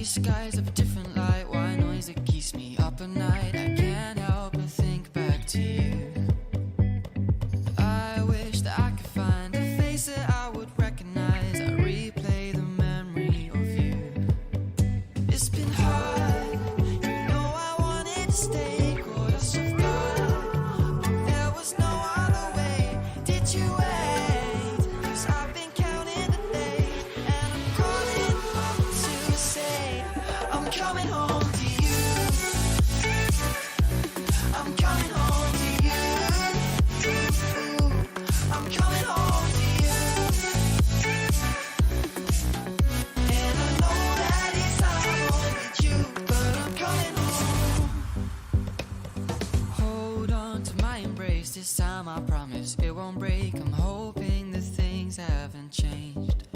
these skies of a different light. White noise that keeps me up at night. I can't help but think back to you. I wish that I could find a face that I would recognize. I replay the memory of you. It's been hard, you know I wanted to stay. Caught us off guard, but there was no other way. Did you wait? 'Cause I've been counting the days, and I'm calling up to say I'm coming home to you. I'm coming home to you. I'm coming home to you. And I know that it's not home with you, but I'm coming home. Hold on to my embrace, this time I promise it won't break. I'm hoping that things haven't changed.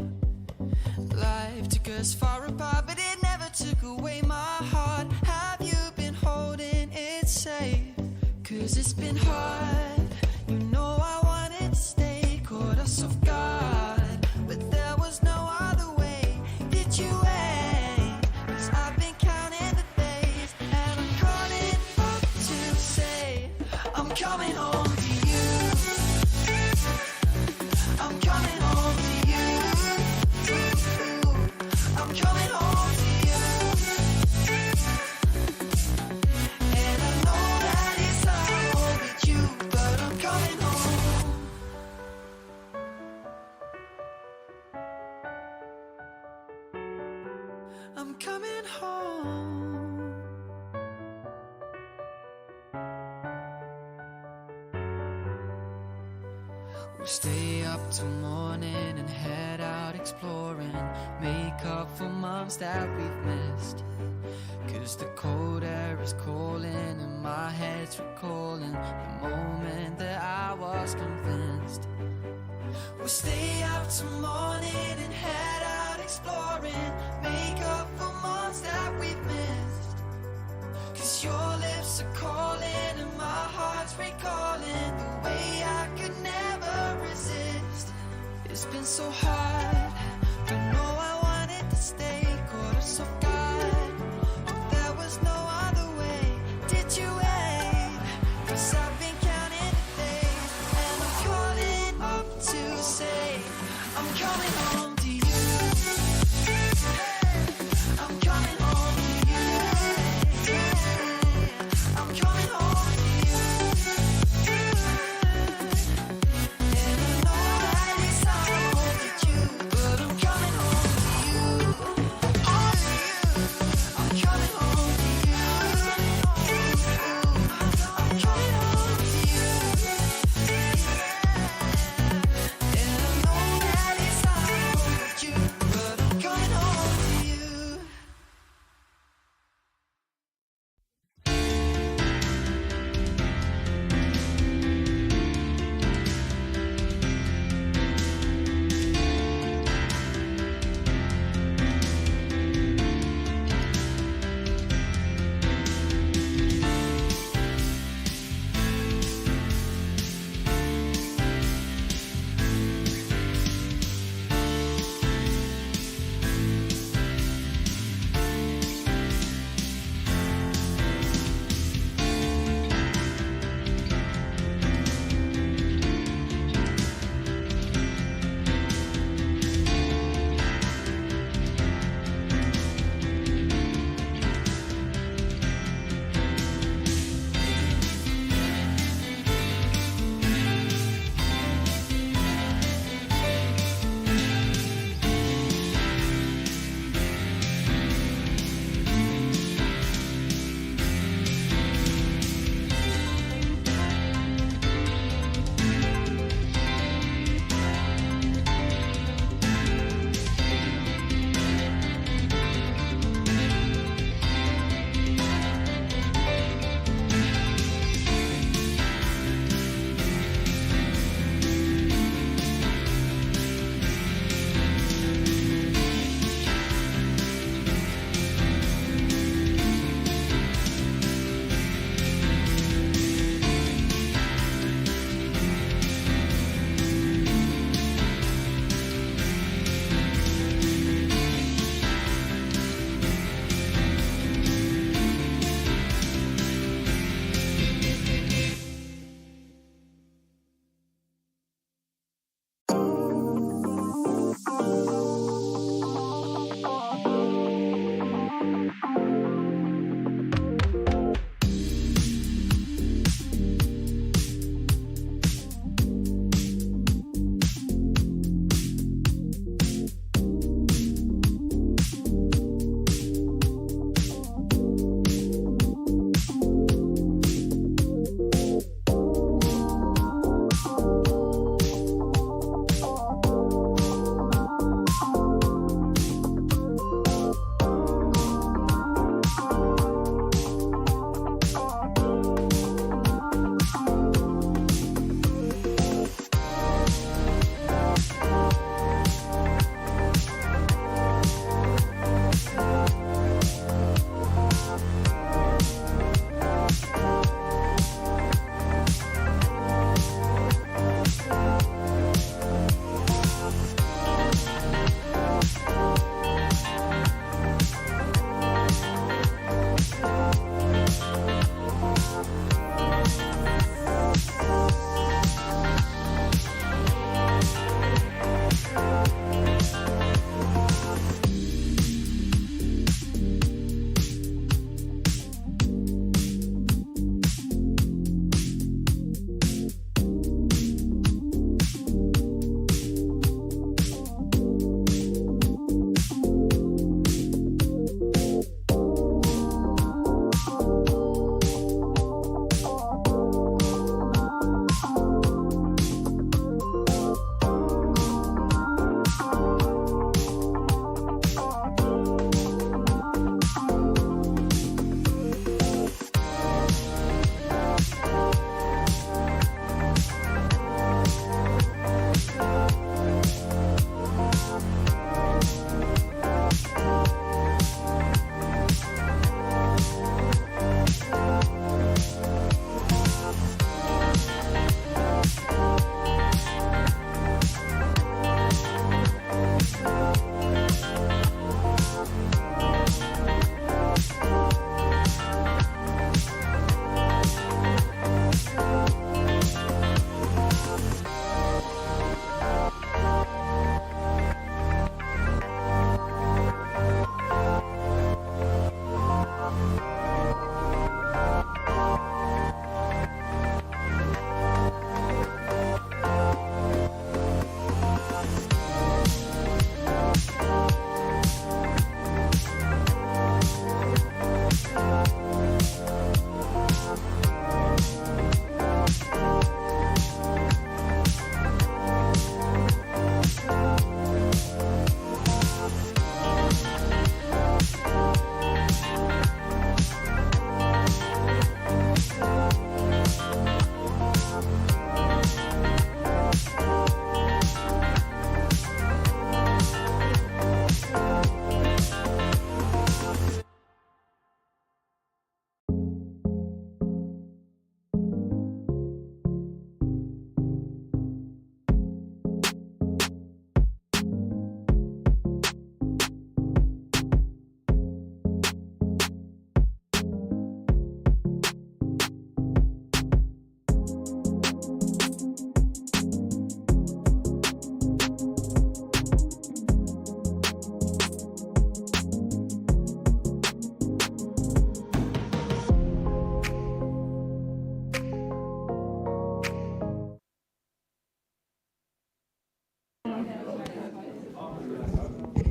Life took us far apart, but it never took away my heart. Have you been holding it safe? 'Cause it's been hard, you know I wanted to stay. Caught us off guard, but there was no other way. Did you wait? 'Cause I've been counting the days, and I'm calling up to say I'm coming home to you. I'm coming home to you. I'm coming home to you. And I know that it's not home with you, but I'm coming home. I'm coming home. We'll stay up till morning and head out exploring. Make up for months that we've missed. 'Cause the cold air is calling and my head's recalling the moment that I was convinced. We'll stay up till morning and head out exploring. Make up for months that we've missed. 'Cause your lips are calling and my heart's recalling the way I could never resist. It's been so hard, but no, I wanted to stay. Caught us off guard, but there was no other way. Did you wait? 'Cause I've been counting the days, and I'm calling up to say I'm coming home to you. I'm coming home to you. I'm coming home to you. And I know that it's not home with you, but I'm coming home to you. I'm coming home to you. I'm coming home to you. And I know that it's not home with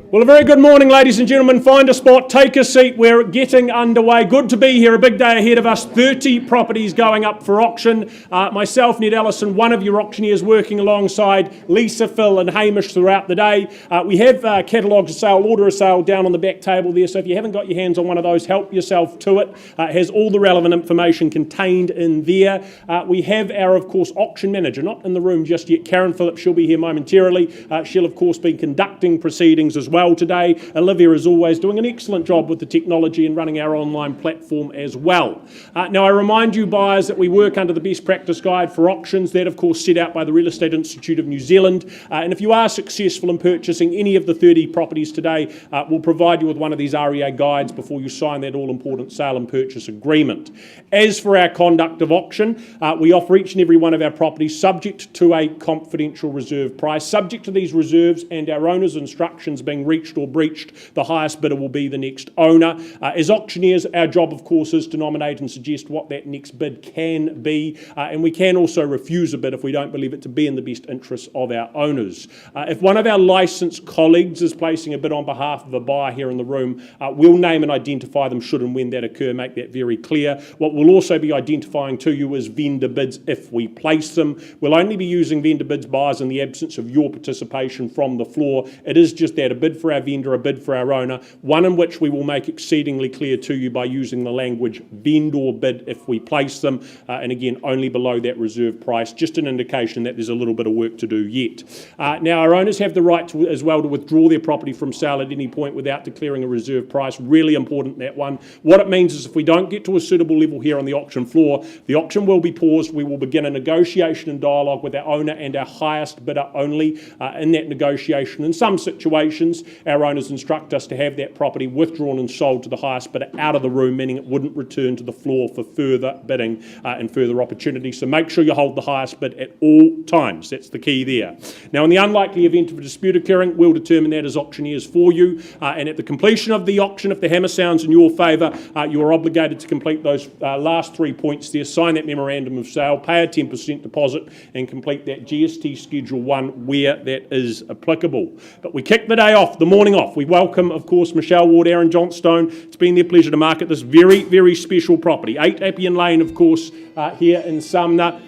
Well, a very good morning, ladies and gentlemen. Find a spot, take a seat. We're getting underway. Good to be here. A big day ahead of us. 30 properties going up for auction. Myself, Ned Ellison, one of your auctioneers, working alongside Lisa, Phil and Hamish throughout the day. We have catalogues of sale, order of sale down on the back table there. So if you haven't got your hands on one of those, help yourself to it. It has all the relevant information contained in there. We have our, of course, auction manager, not in the room just yet, Karen Phillips. She'll be here momentarily. She'll, of course, be conducting proceedings as well today. Olivia, as always, doing an excellent job with the technology and running our online platform as well. Now, I remind you, buyers, that we work under the Best Practice Guide for Auctions, that, of course, set out by the Real Estate Institute of New Zealand. And if you are successful in purchasing any of the 30 properties today, we'll provide you with one of these REA guides before you sign that all-important sale and purchase agreement. As for our conduct of auction, we offer each and every one of our properties subject to a confidential reserve price. Subject to these reserves and our owner's instructions being reached or breached, the highest bidder will be the next owner. As auctioneers, our job, of course, is to nominate and suggest what that next bid can be, and we can also refuse a bid if we don't believe it to be in the best interests of our owners. If one of our licensed colleagues is placing a bid on behalf of a buyer here in the room, we'll name and identify them should and when that occur, make that very clear. What we'll also be identifying to you is vendor bids if we place them. We'll only be using vendor bids, buyers, in the absence of your participation from the floor. It is just that, a bid for our vendor, a bid for our owner, one in which we will make exceedingly clear to you by using the language vendor bid if we place them, and again, only below that reserve price, just an indication that there's a little bit of work to do yet. Now, our owners have the right to, as well, to withdraw their property from sale at any point without declaring a reserve price. Really important, that one. What it means is if we don't get to a suitable level here on the auction floor, the auction will be paused. We will begin a negotiation and dialogue with our owner and our highest bidder only. In that negotiation, in some situations, our owners instruct us to have that property withdrawn and sold to the highest bidder out of the room, meaning it wouldn't return to the floor for further bidding and further opportunity. So make sure you hold the highest bid at all times. That's the key there. Now, in the unlikely event of a dispute occurring, we'll determine that as auctioneers for you. And at the completion of the auction, if the hammer sounds in your favour, you are obligated to complete those last 3 points there, sign that memorandum of sale, pay a 10% deposit, and complete that GST Schedule 1 where that is applicable. But we kick the day off, the morning off. We welcome, of course, Michelle Ward, Aaron Johnstone. It's been their pleasure to market this very, very special property. 8 Appian Lane, of course, here in Sumner.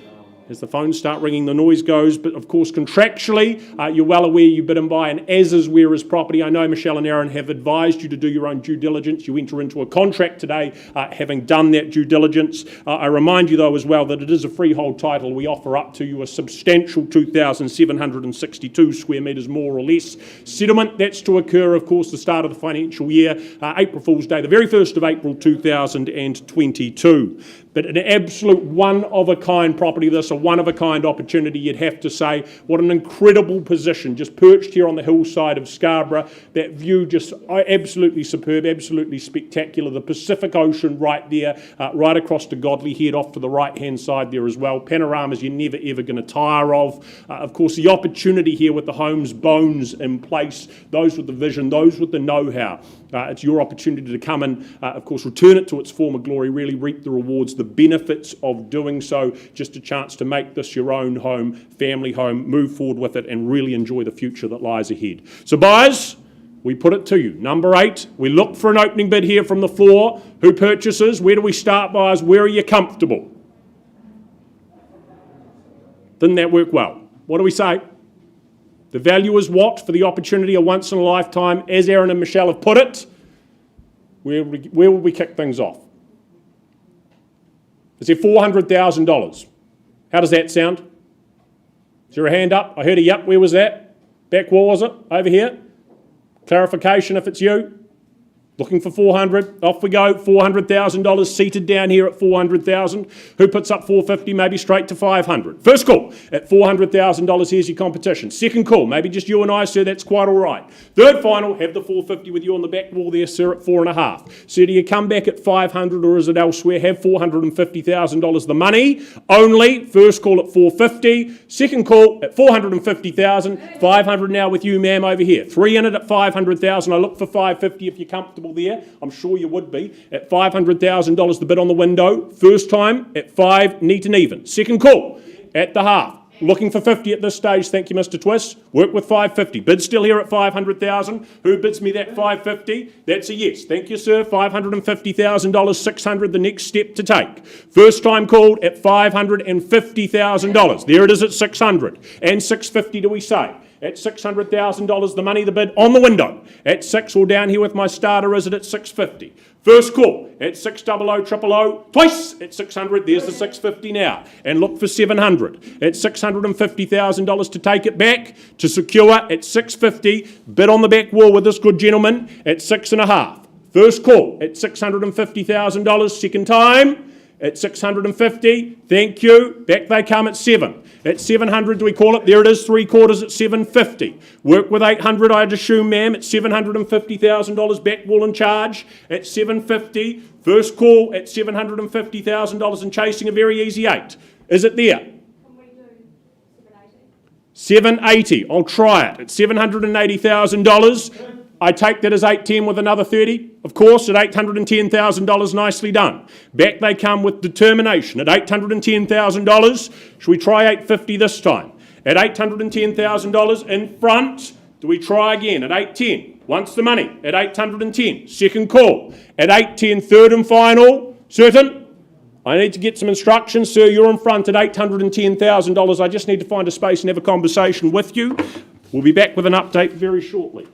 As the phones start ringing, the noise goes. But of course, contractually, you're well aware you bid and buy, and as is where is property. I know Michelle and Aaron have advised you to do your own due diligence. You enter into a contract today, having done that due diligence. I remind you, though, as well, that it is a freehold title. We offer up to you a substantial 2,762 square metres, more or less. Settlement, that's to occur, of course, the start of the financial year, April Fool's Day, the very 1st of April 2022. But an absolute one-of-a-kind property, this, a one-of-a-kind opportunity, you'd have to say. What an incredible position, just perched here on the hillside of Scarborough. That view just absolutely superb, absolutely spectacular. The Pacific Ocean right there, right across to Godley Head, off to the right-hand side there as well. Panoramas you're never, ever going to tire of. Of course, the opportunity here with the home's bones in place, those with the vision, those with the know-how. It's your opportunity to come and, of course, return it to its former glory, really reap the rewards, the benefits of doing so. Just a chance to make this your own home, family home, move forward with it and really enjoy the future that lies ahead. So buyers, we put it to you. Number 8, we look for an opening bid here from the floor. Who purchases? Where do we start, buyers? Where are you comfortable? Didn't that work well? What do we say? The value is what for the opportunity, a once in a lifetime, as Aaron and Michelle have put it. Where will we kick things off? Is there $400,000? How does that sound? Is there a hand up? I heard a yep. Where was that? Back wall, was it? Over here? Clarification if it's you. Looking for 400. Off we go. $400,000 seated down here at 400,000. Who puts up 450? Maybe straight to 500. First call at $400,000. Here's your competition. Second call, maybe just you and I, sir. That's quite all right. Third final, have the 450 with you on the back wall there, sir, at 4.5. So do you come back at 500 or is it elsewhere? Have $450,000 the money only. First call at 450. Second call at 450,000. 500 now with you, ma'am, over here. 3 in it at 500,000. I look for 550 if you're comfortable there. I'm sure you would be. At $500,000 the bid on the window. First time at 5, neat and even. Second call at the half. Looking for 50 at this stage, thank you, Mr. Twist. Work with 550. Bid still here at 500,000. Who bids me that 550? That's a yes. Thank you, sir. $550,000, 600. The next step to take. First time called at $550,000. There it is at 600 and 650. Do we say? At $600,000, the money, the bid on the window. At 6, or down here with my starter, is it at 650? First call at 600 000, twice at 600. There's the 650 now. And look for 700 at $650,000 to take it back, to secure at 650. Bid on the back wall with this good gentleman at 6.5. First call at $650,000. Second time at 650. Thank you. Back they come at 7. At 700, do we call it? There it is, 3/4 at 750. Work with 800, I'd assume, ma'am, at $750,000. Back wall in charge at 750. First call at $750,000 and chasing a very easy 8. Is it there? Can we do 780? 780. I'll try it at $780,000. I take that as 810 with another 30. Of course, at $810,000, nicely done. Back they come with determination at $810,000. Should we try 850 this time? At $810,000 in front, do we try again at 810? Once the money at 810. Second call at 810, third and final. Certain? I need to get some instructions, sir. You're in front at $810,000. I just need to find a space and have a conversation with you. We'll be back with an update very shortly.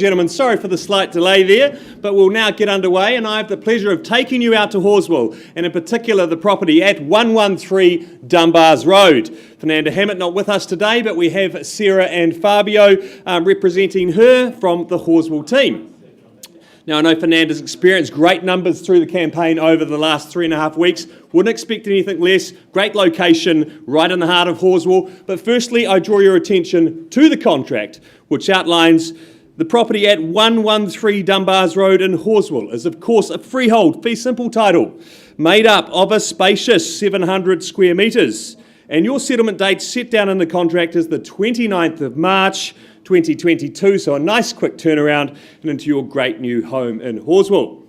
Gentlemen, sorry for the slight delay there, but we'll now get underway, and I have the pleasure of taking you out to Horswell, and in particular the property at 113 Dunbars Road. Fernanda Hammett not with us today, but we have Sarah and Fabio representing her from the Horswell team. Now, I know Fernanda's experienced great numbers through the campaign over the last 3.5 weeks. Wouldn't expect anything less. Great location, right in the heart of Horswell. But firstly, I draw your attention to the contract, which outlines the property at 113 Dunbars Road in Horswell is, of course, a freehold, fee simple title, made up of a spacious 700 square metres. And your settlement date set down in the contract is the 29th of March 2022, so a nice quick turnaround and into your great new home in Horswell.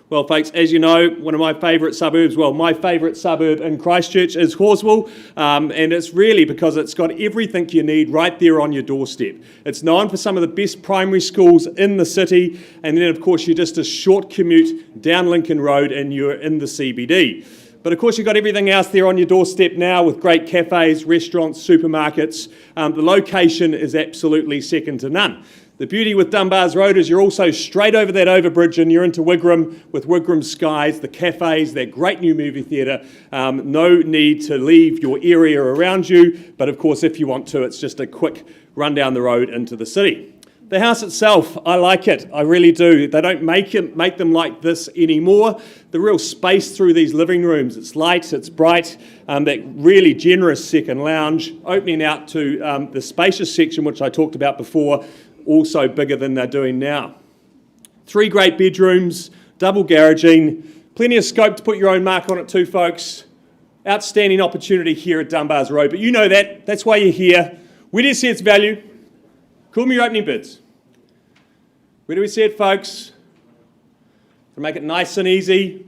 Well, folks, as you know, one of my favourite suburbs, well, my favourite suburb in Christchurch is Horswell, and it's really because it's got everything you need right there on your doorstep. It's known for some of the best primary schools in the city, and then, of course, you're just a short commute down Lincoln Road and you're in the CBD. But of course you've got everything else there on your doorstep now with great cafes, restaurants, supermarkets. The location is absolutely second to none. The beauty with Dunbars Road is you're also straight over that overbridge and you're into Wigram with Wigram Skies, the cafes, that great new movie theatre. No need to leave your area around you, but of course if you want to, it's just a quick run down the road into the city. The house itself, I like it, I really do. They don't make them like this anymore. The real space through these living rooms, it's light, it's bright, that really generous second lounge, opening out to the spacious section which I talked about before, also bigger than they're doing now. 3 great bedrooms, double garaging, plenty of scope to put your own mark on it too, folks. Outstanding opportunity here at Dunbars Road, but you know that's why you're here. Where do you see its value? Call me your opening bids. Where do we see it, folks? To make it nice and easy,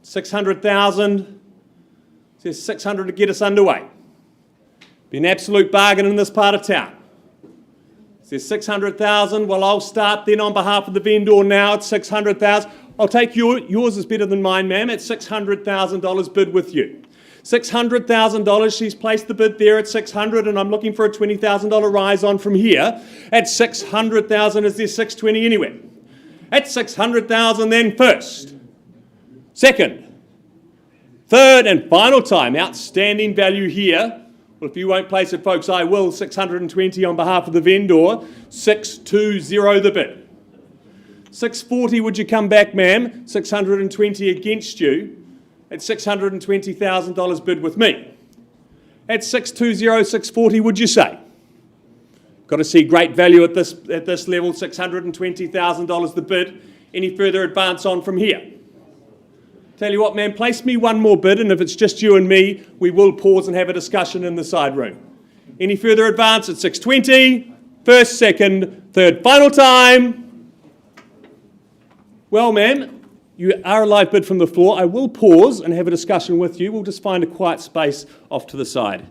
600,000. There's 600 to get us underway. Be an absolute bargain in this part of town. There's 600,000. Well, I'll start then on behalf of the vendor now at 600,000. I'll take yours is better than mine, ma'am, at $600,000 bid with you. $600,000, she's placed the bid there at 600, and I'm looking for a $20,000 rise on from here. At 600,000, is there 620 anywhere? At 600,000 then first. Second. Third and final time, outstanding value here. Well, if you won't place it, folks, I will. 620 on behalf of the vendor. 620 the bid. 640 would you come back, ma'am? 620 against you. At $620,000 bid with me. At 620, 640, would you say? Got to see great value at this level, $620,000 the bid. Any further advance on from here? Tell you what, man, place me one more bid, and if it's just you and me, we will pause and have a discussion in the side room. Any further advance at 620, first, second, third, final time. Well, ma'am, you are a live bid from the floor. I will pause and have a discussion with you. We'll just find a quiet space off to the side.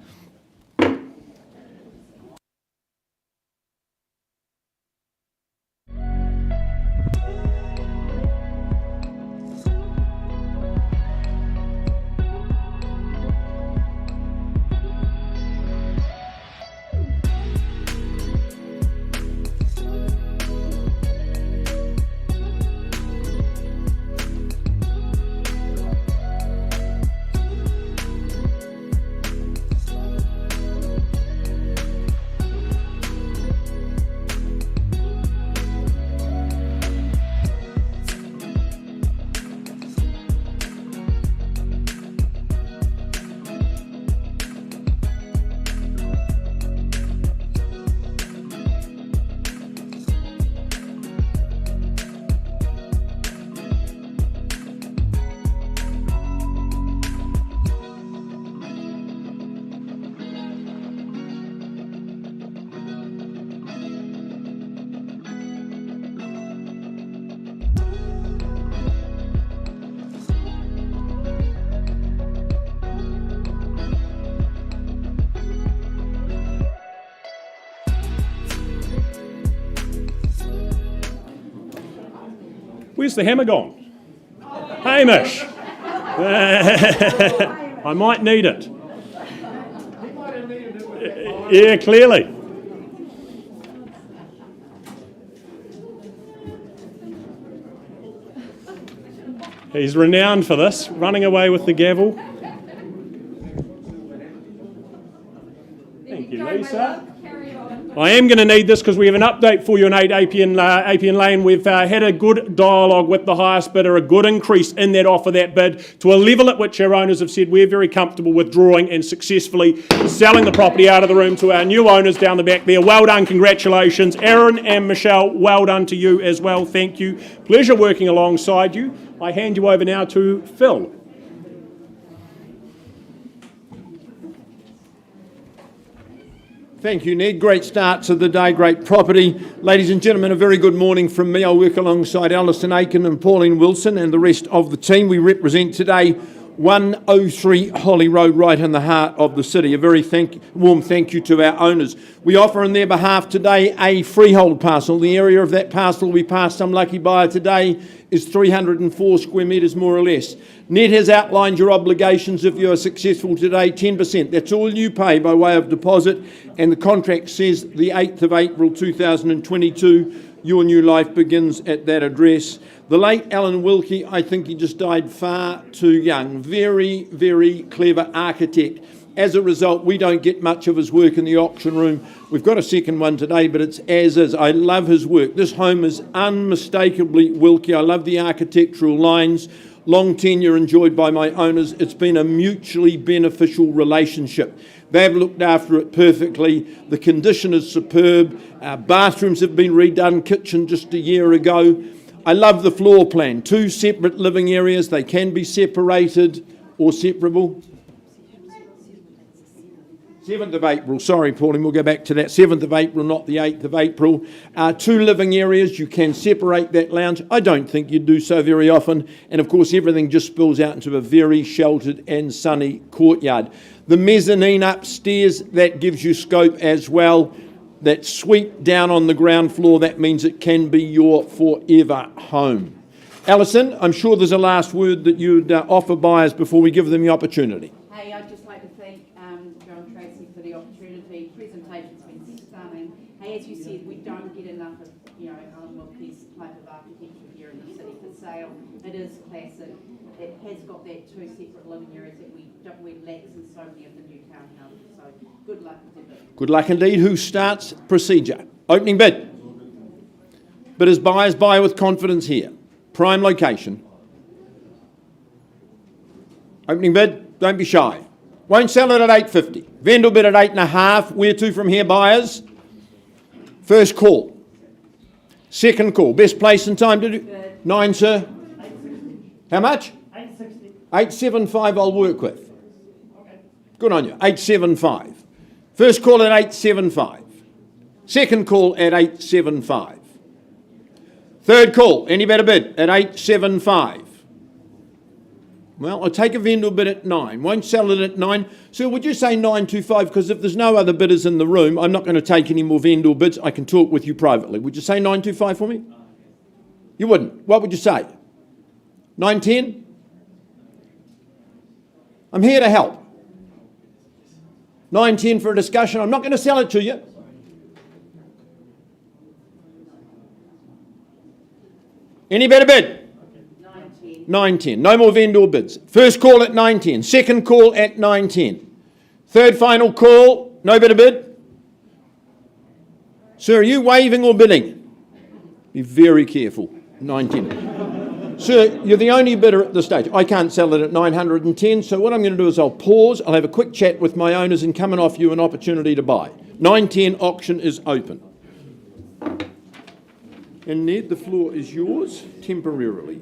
Where's the hammer gone? Hamish! I might need it. Yeah, clearly. He's renowned for this, running away with the gavel. Thank you, Lisa. Carry on. I am going to need this because we have an update for you on 8 Appian Lane. We've had a good dialogue with the highest bidder, a good increase in that offer, that bid, to a level at which our owners have said we're very comfortable withdrawing and successfully selling the property out of the room to our new owners down the back there. Well done, congratulations. Aaron and Michelle, well done to you as well, thank you. Pleasure working alongside you. I hand you over now to Phil. Thank you, Ned. Great start to the day, great property. Ladies and gentlemen, a very good morning from me. I work alongside Alison Aiken and Pauline Wilson and the rest of the team. We represent today 103 Holly Road, right in the heart of the city. A very warm thank you to our owners. We offer on their behalf today a freehold parcel. The area of that parcel we passed some lucky buyer today is 304 square metres more or less. Ned has outlined your obligations if you are successful today, 10%. That's all you pay by way of deposit, and the contract says the 8th of April 2022, your new life begins at that address. The late Alan Wilkie, I think he just died far too young. Very, very clever architect. As a result, we don't get much of his work in the auction room. We've got a second one today, but it's as is. I love his work. This home is unmistakably Wilkie. I love the architectural lines. Long tenure enjoyed by my owners. It's been a mutually beneficial relationship. They've looked after it perfectly. The condition is superb. Our bathrooms have been redone, kitchen just a year ago. I love the floor plan. 2 separate living areas. They can be separated or separable. 7th of April, sorry Pauline, we'll go back to that. 7th of April, not the 8th of April. 2 living areas, you can separate that lounge. I don't think you'd do so very often. And of course, everything just spills out into a very sheltered and sunny courtyard. The mezzanine upstairs, that gives you scope as well. That suite down on the ground floor, that means it can be your forever home. Alison, I'm sure there's a last word that you'd offer buyers before we give them the opportunity. Hey, I'd just like to thank John Tracy for the opportunity. Presentation's been stunning. Hey, as you said, we don't get enough of, Alan Wilkie's type of architecture here in the city for sale. It is classic. It has got that 2 separate living areas that we lack in so many of the new townhouses. So good luck with the bid. Good luck indeed. Who starts procedure? Opening bid. Bidders, buyers, buy with confidence here. Prime location. Opening bid, don't be shy. Won't sell it at 8.50. Vendor bid at 8.5. Where to from here, buyers? First call. Second call. Best place and time to do? 9, sir. 860. How much? 860. 875 I'll work with. Okay. Good on you. 875. First call at 875. Second call at 875. Third call, any better bid, at 875. Well, I'll take a vendor bid at 9. Won't sell it at 9. So would you say 925? Because if there's no other bidders in the room, I'm not going to take any more vendor bids. I can talk with you privately. Would you say 925 for me? You wouldn't. What would you say? 910? I'm here to help. 910 for a discussion. I'm not going to sell it to you. Any better bid? 910. 910. No more vendor bids. First call at 910. Second call at 910. Third final call. No better bid? Sir, are you waving or bidding? Be very careful. 910. Sir, you're the only bidder at this stage. I can't sell it at 910, so what I'm going to do is I'll pause, I'll have a quick chat with my owners and come and offer you an opportunity to buy. 910 auction is open. And Ned, the floor is yours temporarily.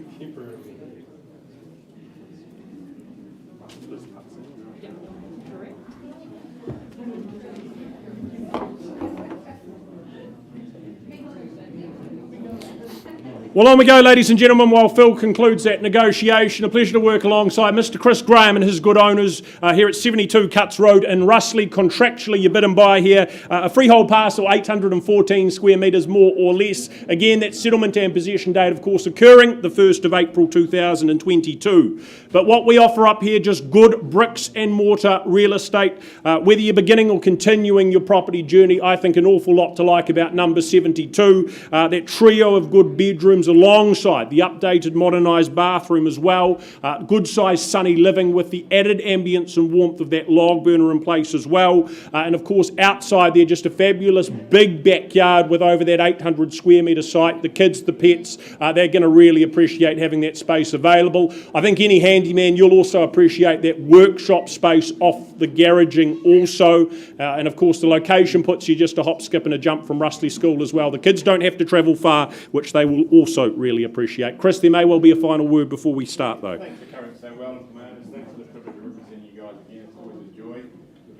Well, on we go, ladies and gentlemen, while Phil concludes that negotiation. A pleasure to work alongside Mr. Chris Graham and his good owners here at 72 Cuts Road in Russley. Contractually, you bid and buy here. A freehold parcel, 814 square metres, more or less. Again, that settlement and possession date, of course, occurring the 1st of April 2022. But what we offer up here, just good bricks and mortar real estate. Whether you're beginning or continuing your property journey, I think an awful lot to like about number 72. That trio of good bedrooms, bedrooms alongside the updated modernised bathroom as well. Good sized sunny living with the added ambience and warmth of that log burner in place as well. And of course outside there just a fabulous big backyard with over that 800 square metre site. The kids, the pets, they're going to really appreciate having that space available. I think any handyman, you'll also appreciate that workshop space off the garaging also. And of course the location puts you just a hop, skip and a jump from Rusty School as well. The kids don't have to travel far, which they will also really appreciate. Chris, there may well be a final word before we start though. Thanks for coming so well, Commanders. Thanks for the privilege of representing you guys again. It's always a joy.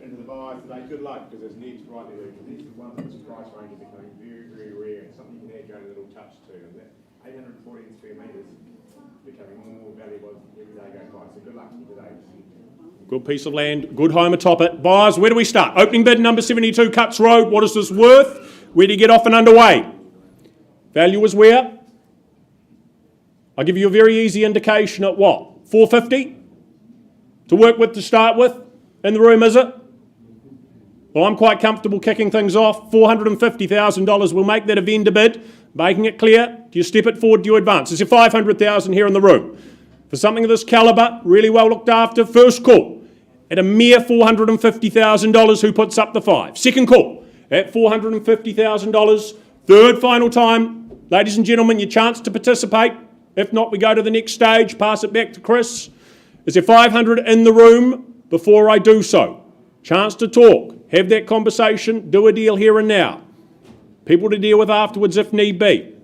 And to the buyers today, good luck, because as Ned's rightly alluded to, these are ones in this price range are becoming very, very rare, and something you can add your own little touch to. And that 814 square metres is becoming more valuable every day goes by. So good luck to you today. Good piece of land, good home atop it. Buyers, where do we start? Opening bid number 72 Cuts Road. What is this worth? Where do you get off and underway? Value is where? I'll give you a very easy indication at what? 450? To work with to start with? In the room, is it? Well, I'm quite comfortable kicking things off. $450,000. We'll make that a vendor bid, making it clear. Do you step it forward? Do you advance? Is there $500,000 here in the room? For something of this calibre, really well looked after, first call at a mere $450,000, who puts up the 5? Second call at $450,000. Third final time, ladies and gentlemen, your chance to participate. If not, we go to the next stage, pass it back to Chris. Is there 500 in the room before I do so? Chance to talk, have that conversation, do a deal here and now. People to deal with afterwards if need be.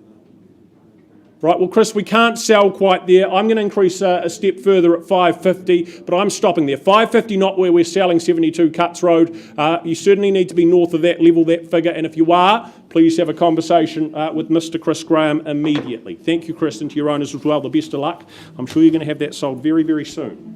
Right, well, Chris, we can't sell quite there. I'm going to increase a step further at 550, but I'm stopping there. 550, not where we're selling 72 Cuts Road. You certainly need to be north of that level, that figure, and if you are, please have a conversation with Mr. Chris Graham immediately. Thank you, Chris, and to your owners as well. The best of luck. I'm sure you're going to have that sold very, very soon.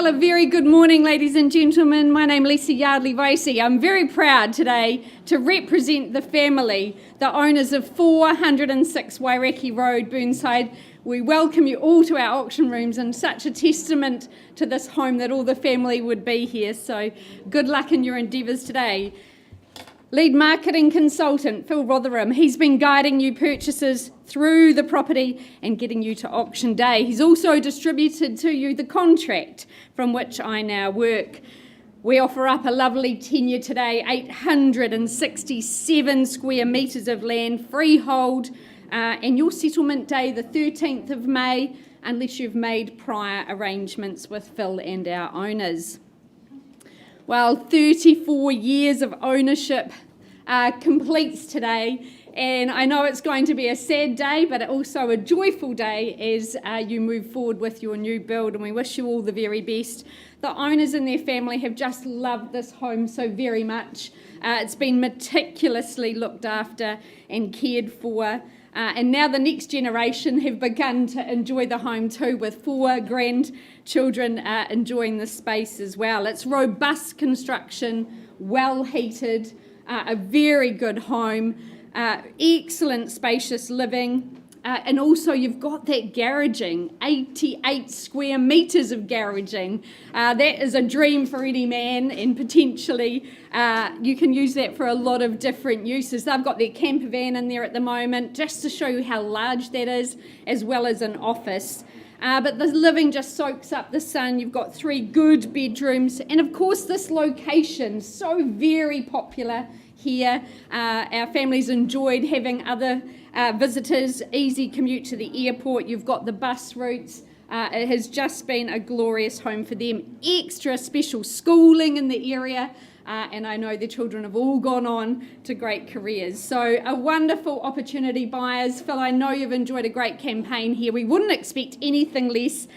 Well, a very good morning, ladies and gentlemen. My name is Lisa Yardley-Vasey. I'm very proud today to represent the family, the owners of 406 Waireki Road, Burnside. We welcome you all to our auction rooms, and such a testament to this home that all the family would be here. So good luck in your endeavours today. Lead marketing consultant, Phil Rotherham, he's been guiding you purchasers through the property and getting you to auction day. He's also distributed to you the contract from which I now work. We offer up a lovely tenure today, 867 square metres of land, freehold, and your settlement day, the 13th of May, unless you've made prior arrangements with Phil and our owners. Well, 34 years of ownership completes today, and I know it's going to be a sad day, but also a joyful day as you move forward with your new build, and we wish you all the very best. The owners and their family have just loved this home so very much. It's been meticulously looked after and cared for. And now the next generation have begun to enjoy the home too, with 4 grandchildren enjoying the space as well. It's robust construction, well heated, a very good home, excellent spacious living, and also you've got that garaging, 88 square metres of garaging. That is a dream for any man, and potentially you can use that for a lot of different uses. They've got their camper van in there at the moment, just to show you how large that is, as well as an office. But the living just soaks up the sun. You've got 3 good bedrooms, and of course this location, so very popular here. Our families enjoyed having other visitors, easy commute to the airport. You've got the bus routes. It has just been a glorious home for them. Extra special schooling in the area, and I know the children have all gone on to great careers. So a wonderful opportunity, buyers. Phil, I know you've enjoyed a great campaign here. We wouldn't expect anything less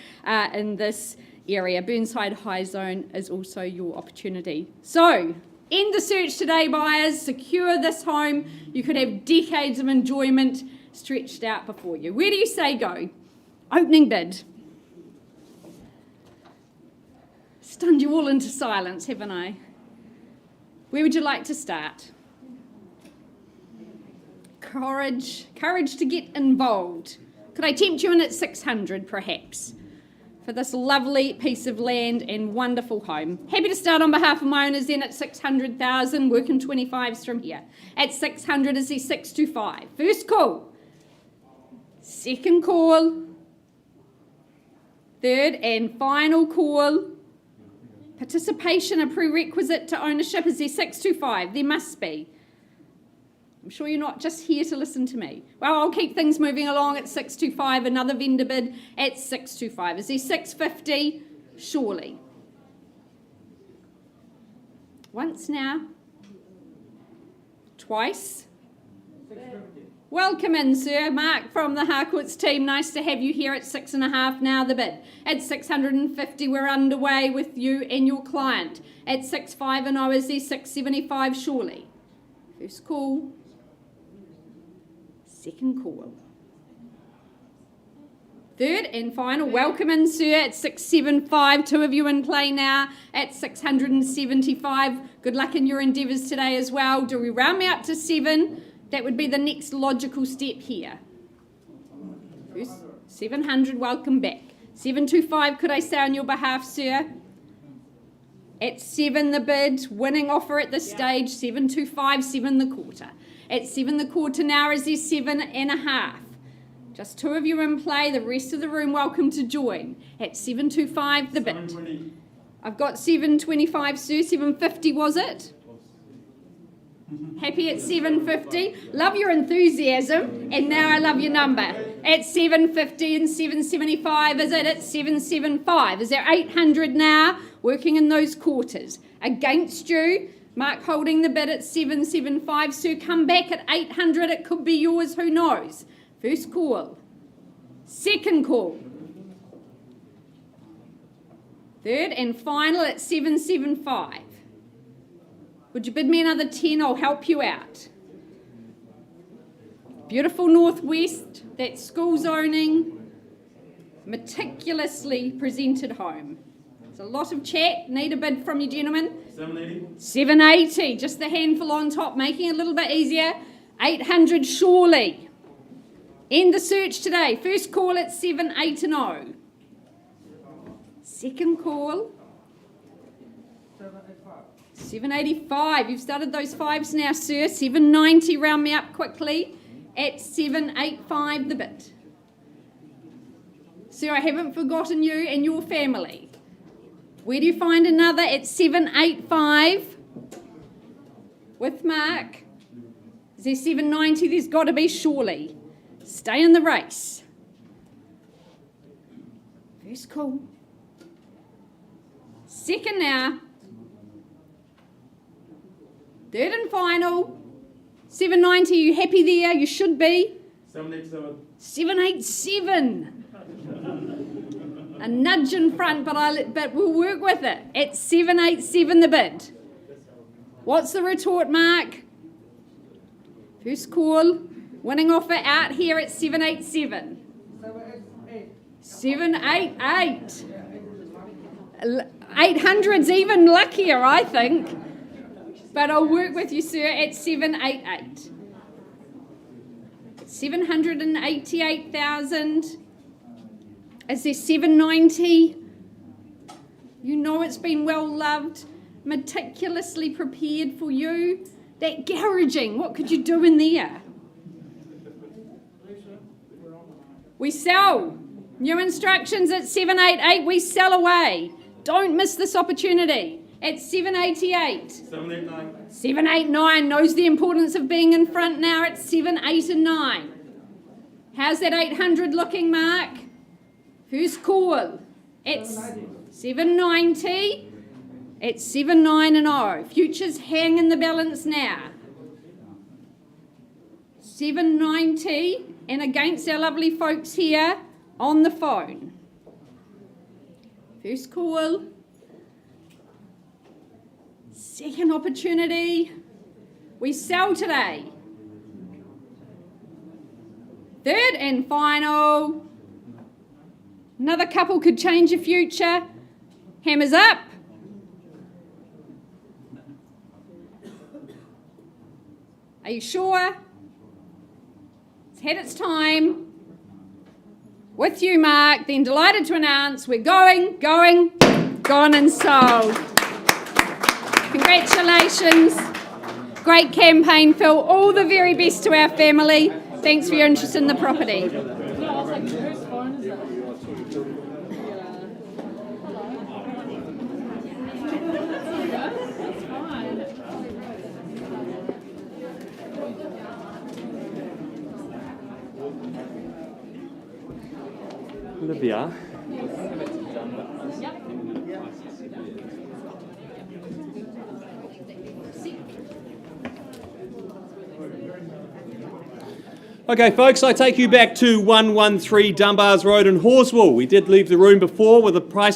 in this area. Burnside High Zone is also your opportunity. So end the search today, buyers. Secure this home. You could have decades of enjoyment stretched out before you. Where do you say go? Opening bid. Stunned you all into silence, haven't I? Where would you like to start? Courage to get involved. Could I tempt you in at 600 perhaps? For this lovely piece of land and wonderful home. Happy to start on behalf of my owners then at 600,000, working 25s from here. At 600 is the 625. First call. Second call. Third and final call. Participation, a prerequisite to ownership, is there 625? There must be. I'm sure you're not just here to listen to me. Well, I'll keep things moving along at 625, another vendor bid at 625. Is there 650? Surely. Once now. Twice. 650. Welcome in, sir. Mark from the Harcourts team. Nice to have you here at 6.5. Now the bid. At 650, we're underway with you and your client. At 650, is there 675? Surely. First call. Second call. Third and final. Welcome in, sir, at 675. 2 of you in play now at 675. Good luck in your endeavours today as well. Do we round me up to 7? That would be the next logical step here. First, 700. Welcome back. 725. Could I say on your behalf, sir? At 7 the bid. Winning offer at this stage. 725. 7 the quarter. At 7 the quarter now is there 7.5. Just 2 of you in play. The rest of the room welcome to join. At 725 the bid. I've got 725, sir. 750 was it? Happy at 750. Love your enthusiasm, and now I love your number. At 750 and 775, is it at 775? Is there 800 now? Working in those quarters. Against you, Mark holding the bid at 775. Sir, come back at 800. It could be yours, who knows? First call. Second call. Third and final at 775. Would you bid me another 10? I'll help you out. Beautiful northwest, that school zoning, meticulously presented home. There's a lot of chat. Need a bid from you, gentlemen. 780. 780, just the handful on top, making it a little bit easier. 800 surely. End the search today. First call at 780. Second call. 785. You've started those fives now, sir. 790, round me up quickly. At 785 the bid. Sir, I haven't forgotten you and your family. Where do you find another at 785? With Mark. Is there 790? There's got to be, surely. Stay in the race. First call. Second now. Third and final. 790, you happy there? You should be. 787. 787. A nudge in front, but we'll work with it. At 787 the bid. What's the retort, Mark? First call. Winning offer out here at 787. 788. 800's even luckier, I think. But I'll work with you, sir, at 788. 788,000. Is there 790? You know it's been well loved, meticulously prepared for you. That garaging, what could you do in there? We sell. New instructions at 788, we sell away. Don't miss this opportunity. At 788. 789. 789 knows the importance of being in front now at 789. How's that 800 looking, Mark? First call. It's 790. It's 790. Futures hang in the balance now. 790 and against our lovely folks here on the phone. First call. Second opportunity. We sell today. Third and final. Another couple could change your future. Hammers up. Are you sure? It's had its time. With you, Mark, then delighted to announce we're gone and sold. Congratulations. Great campaign, Phil. All the very best to our family. Thanks for your interest in the property. Olivia. Okay, folks, I take you back to 113 Dunbars Road in Horswell. We did leave the room before with a bid of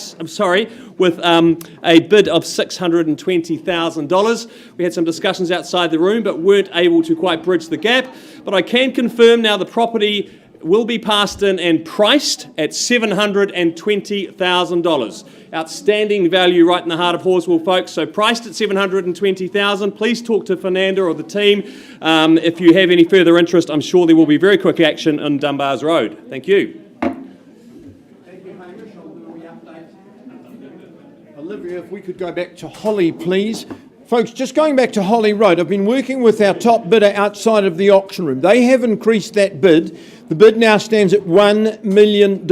$620,000. We had some discussions outside the room, but weren't able to quite bridge the gap. But I can confirm now the property will be passed in and priced at $720,000. Outstanding value right in the heart of Horswell, folks. So priced at $720,000. Please talk to Fernanda or the team. If you have any further interest, I'm sure there will be very quick action on Dunbars Road. Thank you. Thank you, Hamish. I'll do a wee update. Olivia, if we could go back to Holly, please. Folks, just going back to Holly Road, I've been working with our top bidder outside of the auction room. They have increased that bid. The bid now stands at $1 million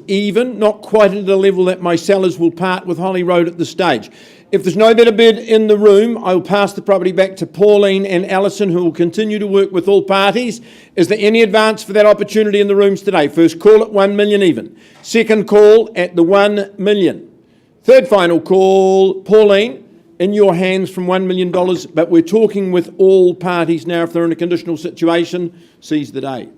even, not quite at a level that my sellers will part with Holly Road at this stage. If there's no better bid in the room, I will pass the property back to Pauline and Alison, who will continue to work with all parties. Is there any advance for that opportunity in the rooms today? First call at $1 million even. Second call at the $1 million. Third final call, Pauline, in your hands from $1 million, but we're talking with all parties now. If they're in a conditional situation, seize the day.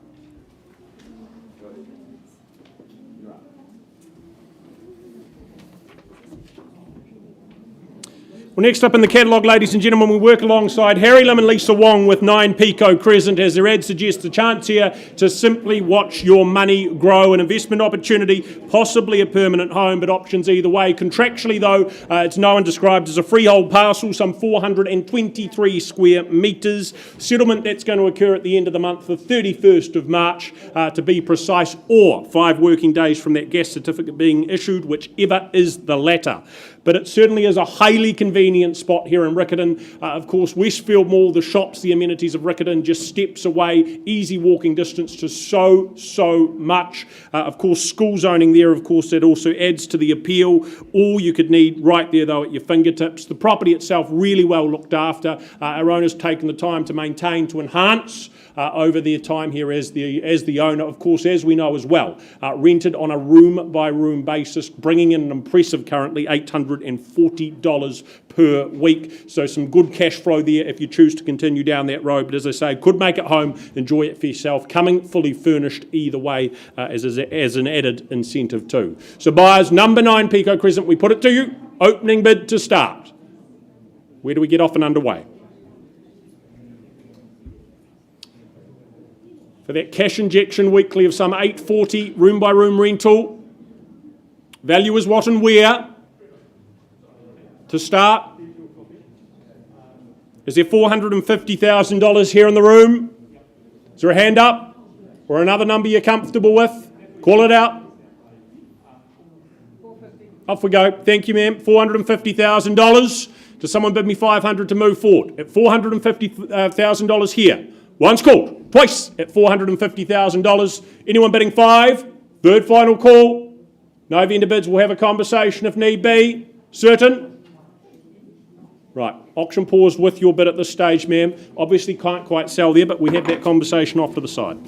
Well, next up in the catalogue, ladies and gentlemen, we work alongside Harry Lim and Lisa Wong with 9 Pico Crescent. As their ad suggests, a chance here to simply watch your money grow. An investment opportunity, possibly a permanent home, but options either way. Contractually, though, it's known described as a freehold parcel, some 423 square metres. Settlement that's going to occur at the end of the month, the 31st of March, to be precise, or 5 working days from that gas certificate being issued, whichever is the latter. But it certainly is a highly convenient spot here in Riccarton. Of course, Westfield Mall, the shops, the amenities of Riccarton, just steps away, easy walking distance to so much. Of course, school zoning there, of course, that also adds to the appeal. All you could need right there, though, at your fingertips. The property itself really well looked after. Our owner's taken the time to maintain, to enhance over their time here as the owner, of course, as we know as well, rented on a room-by-room basis, bringing in an impressive currently $840 per week. So some good cash flow there if you choose to continue down that road. But as I say, could make it home, enjoy it for yourself, coming fully furnished either way as an added incentive too. So buyers, number 9 Pico Crescent, we put it to you, opening bid to start. Where do we get off and underway? For that cash injection weekly of some $840 room by room rental. Value is what and where. To start. Is there $450,000 here in the room? Is there a hand up? Or another number you're comfortable with? Call it out. Off we go. Thank you, ma'am. $450,000. Does someone bid me $500 to move forward? At $450,000 here. Once called, twice at $450,000. Anyone bidding 5? Third final call. No vendor bids, we'll have a conversation if need be. Certain? Right, auction paused with your bid at this stage, ma'am. Obviously can't quite sell there, but we have that conversation off to the side.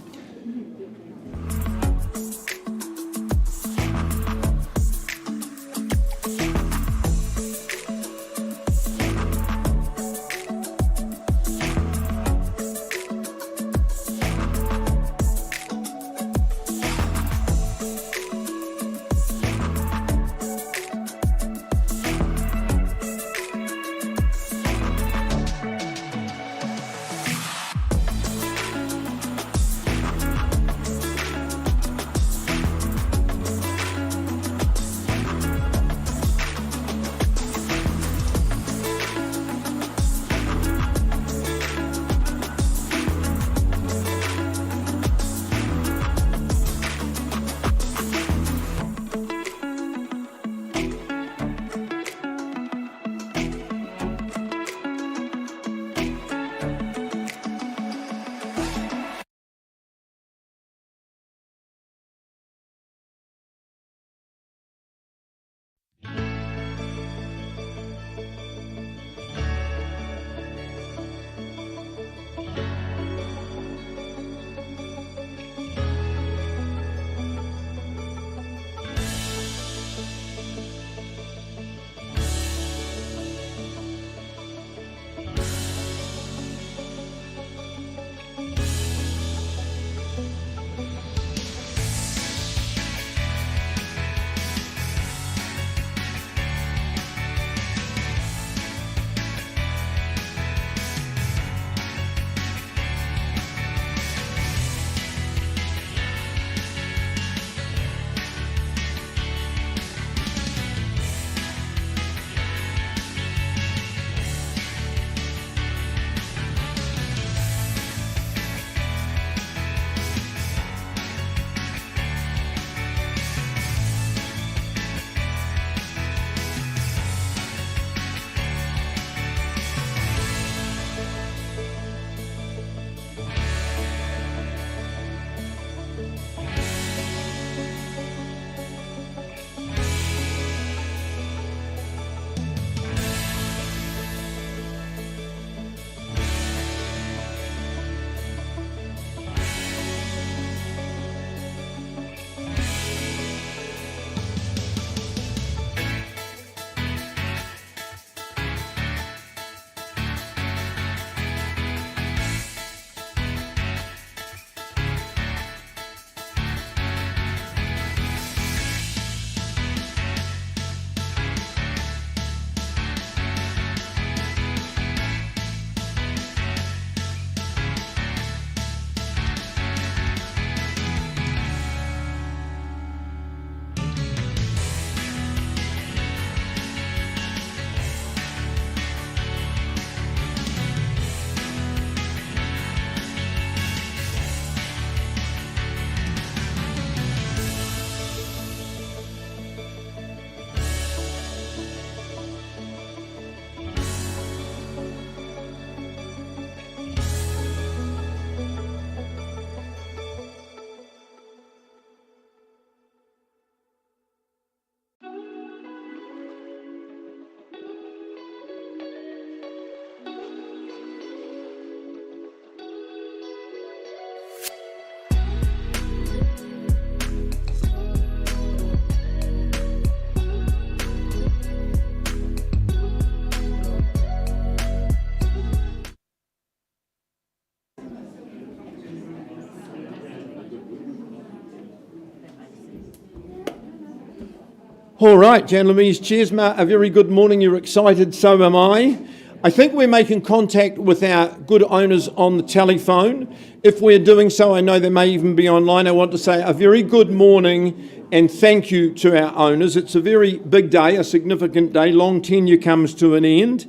All right, Janlami's Chesma, a very good morning. You're excited, so am I. I think we're making contact with our good owners on the telephone. If we're doing so, I know they may even be online. I want to say a very good morning and thank you to our owners. It's a very big day, a significant day. Long tenure comes to an end.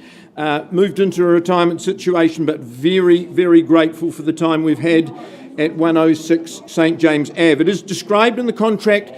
Moved into a retirement situation, but very, very grateful for the time we've had at 106 St James Ave. It is described in the contract,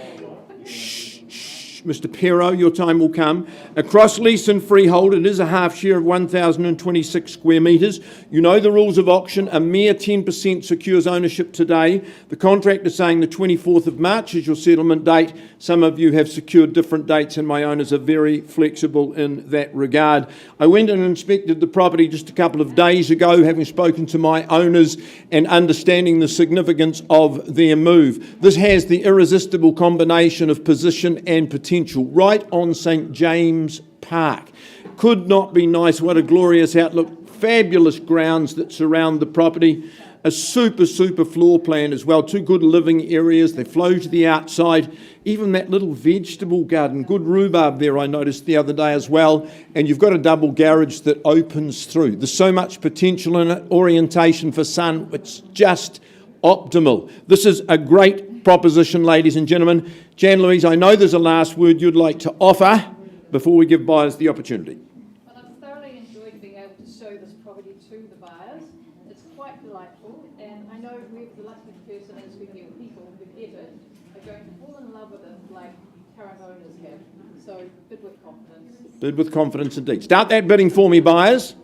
Mr. Pero, your time will come. Across lease and freehold, it is a half share of 1,026 square metres. You know the rules of auction. A mere 10% secures ownership today. The contract is saying the 24th of March is your settlement date. Some of you have secured different dates, and my owners are very flexible in that regard. I went and inspected the property just a couple of days ago, having spoken to my owners and understanding the significance of their move. This has the irresistible combination of position and potential right on St James Park. Could not be nice. What a glorious outlook. Fabulous grounds that surround the property. A super floor plan as well. Two good living areas. They flow to the outside. Even that little vegetable garden. Good rhubarb there I noticed the other day as well. And you've got a double garage that opens through. There's so much potential in it. Orientation for sun. It's just optimal. This is a great proposition, ladies and gentlemen. Jan Louise, I know there's a last word you'd like to offer before we give buyers the opportunity. Well, I've thoroughly enjoyed being able to show this property to the buyers. It's quite delightful, and I know whoever the lucky person is who get people who get it are going to fall in love with it like current owners have. So bid with confidence. Bid with confidence indeed. Start that bidding for me, buyers.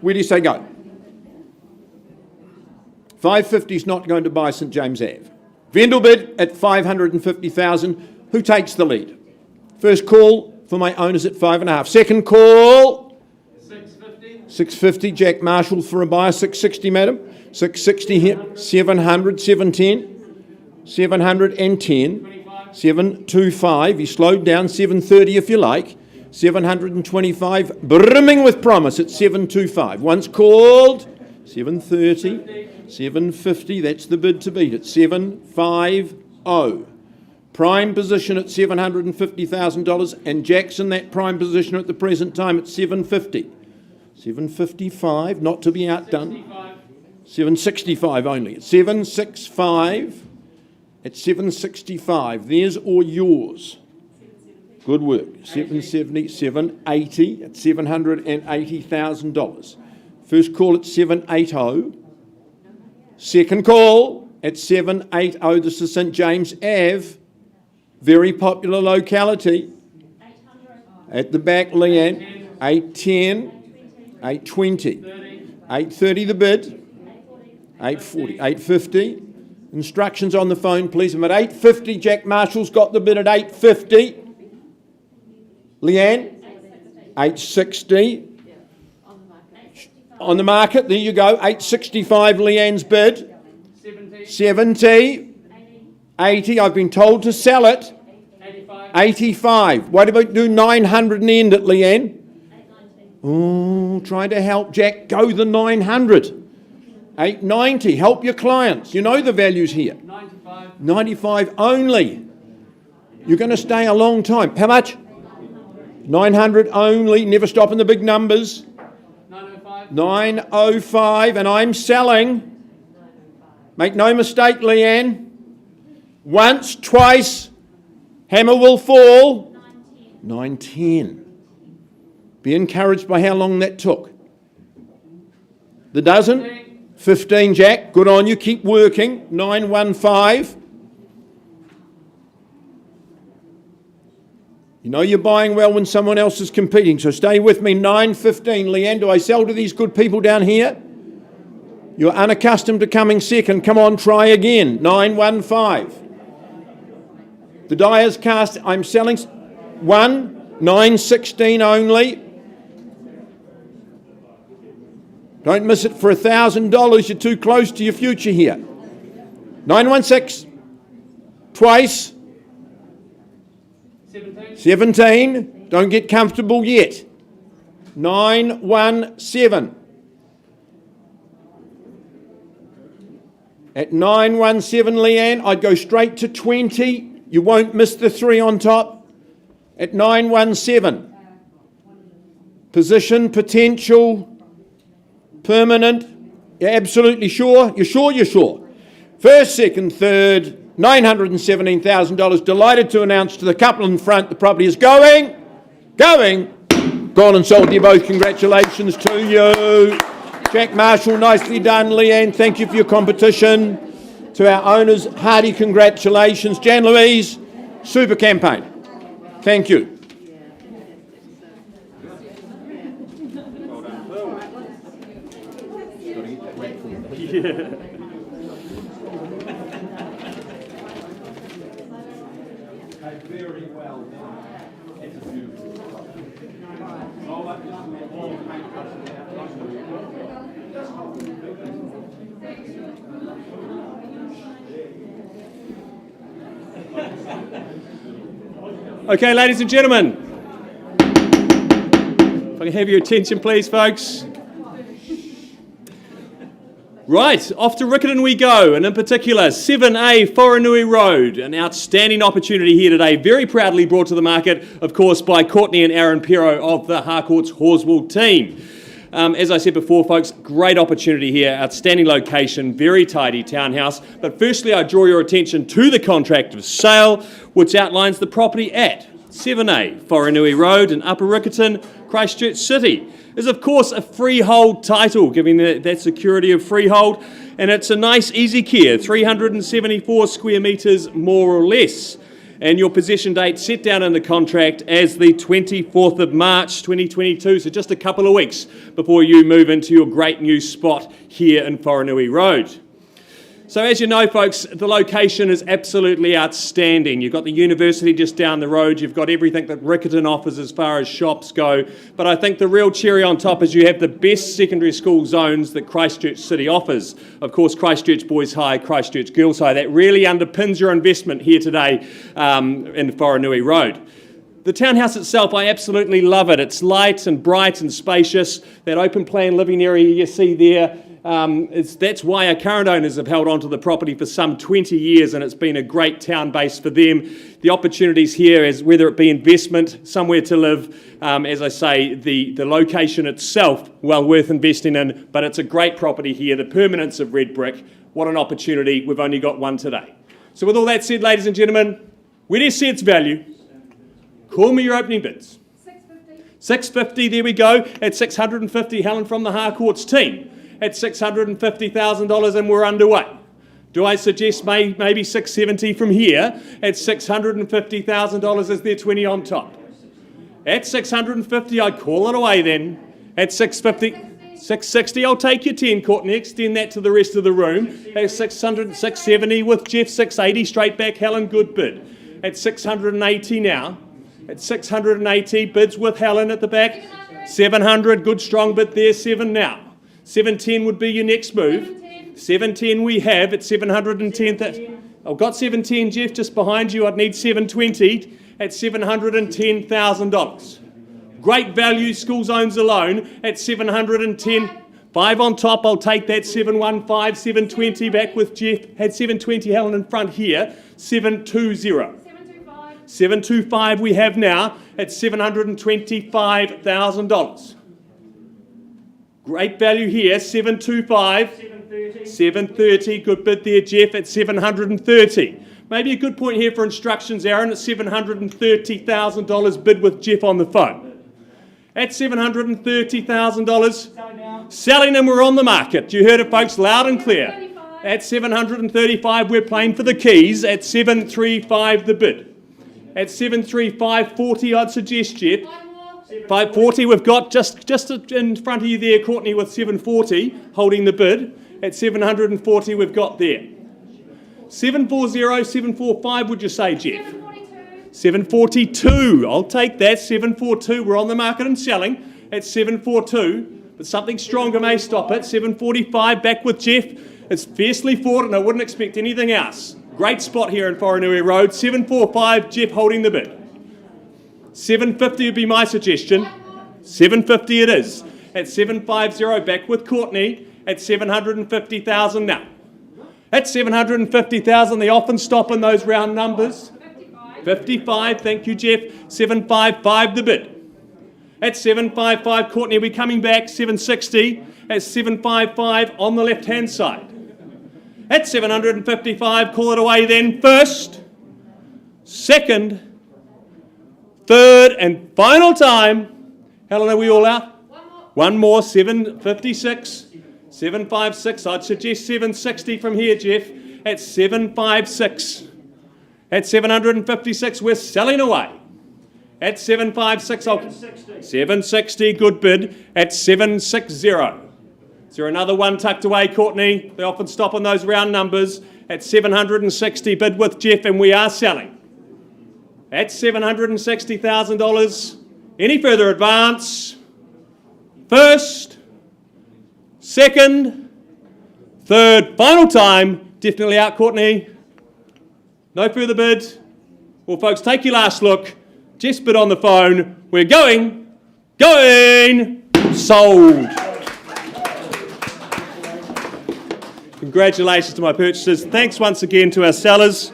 Where do you say go? 550 is not going to buy St James Ave. Vendor bid at 550,000. Who takes the lead? First call for my owners at 5.5. Second call. 650. 650. Jack Marshall for a buyer. 660, madam. 660 here. 700. 710. 710. 725. He slowed down. 730 if you like. 725. Brimming with promise at 725. Once called. 730. 750, that's the bid to beat at 750. Prime position at $750,000, and Jackson that prime position at the present time at 750. 755, not to be outdone. 765 only. At 765. At 765. Theirs or yours? Good work. 770, 780 at $780,000. First call at 780. Second call at 780. This is St James Ave. Very popular locality. At the back, Leanne. 810. 820. 830 the bid. 840. 850. Instructions on the phone, please. I'm at 850. Jack Marshall's got the bid at 850. Leanne? 860. On the market, there you go, 865 Leanne's bid. 70. 80, I've been told to sell it. 85. What about do 900 and end it, Leanne? Oh, trying to help Jack go the 900. 890, help your clients. You know the values here. 95. 95 only. You're going to stay a long time. How much? 900 only, never stopping the big numbers. 905, and I'm selling. Make no mistake, Leanne. Once, twice, hammer will fall. 910. Be encouraged by how long that took. The dozen? 15, Jack. Good on you. Keep working. 915. You know you're buying well when someone else is competing, so stay with me. 915. Leanne, do I sell to these good people down here? You're unaccustomed to coming second. Come on, try again. 915. The die is cast. I'm selling 916 only. Don't miss it for $1,000. You're too close to your future here. 916. Twice. 17. Don't get comfortable yet. 917. At 917, Leanne, I'd go straight to 20. You won't miss the 3 on top. at 917. Position, potential, permanent. You're absolutely sure? You're sure? You're sure? First, second, third, $917,000. Delighted to announce to the couple in front the property is going, gone and sold. You both. Congratulations to you. Jack Marshall, nicely done. Leanne, thank you for your competition. To our owners, hearty congratulations. Jan Louise, super campaign. Thank you. Very well done. That's beautiful. Okay, ladies and gentlemen, if I can have your attention, please, folks. Right, off to Riccarton we go, and in particular 7A Whoronui Road, an outstanding opportunity here today, very proudly brought to the market, of course, by Courtney and Aaron Pero of the Harcourts Horswool team. As I said before, folks, great opportunity here, outstanding location, very tidy townhouse. But firstly, I draw your attention to the contract of sale, which outlines the property at 7A Whoronui Road in Upper Riccarton, Christchurch City. Is of course a freehold title, giving that security of freehold, and it's a nice easy care, 374 square metres more or less. And your possession date set down in the contract as the 24th of March 2022, so just a couple of weeks before you move into your great new spot here in Whoronui Road. So as you know, folks, the location is absolutely outstanding. You've got the university just down the road, you've got everything that Riccarton offers as far as shops go, but I think the real cherry on top is you have the best secondary school zones that Christchurch City offers. Of course, Christchurch Boys High, Christchurch Girls High, that really underpins your investment here today in Whoronui Road. The townhouse itself, I absolutely love it. It's light and bright and spacious. That open plan living area you see there, that's why our current owners have held on to the property for some 20 years, and it's been a great town base for them. The opportunities here, is whether it be investment, somewhere to live, as I say, the location itself, well worth investing in, but it's a great property here, the permanence of red brick. What an opportunity. We've only got one today. So with all that said, ladies and gentlemen, where do you see its value? Call me your opening bids. 650, there we go. At 650, Helen from the Harcourts team. At $650,000 and we're underway. Do I suggest maybe 670 from here? At $650,000, is there 20 on top? At 650, I'd call it away then. At 650, 660, I'll take your 10, Courtney, extend that to the rest of the room. At 600, 670 with Jeff, 680, straight back, Helen, good bid. At 680 now. At 680, bids with Helen at the back. 700, good strong bid there, 7 now. 710 would be your next move. 710 we have at 710. I've got 710, Jeff, just behind you. I'd need 720 at $710,000. Great value, school zones alone at 710. 5 on top, I'll take that. 715, 720 back with Jeff. Had 720 Helen in front here. 720. 725 we have now at $725,000. Great value here, 725. 730, good bid there, Jeff, at 730. Maybe a good point here for instructions, Aaron, at $730,000 bid with Jeff on the phone. At $730,000, selling and we're on the market. You heard it, folks, loud and clear. At 735, we're playing for the keys. At 735, the bid. At 735, 40, I'd suggest, Jeff. 540, we've got just in front of you there, Courtney, with 740, holding the bid. At 740, we've got there. 740, 745, would you say, Jeff? 742, I'll take that. 742, we're on the market and selling at 742, but something stronger may stop it. 745, back with Jeff. It's fiercely fought, and I wouldn't expect anything else. Great spot here in Whoronui Road. 745, Jeff holding the bid. 750 would be my suggestion. 750 it is. At 750, back with Courtney at 750,000 now. At 750,000, they often stop in those round numbers. 55, thank you, Jeff. 755 the bid. At 755, Courtney, are we coming back? 760. At 755 on the left-hand side. At 755, call it away then. First, second, third, and final time. Helen, are we all out? One more, 756. 756. I'd suggest 760 from here, Jeff. At 756. At 756, we're selling away. At 756, 760, good bid. At 760. Is there another one tucked away, Courtney? They often stop on those round numbers. At 760, bid with Jeff, and we are selling. At $760,000. Any further advance? First, second, third, final time. Definitely out, Courtney. No further bid. Well, folks, take your last look. Jess bid on the phone. We're going, sold. Congratulations to my purchasers. Thanks once again to our sellers.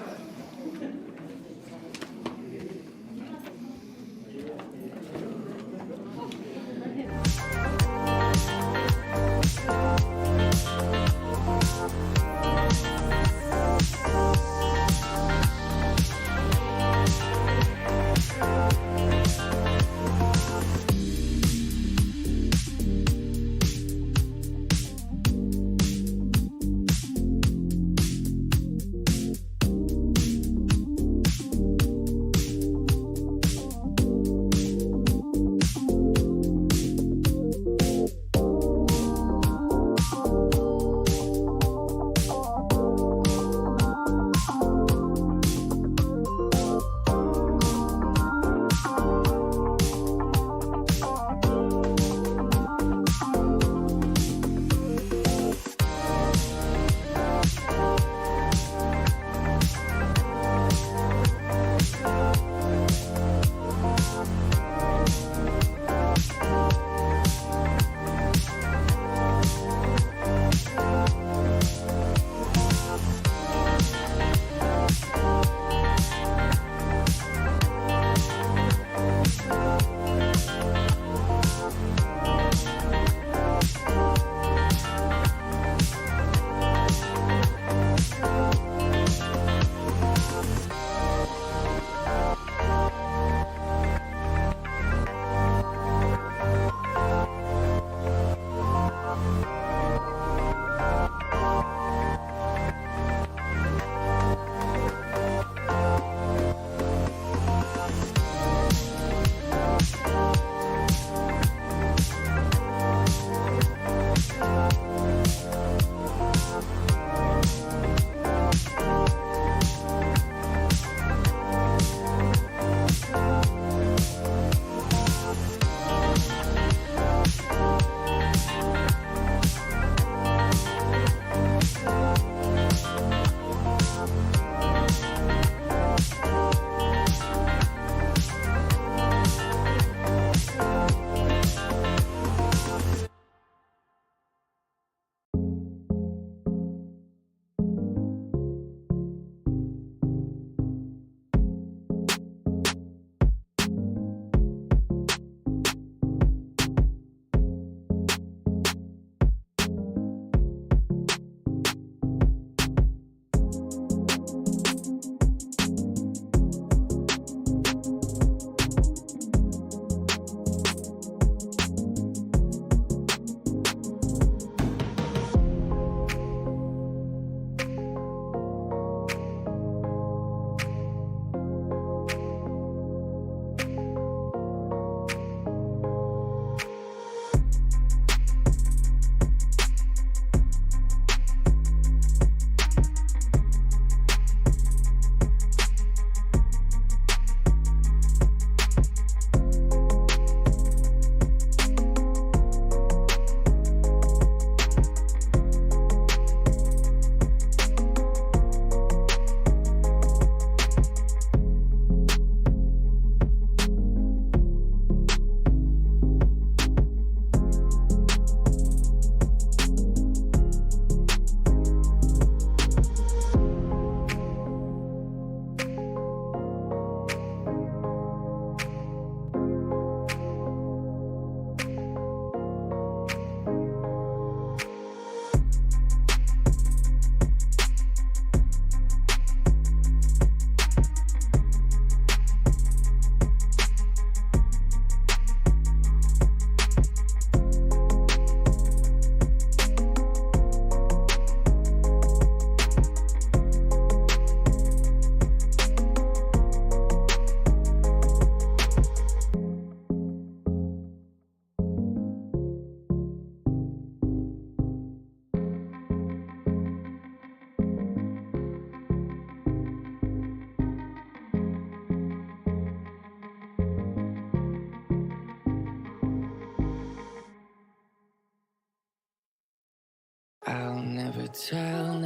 I'll never tell,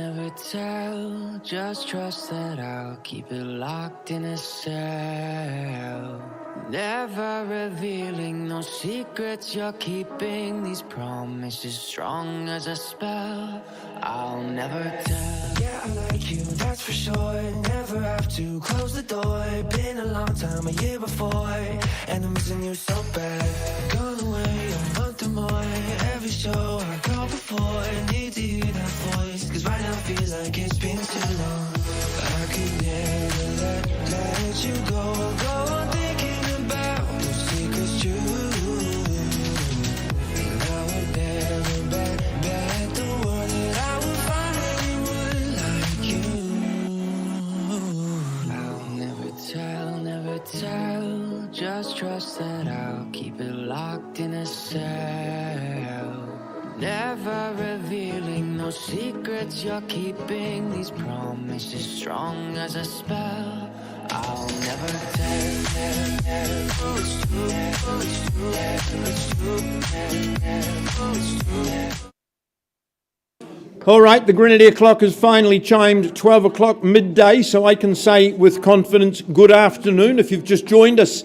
just trust that I'll keep it locked in a cell. Never revealing no secrets you're keeping, these promises strong as a spell. I'll never tell. Yeah, I like you, that's for sure. Never have to close the door. Been a long time, a year before, and I'm missing you so bad. Gone away a month or more. Every show I go before, need to hear that voice, cause right now feels like it's been too long. I could never let you go on thinking about those secrets true. And I would never bet the world that I would find anyone like you. I'll never tell, just trust that I'll keep it locked in a cell. Never revealing no secrets you're keeping, these promises strong as a spell. I'll never tell. All right, the Grenadier clock has finally chimed 12 o'clock midday, so I can say with confidence, good afternoon. If you've just joined us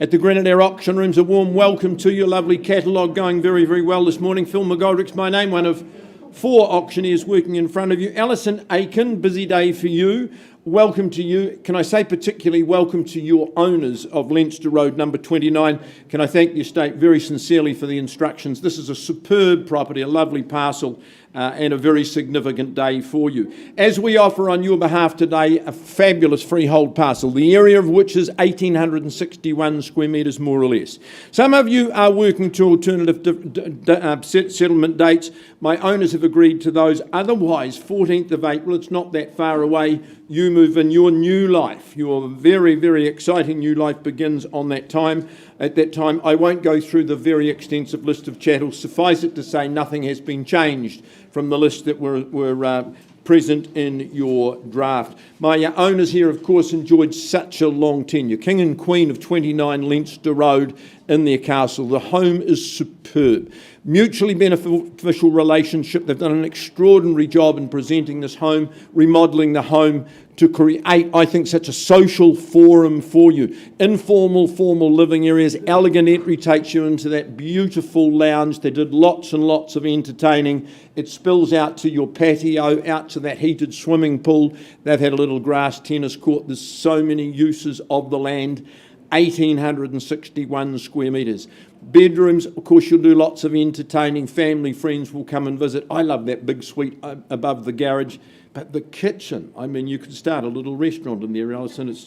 at the Grenadier Auction Rooms, a warm welcome to your lovely catalogue going very, very well this morning. Phil McGoldrick's my name, one of 4 auctioneers working in front of you. Alison Aiken, busy day for you. Welcome to you. Can I say particularly welcome to your owners of Leinster Road number 29. Can I thank the estate very sincerely for the instructions. This is a superb property, a lovely parcel, and a very significant day for you. As we offer on your behalf today a fabulous freehold parcel, the area of which is 1,861 square metres more or less. Some of you are working to alternative settlement dates. My owners have agreed to those. Otherwise, 14th of April, it's not that far away, you move in your new life. Your very, very exciting new life begins on that time. At that time, I won't go through the very extensive list of chattels. Suffice it to say, nothing has been changed from the list that were present in your draft. My owners here, of course, enjoyed such a long tenure. King and Queen of 29 Leinster Road in their castle. The home is superb. Mutually beneficial relationship. They've done an extraordinary job in presenting this home, remodelling the home to create, I think, such a social forum for you. Informal, formal living areas. Elegant entry takes you into that beautiful lounge. They did lots and lots of entertaining. It spills out to your patio, out to that heated swimming pool. They've had a little grass tennis court. There's so many uses of the land. 1,861 square metres. Bedrooms, of course, you'll do lots of entertaining. Family, friends will come and visit. I love that big suite above the garage. But the kitchen, I mean, you could start a little restaurant in there, Alison. It's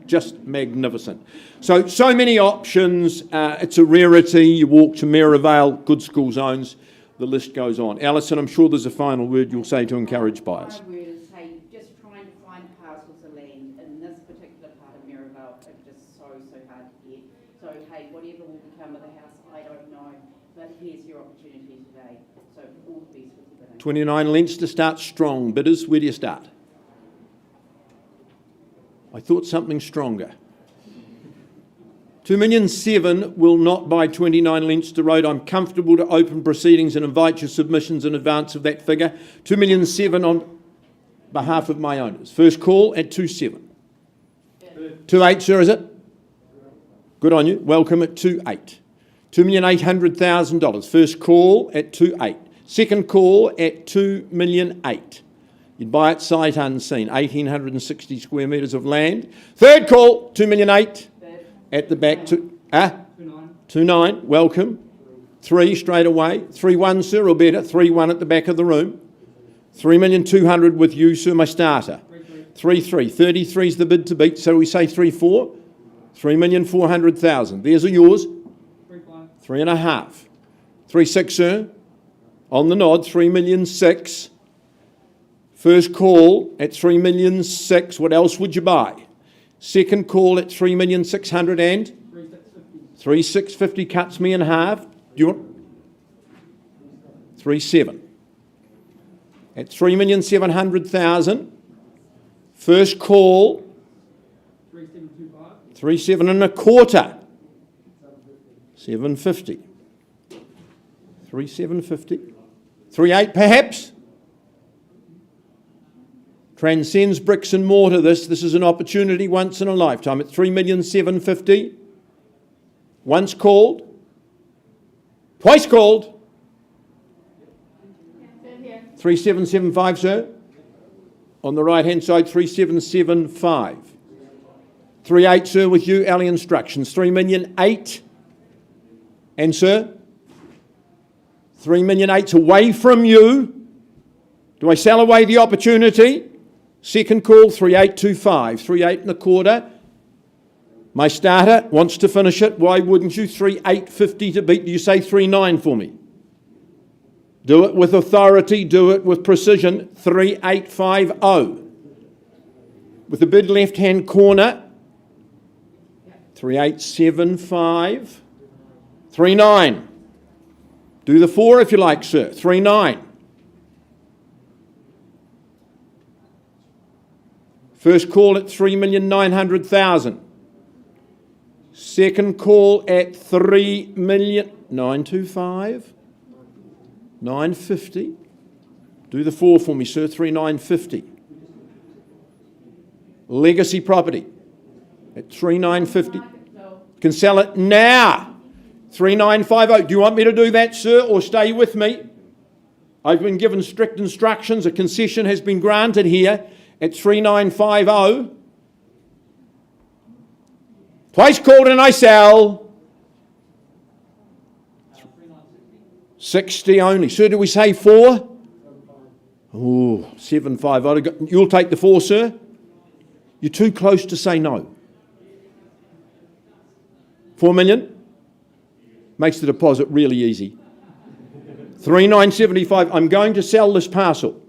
just magnificent. So many options. It's a rarity. You walk to Merivale, good school zones. The list goes on. Alison, I'm sure there's a final word you'll say to encourage buyers. My word is, hey, just trying to find parcels of land in this particular part of Merivale are just so hard to get. So, hey, whatever will become of the house, I don't know. But here's your opportunity today. So all the best with your bidding. 29 Leinster starts strong. Bidders, where do you start? I thought something stronger. 2,700,000 will not buy 29 Leinster Road. I'm comfortable to open proceedings and invite your submissions in advance of that figure. 2,700,000 on behalf of my owners. First call at 2.7. 2.8, sir, is it? Good on you. Welcome at 2.8. $2,800,000. First call at 2.8. Second call at 2,800,000. You'd buy it sight unseen. 1,860 square metres of land. Third call, 2,800,000. At the back, 2.9. Welcome. 3 straight away. 3.1, sir, or better. 3.1 at the back of the room. 3,200,000 with you, sir, my starter. 3.3. 33 is the bid to beat. So we say 3.4. 3,400,000. There's yours. 3.5. 3.6, sir. On the nod. 3,600,000. First call at 3,600,000. What else would you buy? Second call at 3,600,000 and 3,650 cuts me in half. Do you want 3.7 at 3,700,000? First call 3.7 and a quarter. 750. 3,750. 3.8 perhaps. Transcends bricks and mortar. This is an opportunity once in a lifetime at 3,750,000. Once called, twice called. 3775, sir. On the right-hand side, 3775. 38, sir, with you, alley instructions. 3,008,000. And, sir, 3,008,000's away from you. Do I sell away the opportunity? Second call, 3825. 3825. My starter wants to finish it. Why wouldn't you? 3850 to beat. Do you say 39 for me? Do it with authority. Do it with precision. 3850. With the bid left-hand corner. 3875. 39. Do the 4 if you like, sir. 39. First call at 3,900,000. Second call at 3,925,000. 950. Do the 4 for me, sir. 3,950. Legacy property at 3,950. Can sell it now. 3,950. Do you want me to do that, sir, or stay with me? I've been given strict instructions. A concession has been granted here at 3,950. Twice called and I sell. 60 only. Sir, do we say 4? Oh, 7.5. You'll take the 4, sir? You're too close to say no. 4 million? Makes the deposit really easy. 3,975. I'm going to sell this parcel.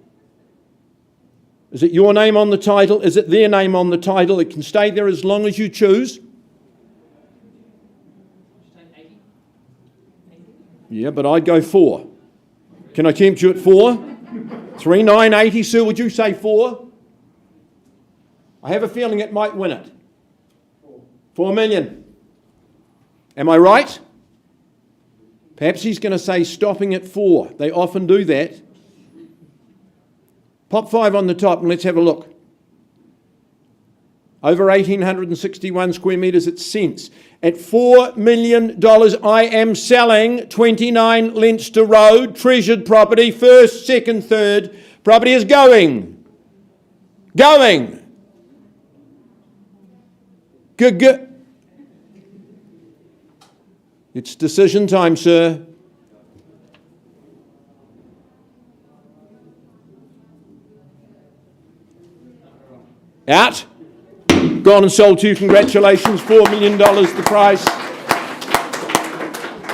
Is it your name on the title? Is it their name on the title? It can stay there as long as you choose. Yeah, but I'd go 4. Can I tempt you at 4? 3,980, sir, would you say 4? I have a feeling it might win it. 4 million. Am I right? Perhaps he's going to say stopping at 4. They often do that. Pop 5 on the top and let's have a look. Over 1,861 square metres at cents. At $4 million, I am selling 29 Leinster Road, treasured property, first, second, third. Property is going. Going. It's decision time, sir. Out. Gone and sold to you. Congratulations. $4 million the price.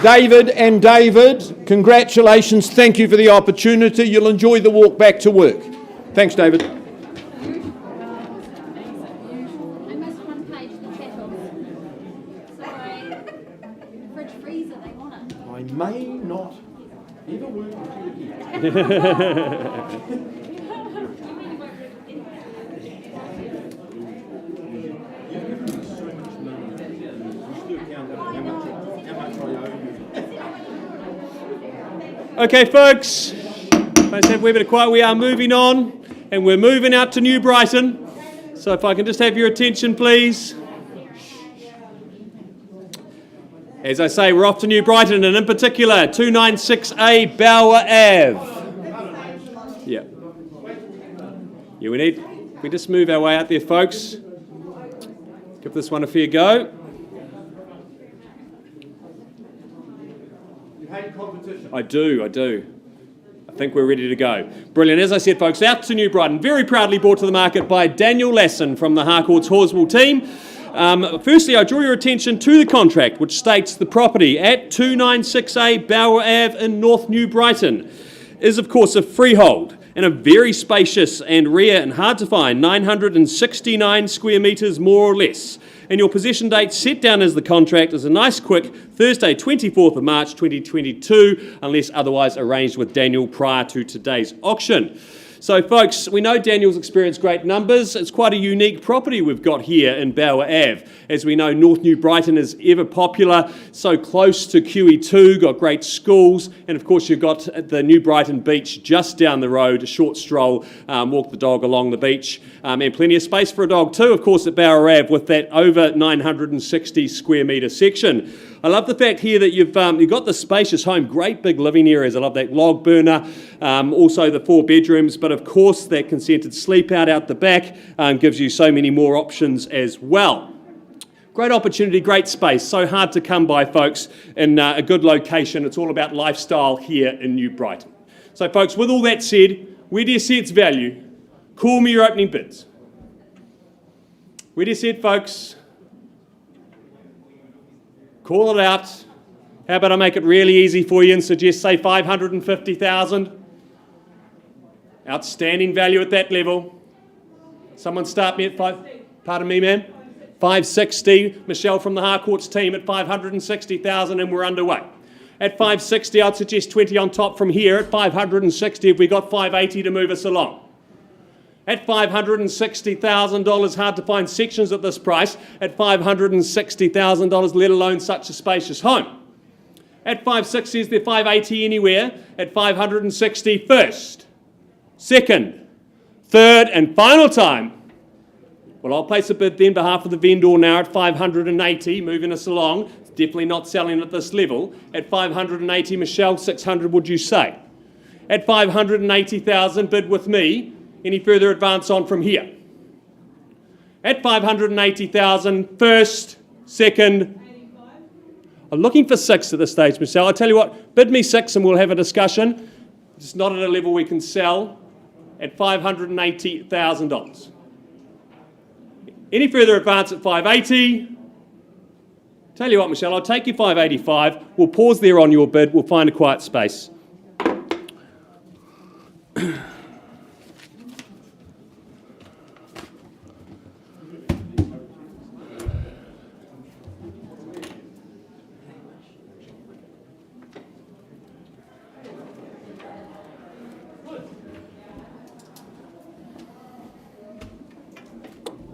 David and David, congratulations. Thank you for the opportunity. You'll enjoy the walk back to work. Thanks, David. I missed one page, the chattels. Sorry. Fridge freezer, they want it. I may not ever work with you again. Okay, folks, let's have a wee bit of quiet. We are moving on, and we're moving out to New Brighton. So if I can just have your attention, please. As I say, we're off to New Brighton, and in particular, 296A Bower Ave. Yeah. Yeah, we just move our way out there, folks. Give this one a fair go. I do. I think we're ready to go. Brilliant. As I said, folks, out to New Brighton. Very proudly brought to the market by Daniel Lasson from the Harcourts Horswell team. Firstly, I draw your attention to the contract, which states the property at 296A Bower Ave in North New Brighton is, of course, a freehold and a very spacious and rare and hard to find 969 square metres more or less. And your possession date set down as the contract is a nice quick Thursday 24th of March 2022 unless otherwise arranged with Daniel prior to today's auction. So folks, we know Daniel's experienced great numbers. It's quite a unique property we've got here in Bower Ave. As we know, North New Brighton is ever popular, so close to QE2, got great schools, and of course you've got the New Brighton beach just down the road, a short stroll, walk the dog along the beach, and plenty of space for a dog too, of course, at Bower Ave with that over 960 square metre section. I love the fact here that you've got the spacious home, great big living areas. I love that log burner, also the 4 bedrooms, but of course that consented sleep out the back gives you so many more options as well. Great opportunity, great space, so hard to come by, folks, in a good location. It's all about lifestyle here in New Brighton. So folks, with all that said, where do you see its value? Call me your opening bids. Where do you see it, folks? Call it out. How about I make it really easy for you and suggest, say, 550,000? Outstanding value at that level. Someone start me at 5. Pardon me, ma'am. 560. Michelle from the Harcourts team at 560,000, and we're underway. At 560, I'd suggest 20 on top from here. At 560, have we got 580 to move us along? At $560,000, hard to find sections at this price. At $560,000, let alone such a spacious home. At 560, is there 580 anywhere? At 560, first, second, third, and final time. Well, I'll place a bid then on behalf of the vendor now at 580, moving us along. It's definitely not selling at this level. At 580, Michelle, 600, would you say? At 580,000, bid with me. Any further advance on from here? At 580,000, first, second. I'm looking for 6 at this stage, Michelle. I'll tell you what, bid me 6 and we'll have a discussion. It's not at a level we can sell at $580,000. Any further advance at 580? Tell you what, Michelle, I'll take you 585. We'll pause there on your bid. We'll find a quiet space.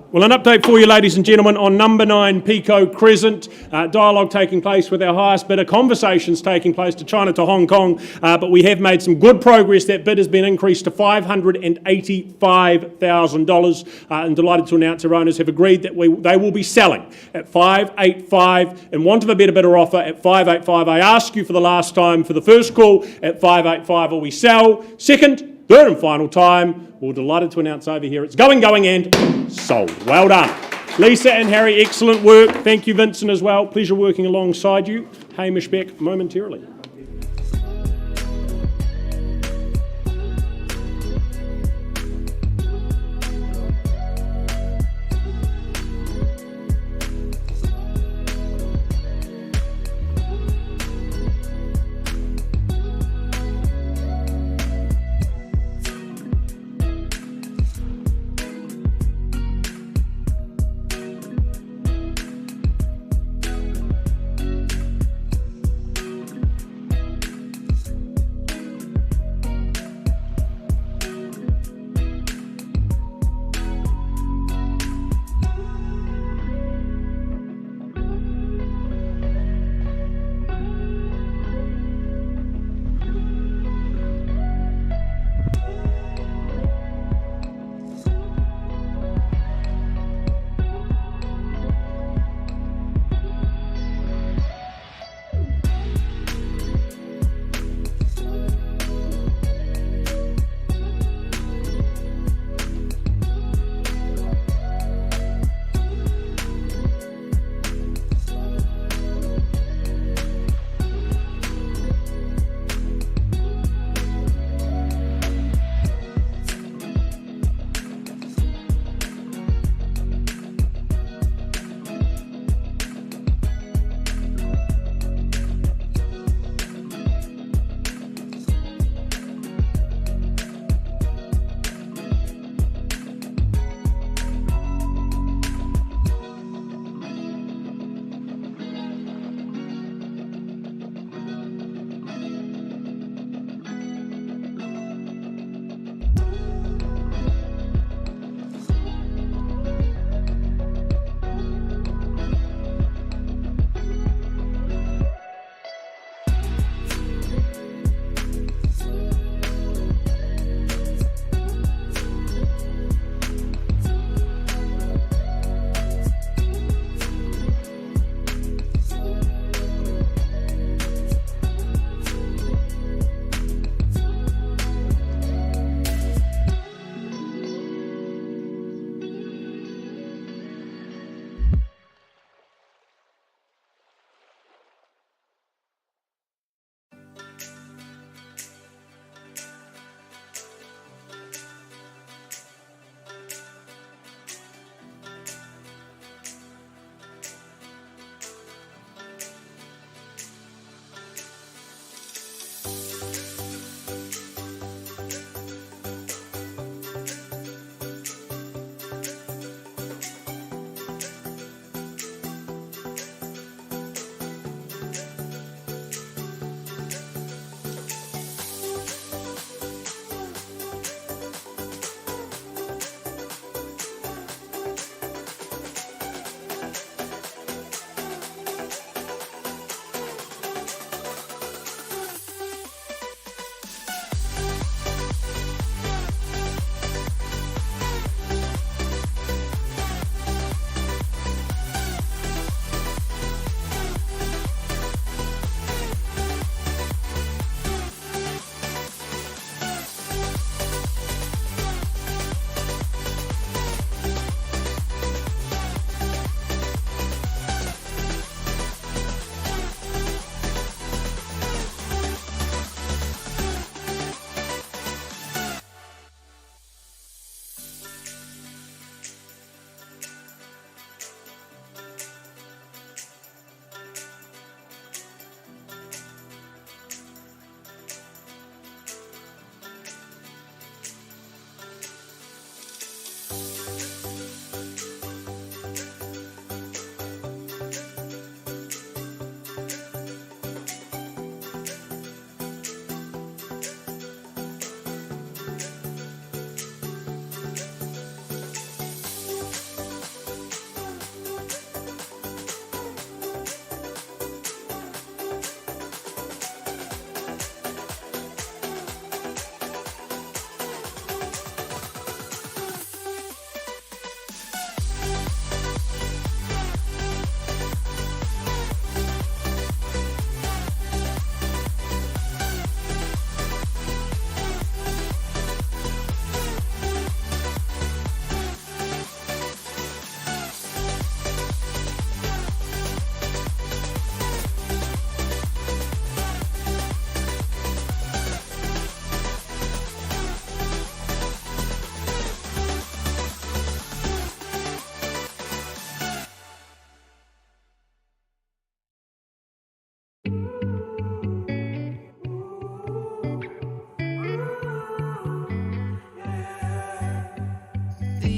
Well, an update for you, ladies and gentlemen, on number 9 Pico Crescent. Dialogue taking place with our highest bidder, conversations taking place to China to Hong Kong, but we have made some good progress. That bid has been increased to $585,000, and delighted to announce our owners have agreed that they will be selling at $585,000 and want of a better bidder offer at $585,000. I ask you for the last time for the first call at $585,000 will we sell? Second, third and final time, we're delighted to announce over here it's going, and sold. Well done. Lisa and Harry, excellent work. Thank you, Vincent, as well. Pleasure working alongside you. Hamish back momentarily.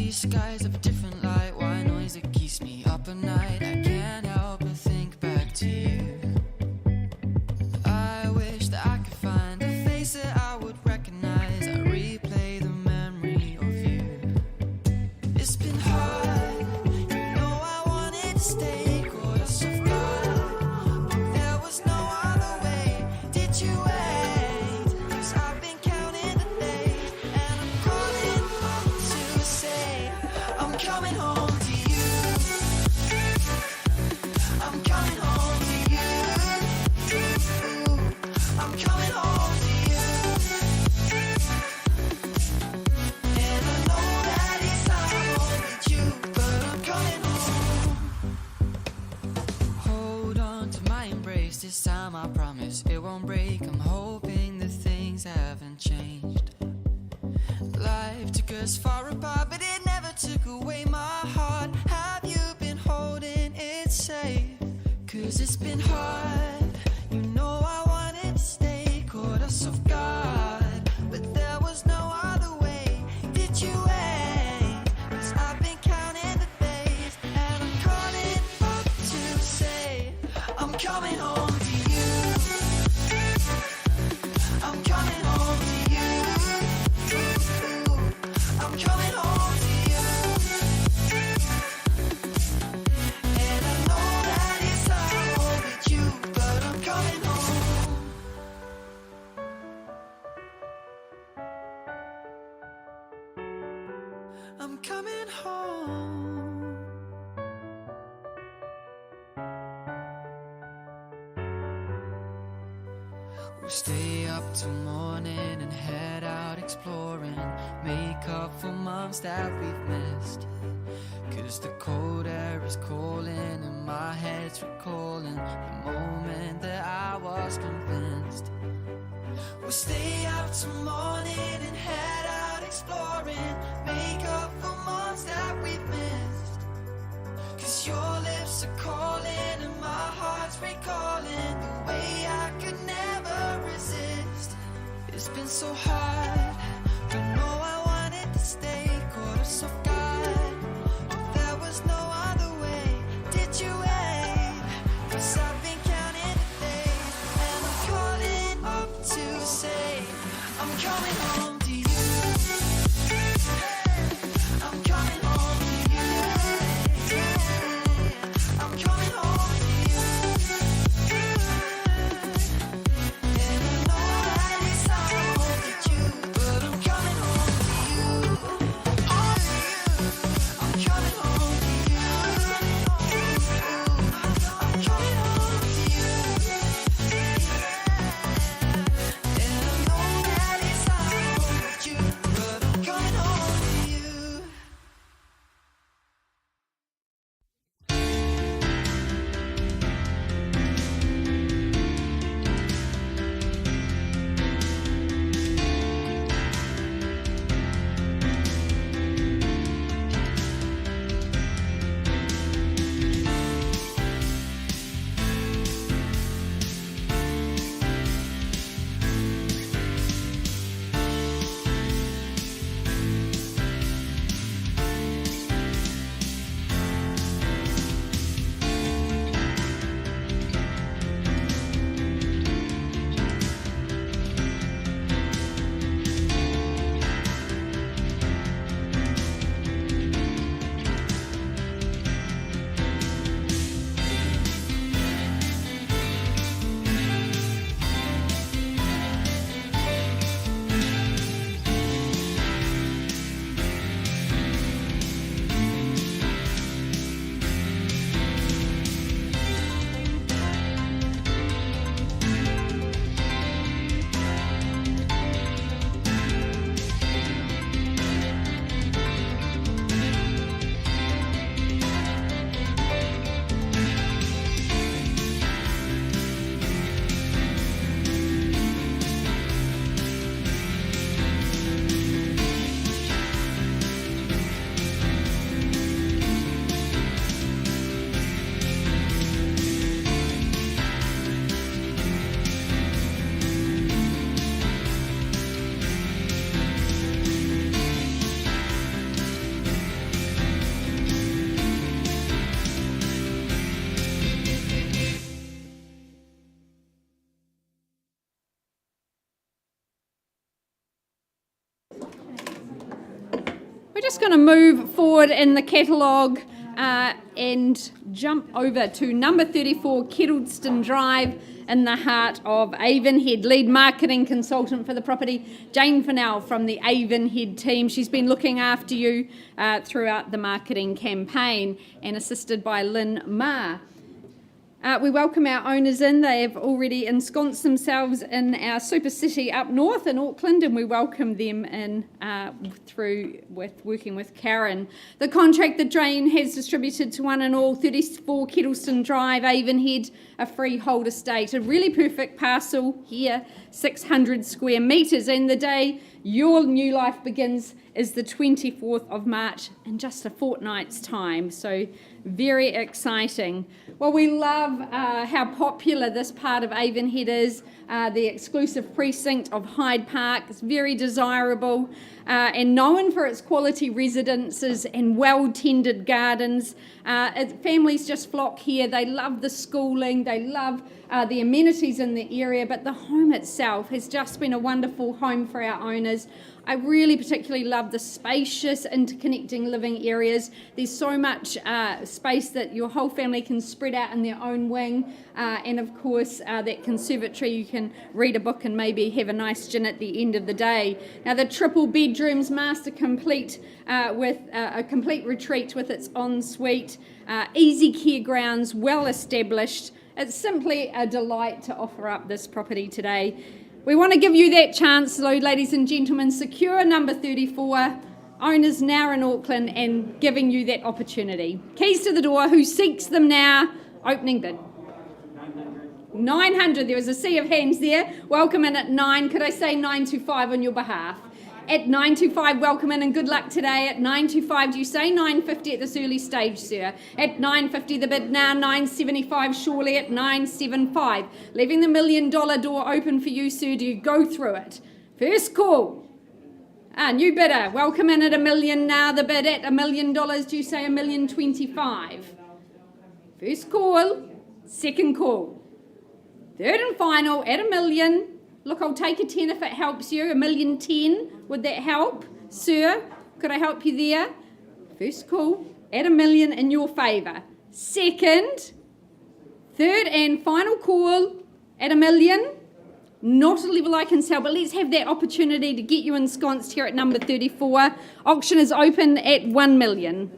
these skies of a different light, white noise that keeps me up at night. I can't help but think back to you. I wish that I could find a face that I would recognize. I replay the memory of you. It's been hard, you know I wanted to stay, caught us off guard, but there was no other way. Did you wait? 'Cause I've been counting the days, and I'm calling up to say I'm coming home to you. I'm coming home to you. I'm coming home to you. And I know that it's hard with you, but I'm coming home. Hold on to my embrace, this time I promise it won't break. I'm hoping that things haven't changed. Life took us far apart, but it never took away my heart. Have you been holding it safe? 'Cause it's been hard, you know I wanted to stay, caught us off guard, but there was no other way. Did you wait? 'Cause I've been counting the days, and I'm calling up to say I'm coming home to you. I'm coming home to you. I'm coming home to you. And I know that it's hard with you, but I'm coming home. I'm coming home. We'll stay up till morning and head out exploring, make up for months that we've missed. 'Cause the cold air is calling and my head's recalling the moment that I was convinced. We'll stay up till morning and head out exploring, make up for months that we've missed. 'Cause your lips are calling and my heart's recalling the way I could never resist. It's been so hard, but no, I wanted to stay, caught us off guard, but there was no other way. Did you wait? 'Cause I've been counting the days, and I'm calling up to say I'm coming home to We're just going to move forward in the catalogue and jump over to number 34, Kettleston Drive, in the heart of Avonhead. Lead marketing consultant for the property, Jane Fennell from the Avonhead team. She's been looking after you throughout the marketing campaign and assisted by Lynn Ma. We welcome our owners in. They have already ensconced themselves in our super city up north in Auckland, and we welcome them in through working with Karen. The contract that Jane has distributed to one and all, 34 Kettleston Drive, Avonhead, a freehold estate, a really perfect parcel here, 600 square metres, and the day your new life begins is the 24th of March in just a fortnight's time, so very exciting. Well, we love how popular this part of Avonhead is. The exclusive precinct of Hyde Park is very desirable and known for its quality residences and well-tended gardens. Families just flock here. They love the schooling, they love the amenities in the area, but the home itself has just been a wonderful home for our owners. I really particularly love the spacious, interconnecting living areas. There's so much space that your whole family can spread out in their own wing. And of course, that conservatory, you can read a book and maybe have a nice gin at the end of the day. Now, the triple bedrooms, master complete with a complete retreat with its ensuite, easy care grounds, well established. It's simply a delight to offer up this property today. We want to give you that chance, though, ladies and gentlemen. Secure number 34, owners now in Auckland, and giving you that opportunity. Keys to the door, who seeks them now? Opening bid. 900. There was a sea of hands there. Welcome in at 9. Could I say 925 on your behalf? At 925, welcome in and good luck today. At 925, do you say 950 at this early stage, sir? At 950, the bid now, 975, surely at 975. Leaving the $1 million door open for you, sir. Do you go through it? First call. New bidder, welcome in at $1 million now. The bid at $1 million, do you say $1,025,000? First call. Second call. Third and final at $1 million. Look, I'll take a 10 if it helps you. $1,010,000. Would that help, sir? Could I help you there? First call at $1 million in your favour. Second, third and final call at $1 million. Not a level I can sell, but let's have that opportunity to get you ensconced here at number 34. Auction is open at $1 million.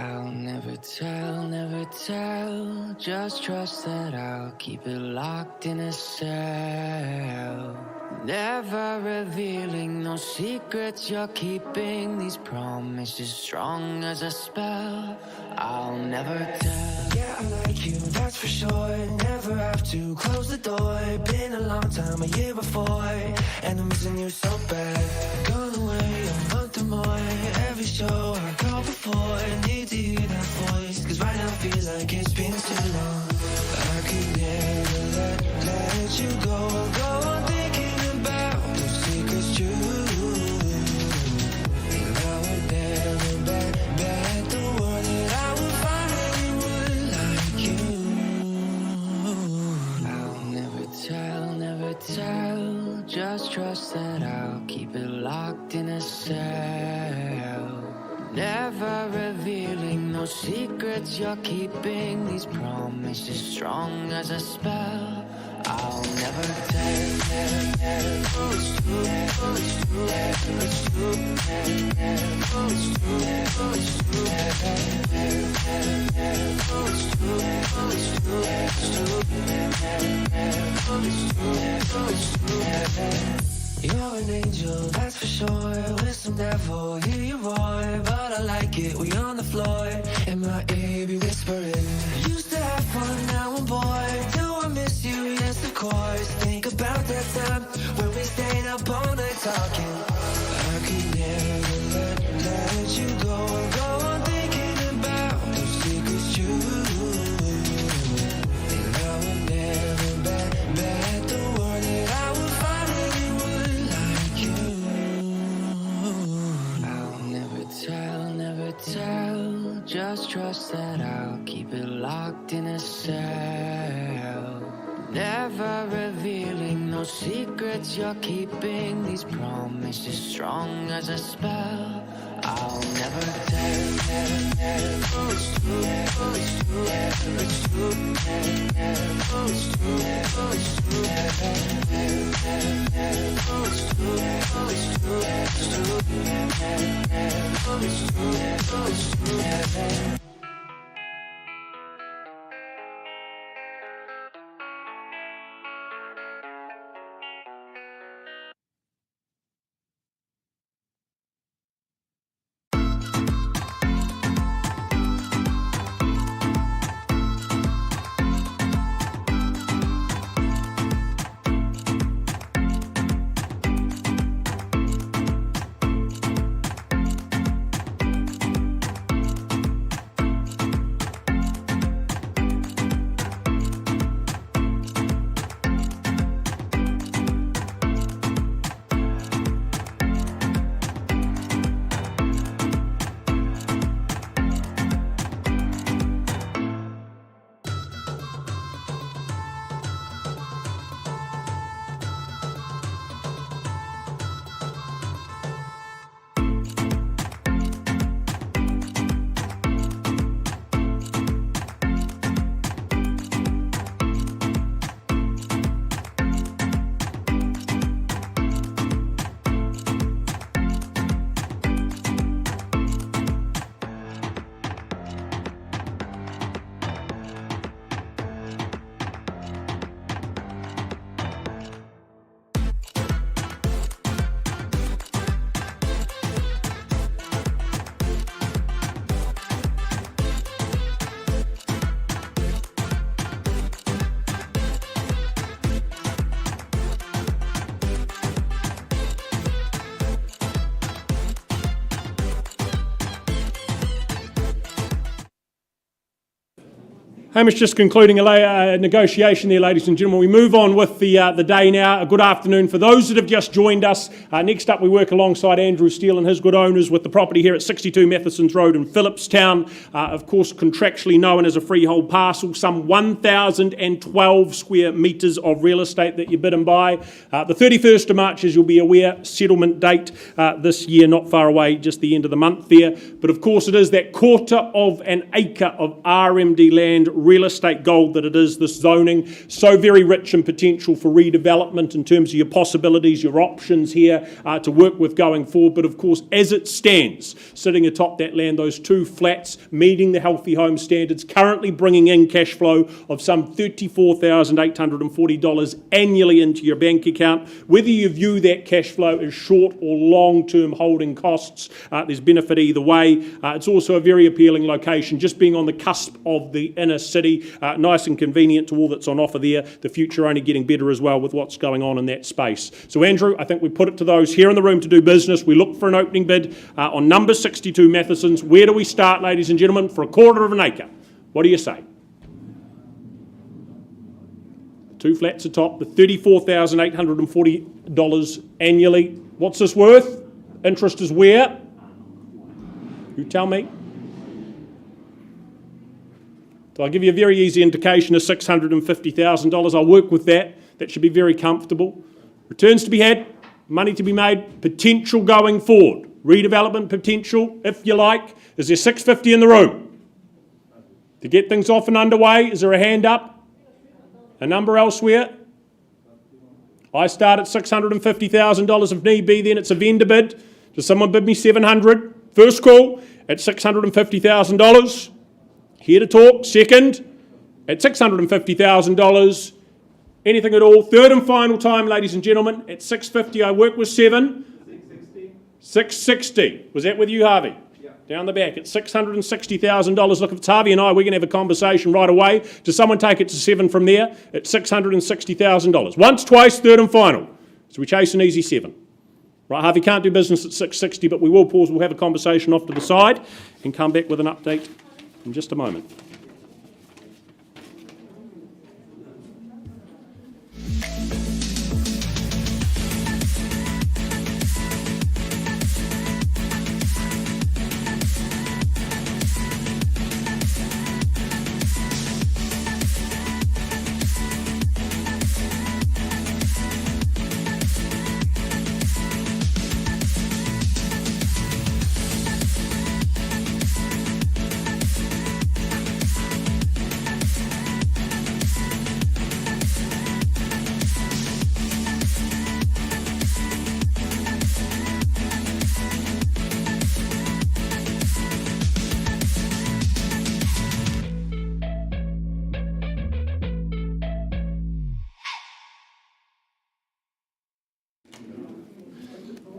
I'll never tell, just trust that I'll keep it locked in a cell. Never revealing no secrets you're keeping, these promises strong as a spell. I'll never tell. Yeah, I like you, that's for sure. Never have to close the door. Been a long time, a year before, and I'm missing you so bad. Gone away a month or more. Every show I go before, need to hear that voice, cause right now feels like it's been too long. I could never let you go on thinking about those secrets true. And I would never bet the world that I would find anyone like you. I'll never tell, just trust that I'll keep it locked in a cell. Never revealing no secrets you're keeping, these promises strong as a spell. I'll never tell. It's true, it's true, it's true, it's true, it's true, it's true. You're an angel, that's for sure. With some devil, hear you roar, but I like it, we on the floor, in my ear be whispering. Used to have fun, now I'm bored. Do I miss you? Yes, of course. Think about that time when we stayed up all night talking. I could never let you go on thinking about those secrets true. And I would never bet the world that I would find anyone like you. I'll never tell, just trust that I'll keep it locked in a cell. Never revealing no secrets you're keeping, these promises strong as a spell. I'll never tell. It's true, it's true, it's true, it's true, it's true, it's true, it's true. Hamish just concluding a negotiation there, ladies and gentlemen. We move on with the day now. A good afternoon for those that have just joined us. Next up, we work alongside Andrew Steele and his good owners with the property here at 62 Matheson's Road in Phillipstown. Of course, contractually known as a freehold parcel, some 1,012 square metres of real estate that you bid and buy. The 31st of March, as you'll be aware, settlement date this year, not far away, just the end of the month there. But of course, it is that quarter of an acre of RMD land real estate gold that it is, this zoning. So very rich in potential for redevelopment in terms of your possibilities, your options here to work with going forward. But of course, as it stands, sitting atop that land, those two flats meeting the Healthy Home standards, currently bringing in cash flow of some $34,840 annually into your bank account. Whether you view that cash flow as short or long-term holding costs, there's benefit either way. It's also a very appealing location, just being on the cusp of the inner city, nice and convenient to all that's on offer there. The future only getting better as well with what's going on in that space. So Andrew, I think we put it to those here in the room to do business. We look for an opening bid on number 62 Matheson's. Where do we start, ladies and gentlemen? For a quarter of an acre. What do you say? Two flats atop, the $34,840 annually. What's this worth? Interest is where? You tell me. So I'll give you a very easy indication of $650,000. I'll work with that. That should be very comfortable. Returns to be had, money to be made, potential going forward. Redevelopment potential, if you like. Is there 650 in the room? To get things off and underway, is there a hand up? A number elsewhere? I start at $650,000 if need be, then it's a vendor bid. Does someone bid me $700? First call at $650,000. Here to talk. Second at $650,000. Anything at all. Third and final time, ladies and gentlemen, at $650. I work with $7. $660. Was that with you, Harvey? Yeah. Down the back at $660,000. Look, if it's Harvey and I, we're going to have a conversation right away. Does someone take it to $7 from there at $660,000? Once, twice, third and final. So we chase an easy $7. Right, Harvey can't do business at $660, but we will pause. We'll have a conversation off to the side and come back with an update in just a moment.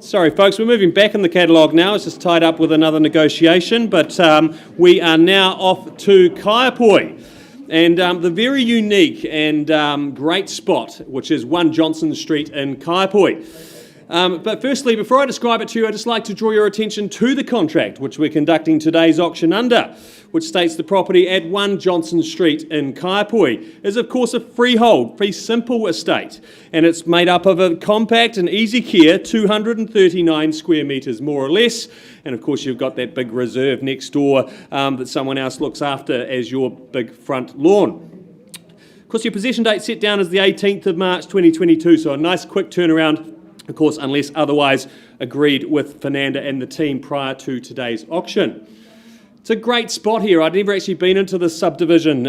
Sorry folks, we're moving back in the catalogue now. It's just tied up with another negotiation, but we are now off to Kaiapoi and the very unique and great spot, which is 1 Johnson Street in Kaiapoi. But firstly, before I describe it to you, I'd just like to draw your attention to the contract which we're conducting today's auction under, which states the property at 1 Johnson Street in Kaiapoi is of course a freehold, fee simple estate, and it's made up of a compact and easy care 239 square metres more or less, and of course you've got that big reserve next door that someone else looks after as your big front lawn. Of course your possession date set down as the 18th of March 2022, so a nice quick turnaround. Of course, unless otherwise agreed with Fernanda and the team prior to today's auction. It's a great spot here. I'd never actually been into this subdivision,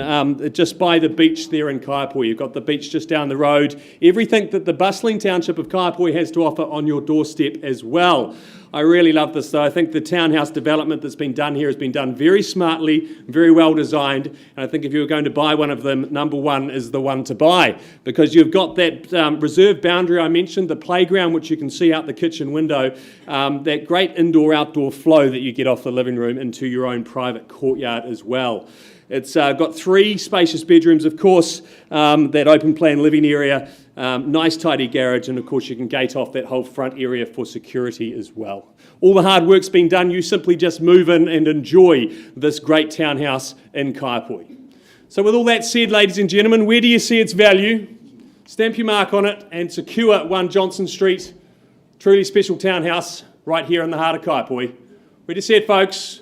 just by the beach there in Kaiapoi. You've got the beach just down the road. Everything that the bustling township of Kaiapoi has to offer on your doorstep as well. I really love this though. I think the townhouse development that's been done here has been done very smartly, very well designed, and I think if you were going to buy one of them, number 1 is the one to buy, because you've got that reserve boundary I mentioned, the playground which you can see out the kitchen window, that great indoor-outdoor flow that you get off the living room into your own private courtyard as well. It's got 3 spacious bedrooms, of course, that open plan living area, nice tidy garage, and of course you can gate off that whole front area for security as well. All the hard work's been done. You simply just move in and enjoy this great townhouse in Kaiapoi. So with all that said, ladies and gentlemen, where do you see its value? Stamp your mark on it and secure 1 Johnson Street, truly special townhouse right here in the heart of Kaiapoi. Where do you see it, folks?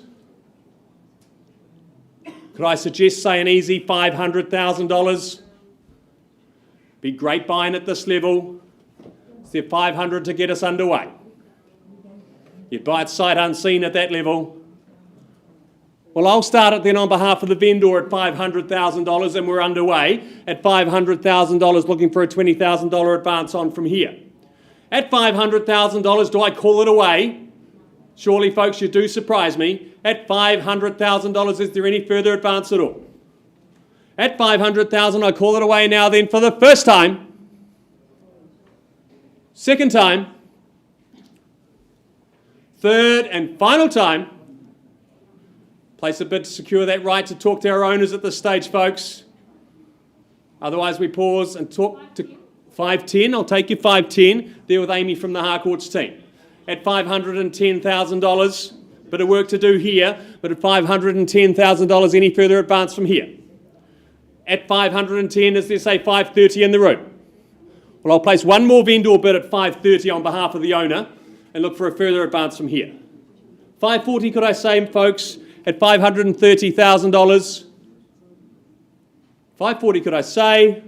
Could I suggest, say, an easy $500,000? Be great buying at this level. Is there $500 to get us underway? You'd buy it sight unseen at that level. Well, I'll start it then on behalf of the vendor at $500,000, and we're underway at $500,000, looking for a $20,000 advance on from here. At $500,000, do I call it away? Surely, folks, you do surprise me. At $500,000, is there any further advance at all? At $500,000, I call it away now then for the first time. Second time. Third and final time. Place a bid to secure that right to talk to our owners at this stage, folks. Otherwise, we pause and talk to 510. I'll take you 510. There with Amy from the Harcourts team. At $510,000, bit of work to do here, but at $510,000, any further advance from here? At 510, is there say 530 in the room? Well, I'll place one more vendor bid at 530 on behalf of the owner and look for a further advance from here. 540, could I say, folks? At $530,000. 540, could I say?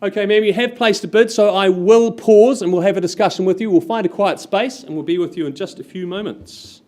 Okay, ma'am, you have placed a bid, so I will pause and we'll have a discussion with you. We'll find a quiet space and we'll be with you in just a few moments.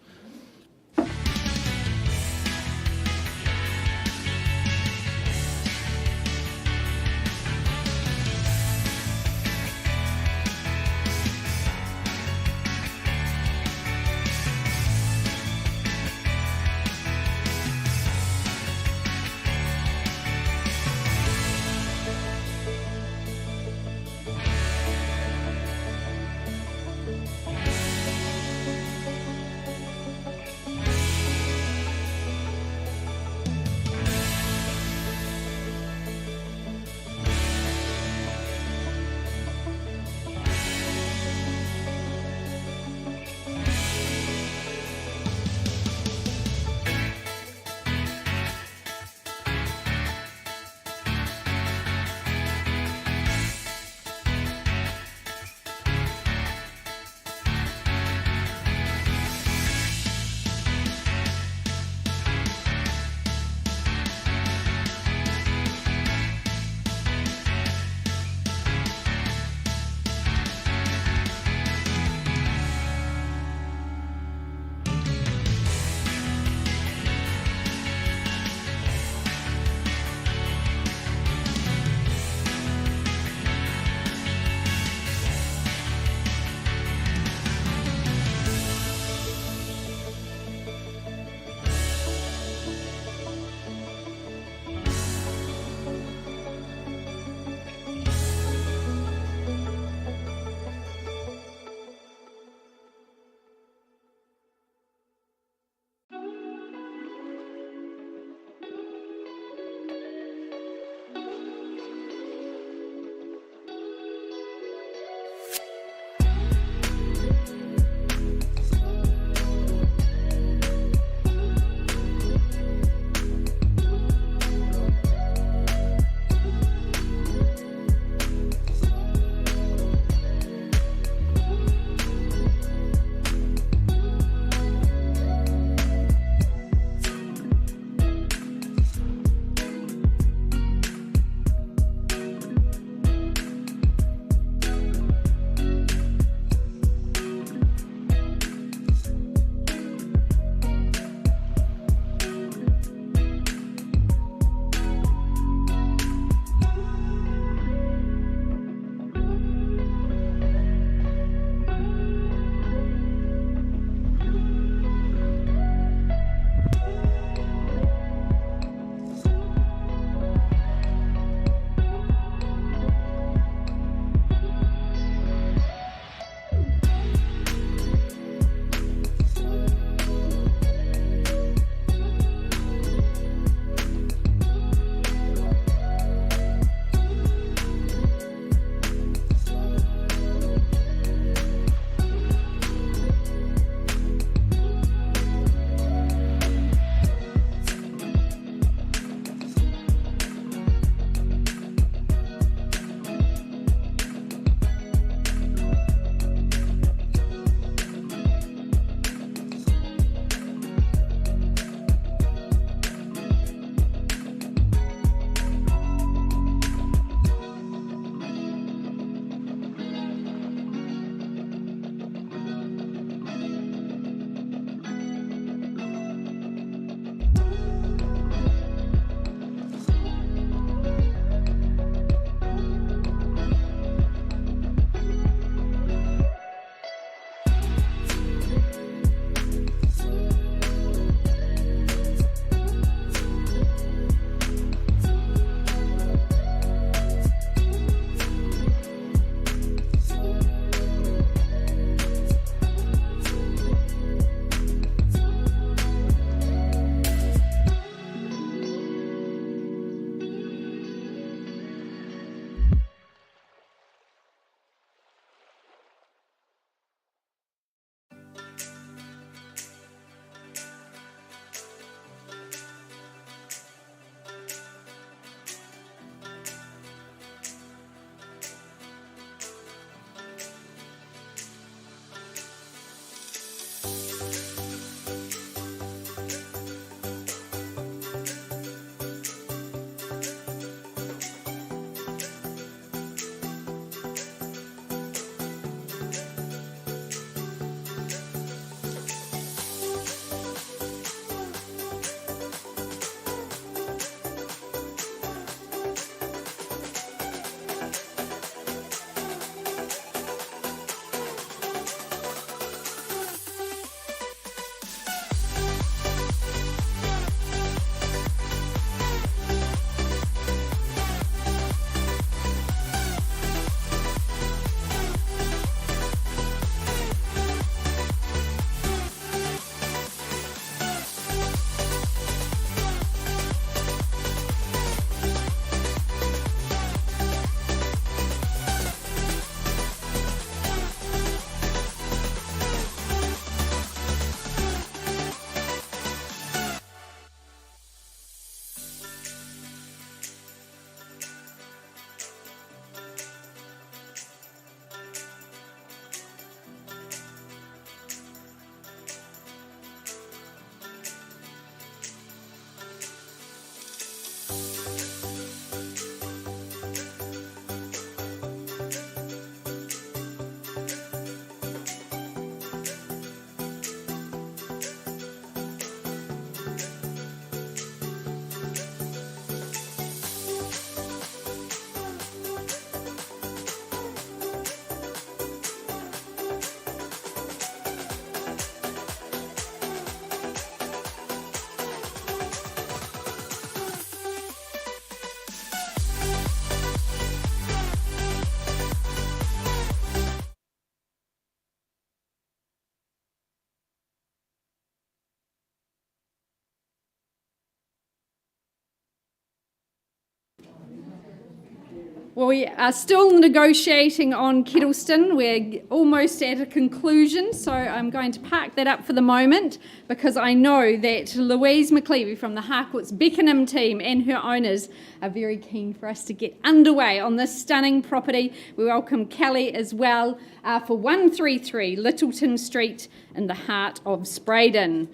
Well, we are still negotiating on Kettleston. We're almost at a conclusion, so I'm going to park that up for the moment because I know that Louise McLeavy from the Harcourts Beckenham team and her owners are very keen for us to get underway on this stunning property. We welcome Kelly as well for 133 Littleton Street in the heart of Spraydon.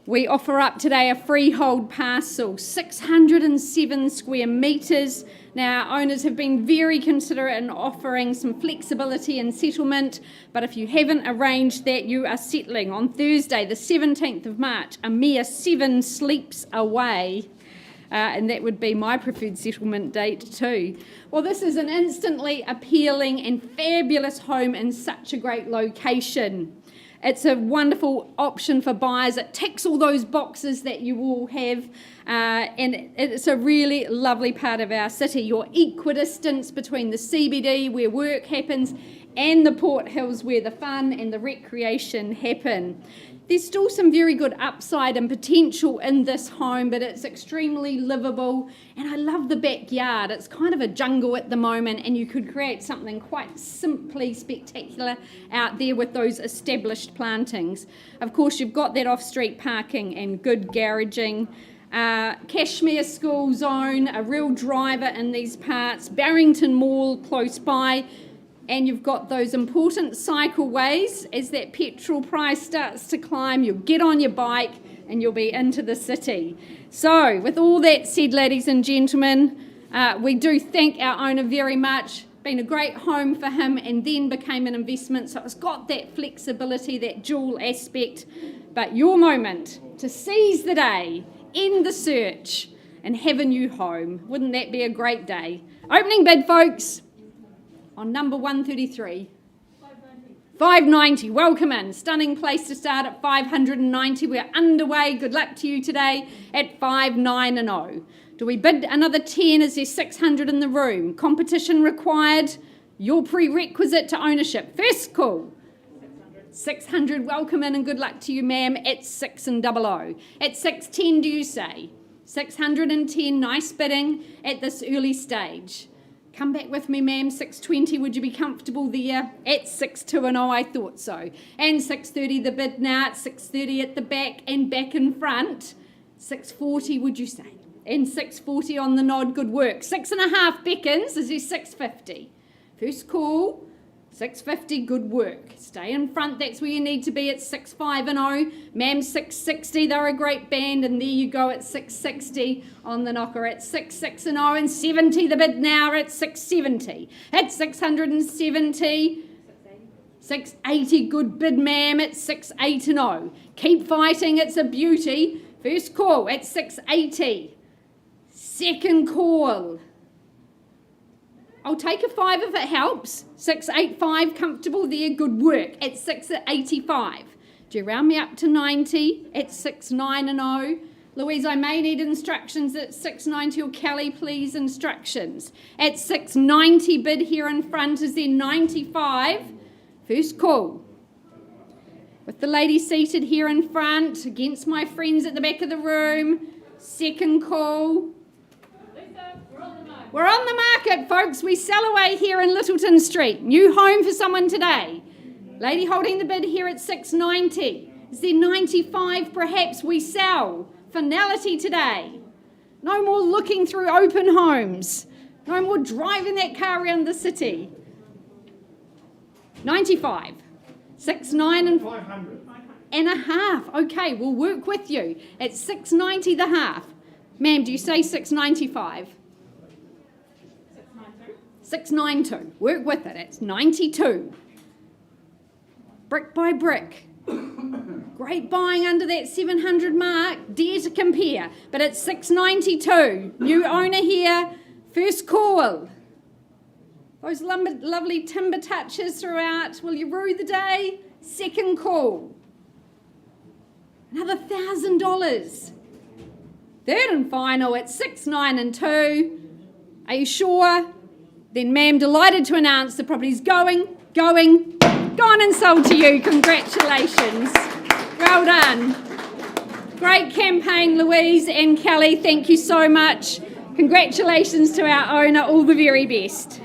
We offer up today a freehold parcel, 607 square metres. Now, owners have been very considerate in offering some flexibility in settlement, but if you haven't arranged that, you are settling on Thursday, the 17th of March, a mere 7 sleeps away. And that would be my preferred settlement date too. Well, this is an instantly appealing and fabulous home in such a great location. It's a wonderful option for buyers. It ticks all those boxes that you all have, and it's a really lovely part of our city. Your equidistance between the CBD, where work happens, and the Port Hills, where the fun and the recreation happen. There's still some very good upside and potential in this home, but it's extremely livable, and I love the backyard. It's kind of a jungle at the moment, and you could create something quite simply spectacular out there with those established plantings. Of course, you've got that off-street parking and good garaging. Cashmere School Zone, a real driver in these parts, Barrington Mall close by, and you've got those important cycleways. As that petrol price starts to climb, you'll get on your bike and you'll be into the city. So, with all that said, ladies and gentlemen, we do thank our owner very much. Been a great home for him and then became an investment, so it's got that flexibility, that dual aspect. But your moment to seize the day, end the search, and have a new home. Wouldn't that be a great day? Opening bid, folks, on number 133. 590, welcome in. Stunning place to start at 590. We're underway. Good luck to you today at 590. Do we bid another 10? Is there 600 in the room? Competition required. Your prerequisite to ownership. First call. 600, welcome in and good luck to you, ma'am, at 600. At 610, do you say? 610, nice bidding at this early stage. Come back with me, ma'am. 620, would you be comfortable there? At 620, I thought so. And 630, the bid now at 630 at the back and back in front. 640, would you say? And 640 on the nod, good work. 6.5 beckons, is there 650? First call, 650, good work. Stay in front, that's where you need to be at 650. Ma'am, 660, they're a great band, and there you go at 660 on the knocker at 660 and 70, the bid now at 670. At 670, 680, good bid, ma'am, at 680. Keep fighting, it's a beauty. First call at 680. Second call. I'll take a 5 if it helps. 685, comfortable there, good work. At 685. Do you round me up to 90 at 690? Louise, I may need instructions at 690, or Kelly, please, instructions. At 690, bid here in front, is there 95? First call. With the lady seated here in front, against my friends at the back of the room. Second call. We're on the market, folks. We sell away here in Littleton Street. New home for someone today. Lady holding the bid here at 690. Is there 95 perhaps? We sell. Finality today. No more looking through open homes. No more driving that car around the city. 95. 69 and 500. And a half. Okay, we'll work with you. At 690 the half. Ma'am, do you say 695? 692. Work with it. It's 92. Brick by brick. Great buying under that 700 mark. Dare to compare. But it's 692. New owner here. First call. Those lovely timber touches throughout. Will you rue the day? Second call. Another $1,000. Third and final at 692. Are you sure? Then, ma'am, delighted to announce the property's gone and sold to you. Congratulations. Well done. Great campaign, Louise and Kelly. Thank you so much. Congratulations to our owner, all the very best.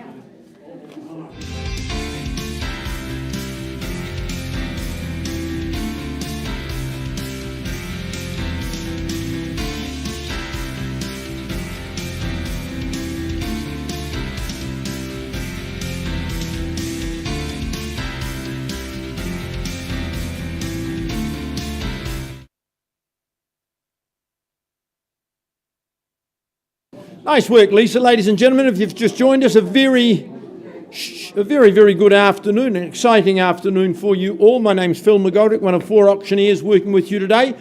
Nice work, Lisa. Ladies and gentlemen, if you've just joined us, a very, very good afternoon, an exciting afternoon for you all. My name's Phil McGoldrick, one of 4 auctioneers working with you today.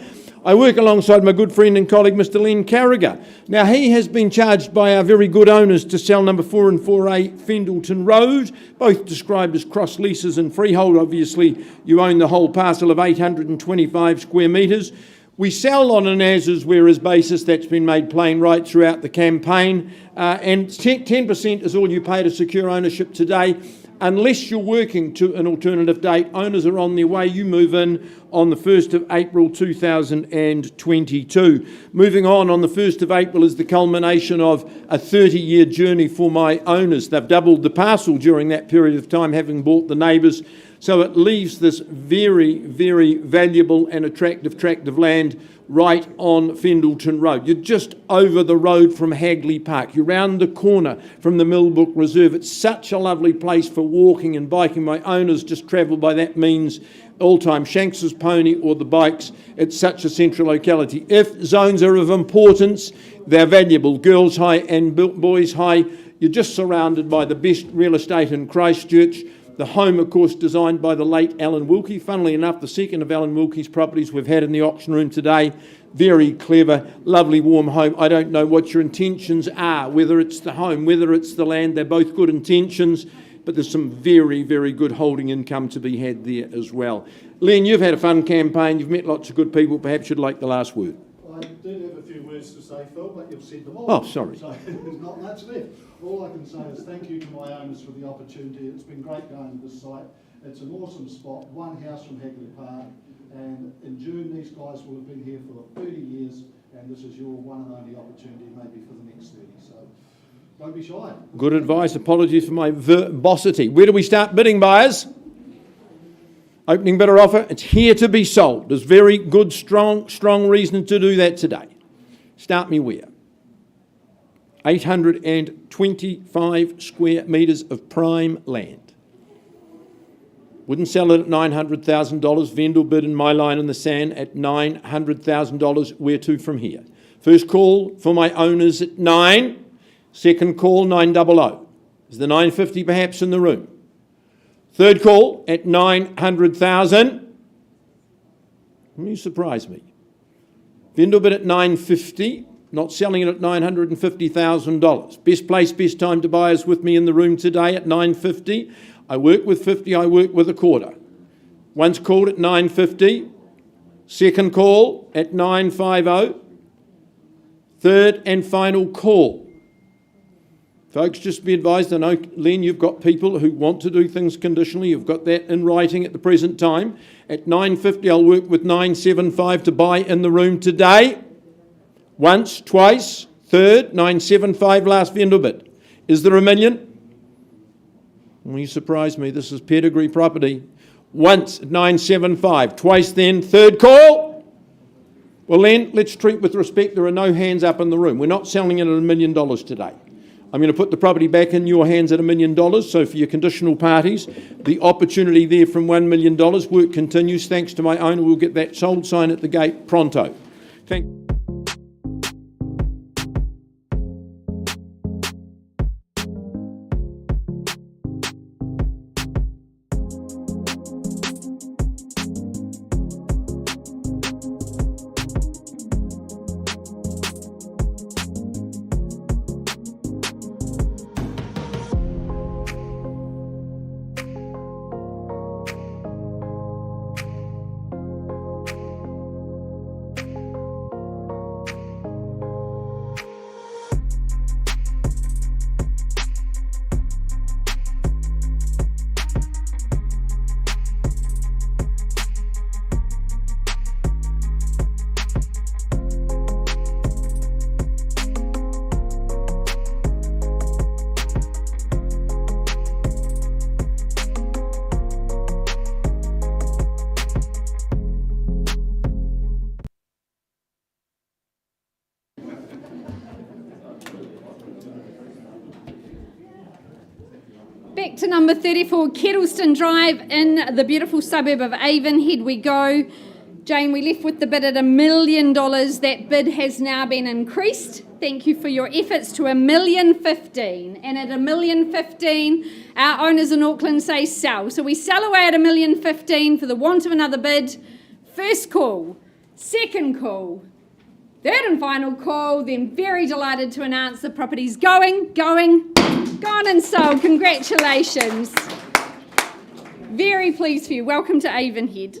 I work alongside my good friend and colleague, Mr. Len Carragher. Now, he has been charged by our very good owners to sell number 4 and 4A Fendleton Road, both described as cross leases and freehold. Obviously, you own the whole parcel of 825 square metres. We sell on an as-is-whereas basis. That's been made plain right throughout the campaign. And 10% is all you pay to secure ownership today. Unless you're working to an alternative date, owners are on their way. You move in on the 1st of April 2022. Moving on the 1st of April is the culmination of a 30-year journey for my owners. They've doubled the parcel during that period of time, having bought the neighbours. So it leaves this very, very valuable and attractive tract of land right on Fendleton Road. You're just over the road from Hagley Park. You're round the corner from the Millbrook Reserve. It's such a lovely place for walking and biking. My owners just travel by that means all time. Shanks's Pony or the bikes. It's such a central locality. If zones are of importance, they're valuable. Girls High and Boys High. You're just surrounded by the best real estate in Christchurch. The home, of course, designed by the late Alan Wilkie. Funnily enough, the second of Alan Wilkie's properties we've had in the auction room today. Very clever, lovely, warm home. I don't know what your intentions are, whether it's the home, whether it's the land. They're both good intentions, but there's some very, very good holding income to be had there as well. Len, you've had a fun campaign. You've met lots of good people. Perhaps you'd like the last word. I did have a few words to say, Phil, but you've said them all. Oh, sorry. So there's not much left. All I can say is thank you to my owners for the opportunity. It's been great going to this site. It's an awesome spot, one house from Hagley Park, and in June these guys will have been here for 30 years, and this is your one and only opportunity maybe for the next 30. So don't be shy. Good advice. Apologies for my verbosity. Where do we start bidding, buyers? Opening bidder offer. It's here to be sold. There's very good, strong reason to do that today. Start me where? 825 square metres of prime land. Wouldn't sell it at $900,000. Vendor bid in my line in the sand at $900,000. Where to from here? First call for my owners at 9. Second call 900. Is the 950 perhaps in the room? Third call at 900,000. You surprise me. Vendor bid at 950. Not selling it at $950,000. Best place, best time to buy is with me in the room today at 950. I work with 50, I work with a quarter. Once called at 950. Second call at 950. Third and final call. Folks, just be advised, I know, Len, you've got people who want to do things conditionally. You've got that in writing at the present time. At 950, I'll work with 975 to buy in the room today. Once, twice, third, 975 last vendor bid. Is there $1 million? Well, you surprised me. This is pedigree property. Once at 975, twice then, third call. Well then, let's treat with respect. There are no hands up in the room. We're not selling it at $1 million today. I'm going to put the property back in your hands at $1 million. So for your conditional parties, the opportunity there from $1 million. Work continues. Thanks to my owner, we'll get that sold sign at the gate pronto. Thank you. to number 34 Kettleston Drive in the beautiful suburb of Avonhead we go. Jane, we left with the bid at $1 million. That bid has now been increased. Thank you for your efforts to $1,015,000. And at $1,015,000, our owners in Auckland say sell. So we sell away at $1,015,000 for the want of another bid. First call, second call, third and final call. Then very delighted to announce the property's gone and sold. Congratulations. Very pleased for you. Welcome to Avonhead.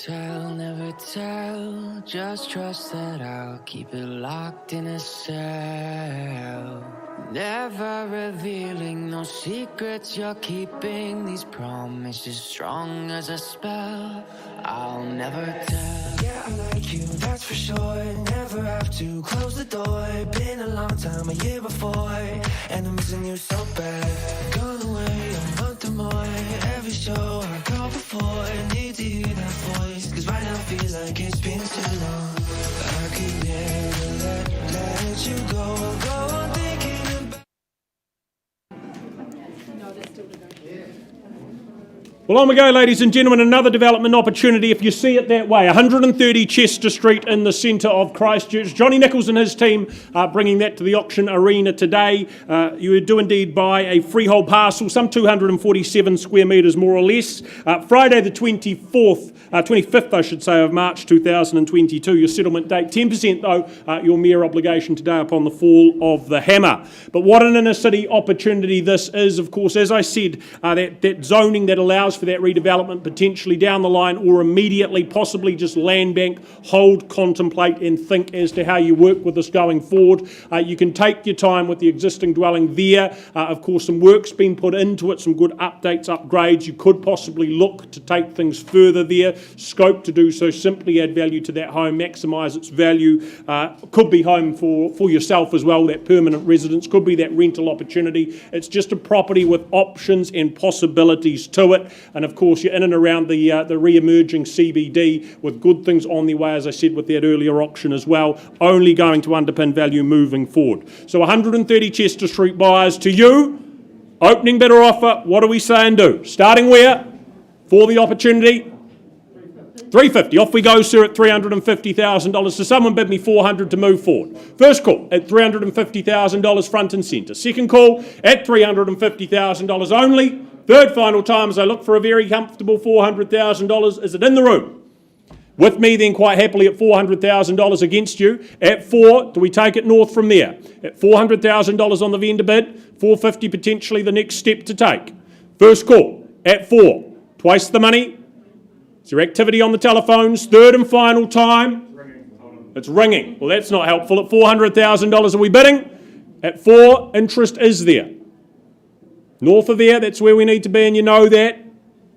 I'll never tell, just trust that I'll keep it locked in a cell. Never revealing no secrets you're keeping, these promises strong as a spell. I'll never tell. Yeah, I like you, that's for sure. Never have to close the door. Been a long time, a year before, and I'm missing you so bad. Gone away a month or more. Every show I go before, need to hear that voice, cause right now feels like it's been too long. I could never let you go on thinking about. Well, on we go, ladies and gentlemen. Another development opportunity, if you see it that way. 130 Chester Street in the centre of Christchurch. Johnny Nichols and his team are bringing that to the auction arena today. You do indeed buy a freehold parcel, some 247 square metres more or less. Friday the 25th, I should say, of March 2022. Your settlement date, 10% though, your mere obligation today upon the fall of the hammer. But what an inner city opportunity this is, of course, as I said, that zoning that allows for that redevelopment potentially down the line or immediately, possibly just land bank, hold, contemplate and think as to how you work with this going forward. You can take your time with the existing dwelling there. Of course, some work's been put into it, some good updates, upgrades. You could possibly look to take things further there. Scope to do so, simply add value to that home, maximise its value. Could be home for yourself as well, that permanent residence, could be that rental opportunity. It's just a property with options and possibilities to it. And of course, you're in and around the re-emerging CBD with good things on the way, as I said, with that earlier auction as well, only going to underpin value moving forward. So 130 Chester Street buyers to you. Opening bid or offer, what do we say and do? Starting where? For the opportunity? 350. Off we go, sir, at $350,000. So someone bid me $400 to move forward. First call at $350,000 front and centre. Second call at $350,000 only. Third final time as I look for a very comfortable $400,000. Is it in the room? With me then quite happily at $400,000 against you. At 4, do we take it north from there? At $400,000 on the vendor bid, $450 potentially the next step to take. First call at 4, twice the money. Is there activity on the telephones? Third and final time. It's ringing. Well, that's not helpful. At $400,000 are we bidding? At 4, interest is there. North of there, that's where we need to be, and you know that.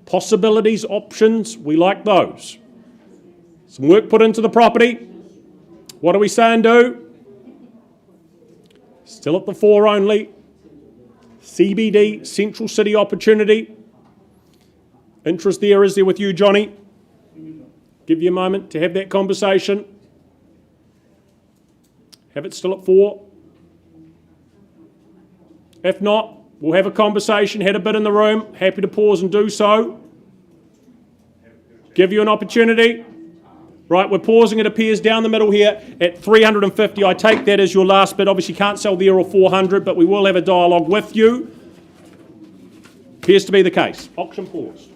Possibilities, options, we like those. Some work put into the property. What do we say and do? Still at the 4 only. CBD, Central City opportunity. Interest there, is there with you, Johnny? Give you a moment to have that conversation. Have it still at 4. If not, we'll have a conversation, had a bit in the room, happy to pause and do so. Give you an opportunity. Right, we're pausing, it appears, down the middle here at $350. I take that as your last bid. Obviously can't sell there or $400, but we will have a dialogue with you. Appears to be the case. Auction paused.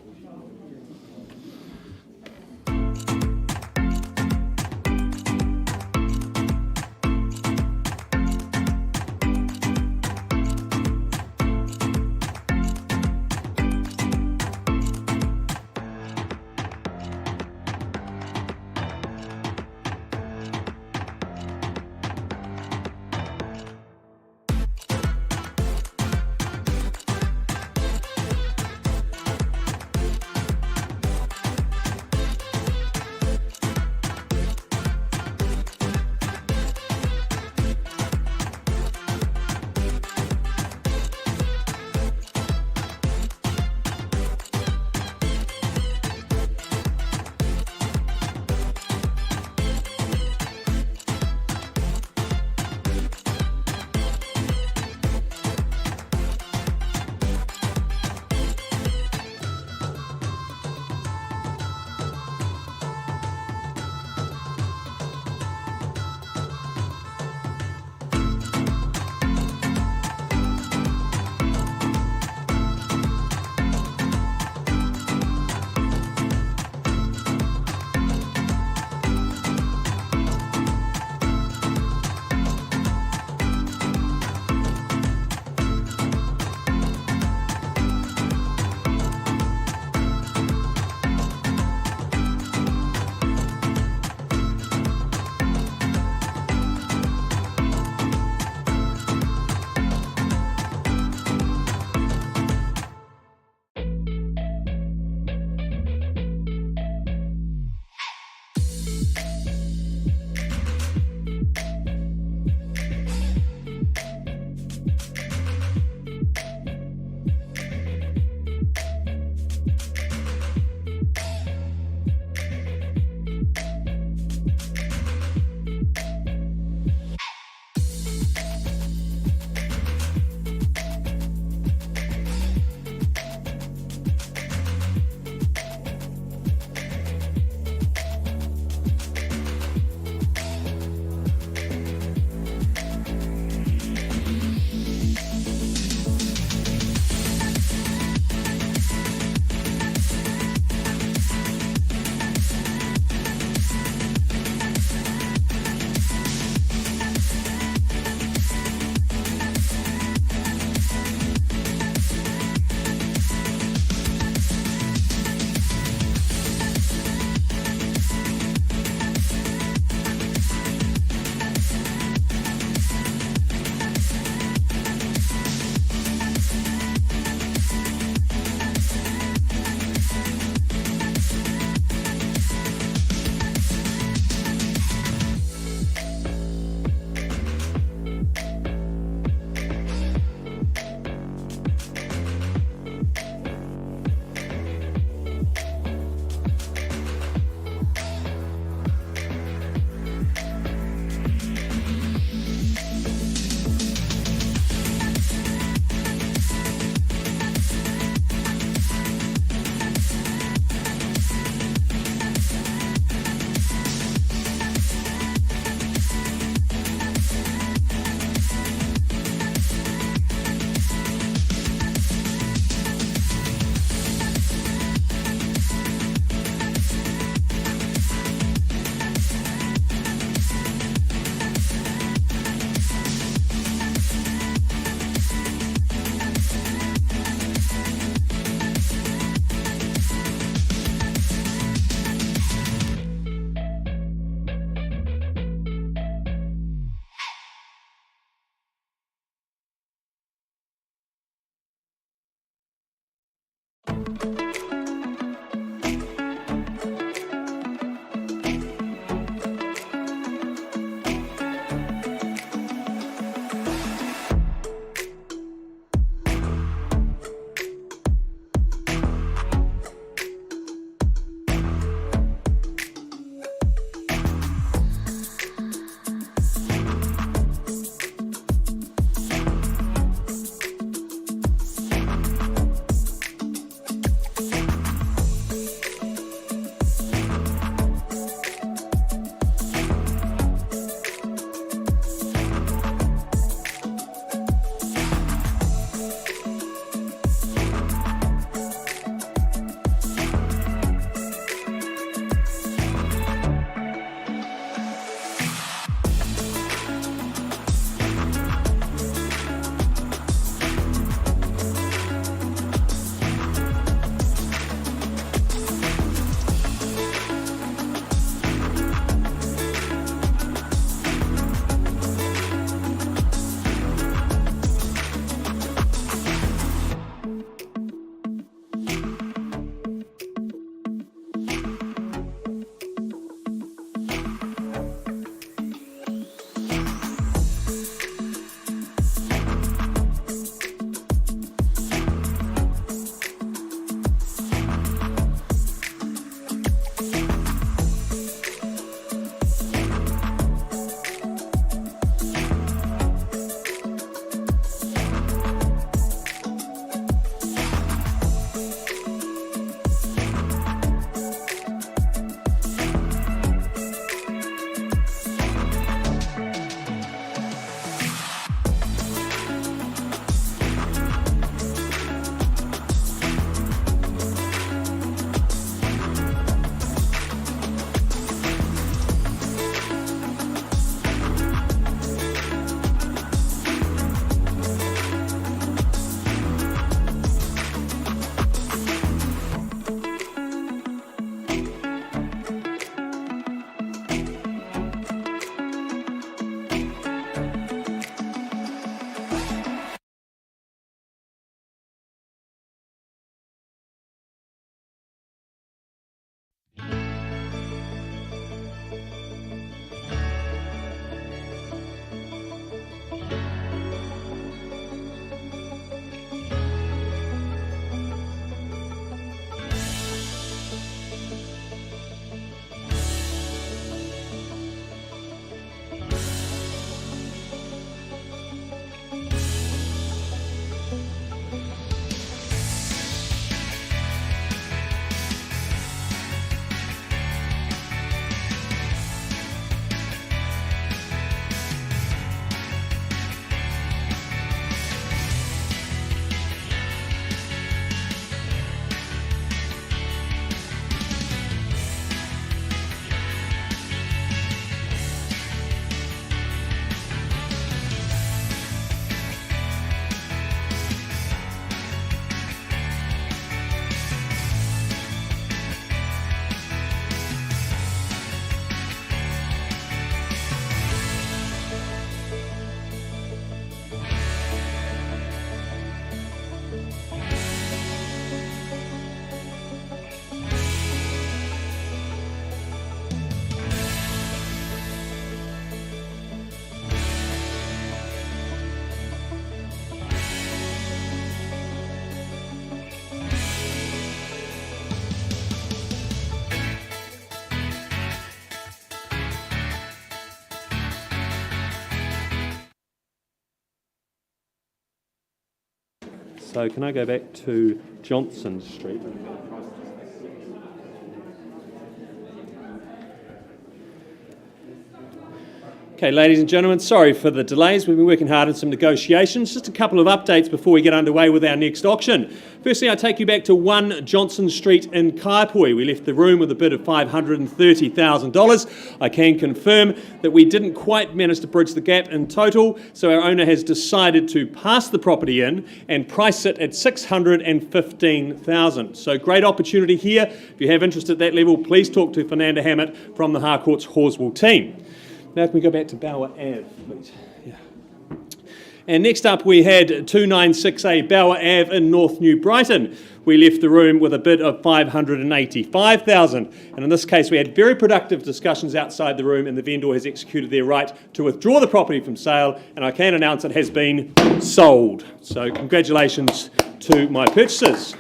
So can I go back to Johnson Street? Okay, ladies and gentlemen, sorry for the delays. We've been working hard on some negotiations. Just a couple of updates before we get underway with our next auction. Firstly, I take you back to 1 Johnson Street in Kaipoi. We left the room with a bid of $530,000. I can confirm that we didn't quite manage to bridge the gap in total, so our owner has decided to pass the property in and price it at $615,000. So great opportunity here. If you have interest at that level, please talk to Fernanda Hammett from the Harcourts Horswell team. Now can we go back to Bauer Ave, please? Yeah. And next up we had 296A Bauer Ave in North New Brighton. We left the room with a bid of $585,000. And in this case we had very productive discussions outside the room, and the vendor has executed their right to withdraw the property from sale, and I can announce it has been sold. So congratulations to my purchasers.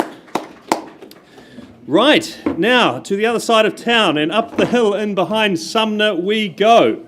Right, now to the other side of town and up the hill in behind Sumner we go.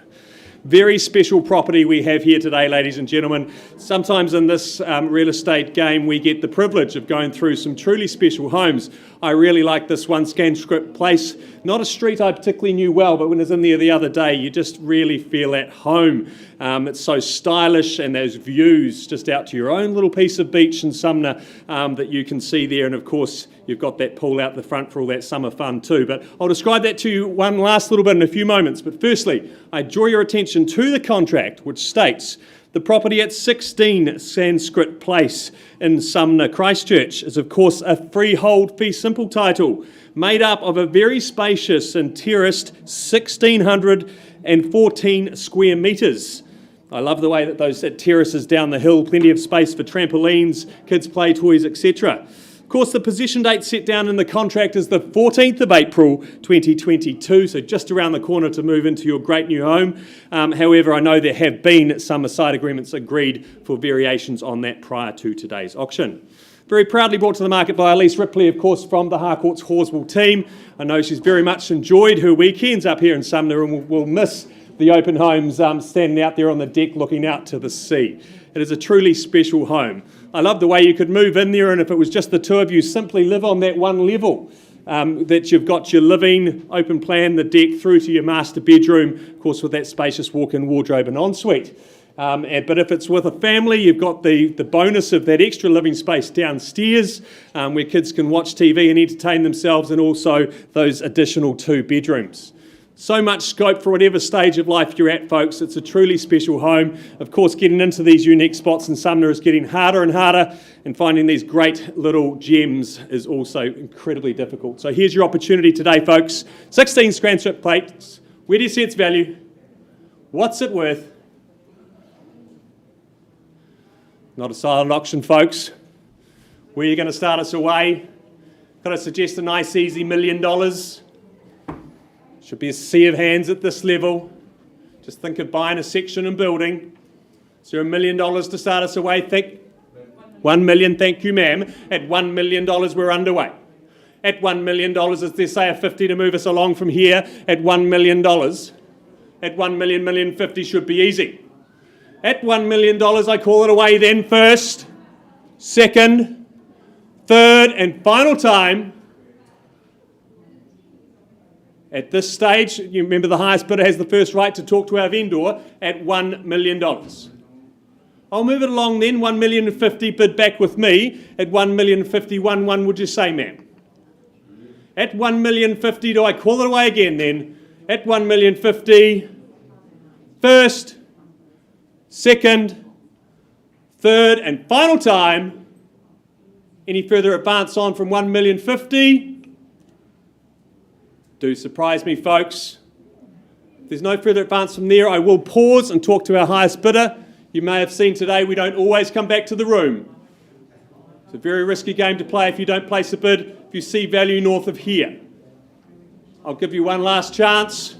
Very special property we have here today, ladies and gentlemen. Sometimes in this real estate game we get the privilege of going through some truly special homes. I really like this one, Scanscript Place. Not a street I particularly knew well, but when I was in there the other day, you just really feel at home. It's so stylish, and those views just out to your own little piece of beach in Sumner that you can see there. And of course, you've got that pool out the front for all that summer fun too. But I'll describe that to you one last little bit in a few moments. But firstly, I draw your attention to the contract, which states the property at 16 Sanskrit Place in Sumner, Christchurch is of course a freehold fee simple title made up of a very spacious and terraced 1,614 square metres. I love the way that those terraces down the hill, plenty of space for trampolines, kids' play toys, etc. Of course, the possession date set down in the contract is the 14th of April 2022, so just around the corner to move into your great new home. However, I know there have been some side agreements agreed for variations on that prior to today's auction. Very proudly brought to the market by Elise Ripley, of course, from the Harcourts Horswell team. I know she's very much enjoyed her weekends up here in Sumner and will miss the open homes standing out there on the deck looking out to the sea. It is a truly special home. I love the way you could move in there, and if it was just the two of you, simply live on that one level. That you've got your living, open plan, the deck through to your master bedroom, of course with that spacious walk-in wardrobe and ensuite. But if it's with a family, you've got the bonus of that extra living space downstairs where kids can watch TV and entertain themselves, and also those additional 2 bedrooms. So much scope for whatever stage of life you're at, folks. It's a truly special home. Of course, getting into these unique spots in Sumner is getting harder and harder, and finding these great little gems is also incredibly difficult. So here's your opportunity today, folks. 16 Scanscript Place. Where do you see its value? What's it worth? Not a silent auction, folks. Where are you going to start us away? Could I suggest a nice, easy $1 million? Should be a sea of hands at this level. Just think of buying a section and building. Is there $1 million to start us away? $1 million, thank you, ma'am. At $1 million, we're underway. At $1 million, is there, say, a 50 to move us along from here? At $1 million. At $1 million, $1,050,000 should be easy. At $1 million, I call it away then first, second, third, and final time. At this stage, you remember the highest bidder has the first right to talk to our vendor at $1 million. I'll move it along then, $1,050,000 bid back with me at $1,050,000. One, would you say, ma'am? At $1,050,000, do I call it away again then? At $1,050,000, first, second, third, and final time. Any further advance on from $1,050,000? Do surprise me, folks. If there's no further advance from there, I will pause and talk to our highest bidder. You may have seen today we don't always come back to the room. It's a very risky game to play if you don't place a bid, if you see value north of here. I'll give you one last chance.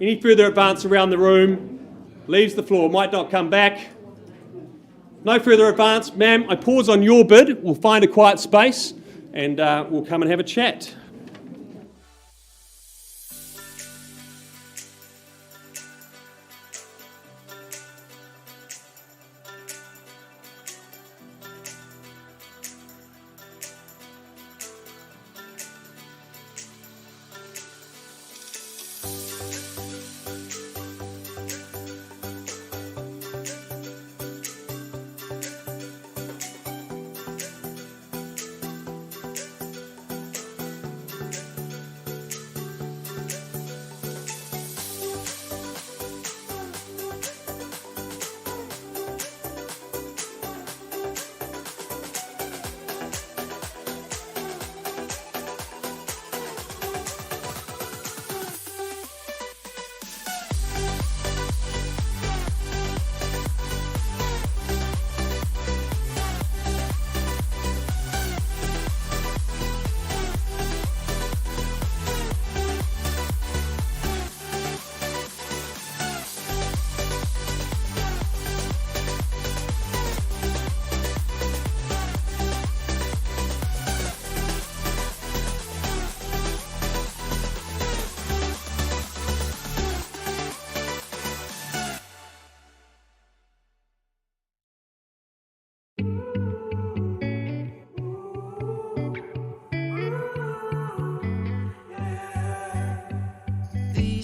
Any further advance around the room leaves the floor, might not come back. No further advance. Ma'am, I pause on your bid. We'll find a quiet space and we'll come and have a chat.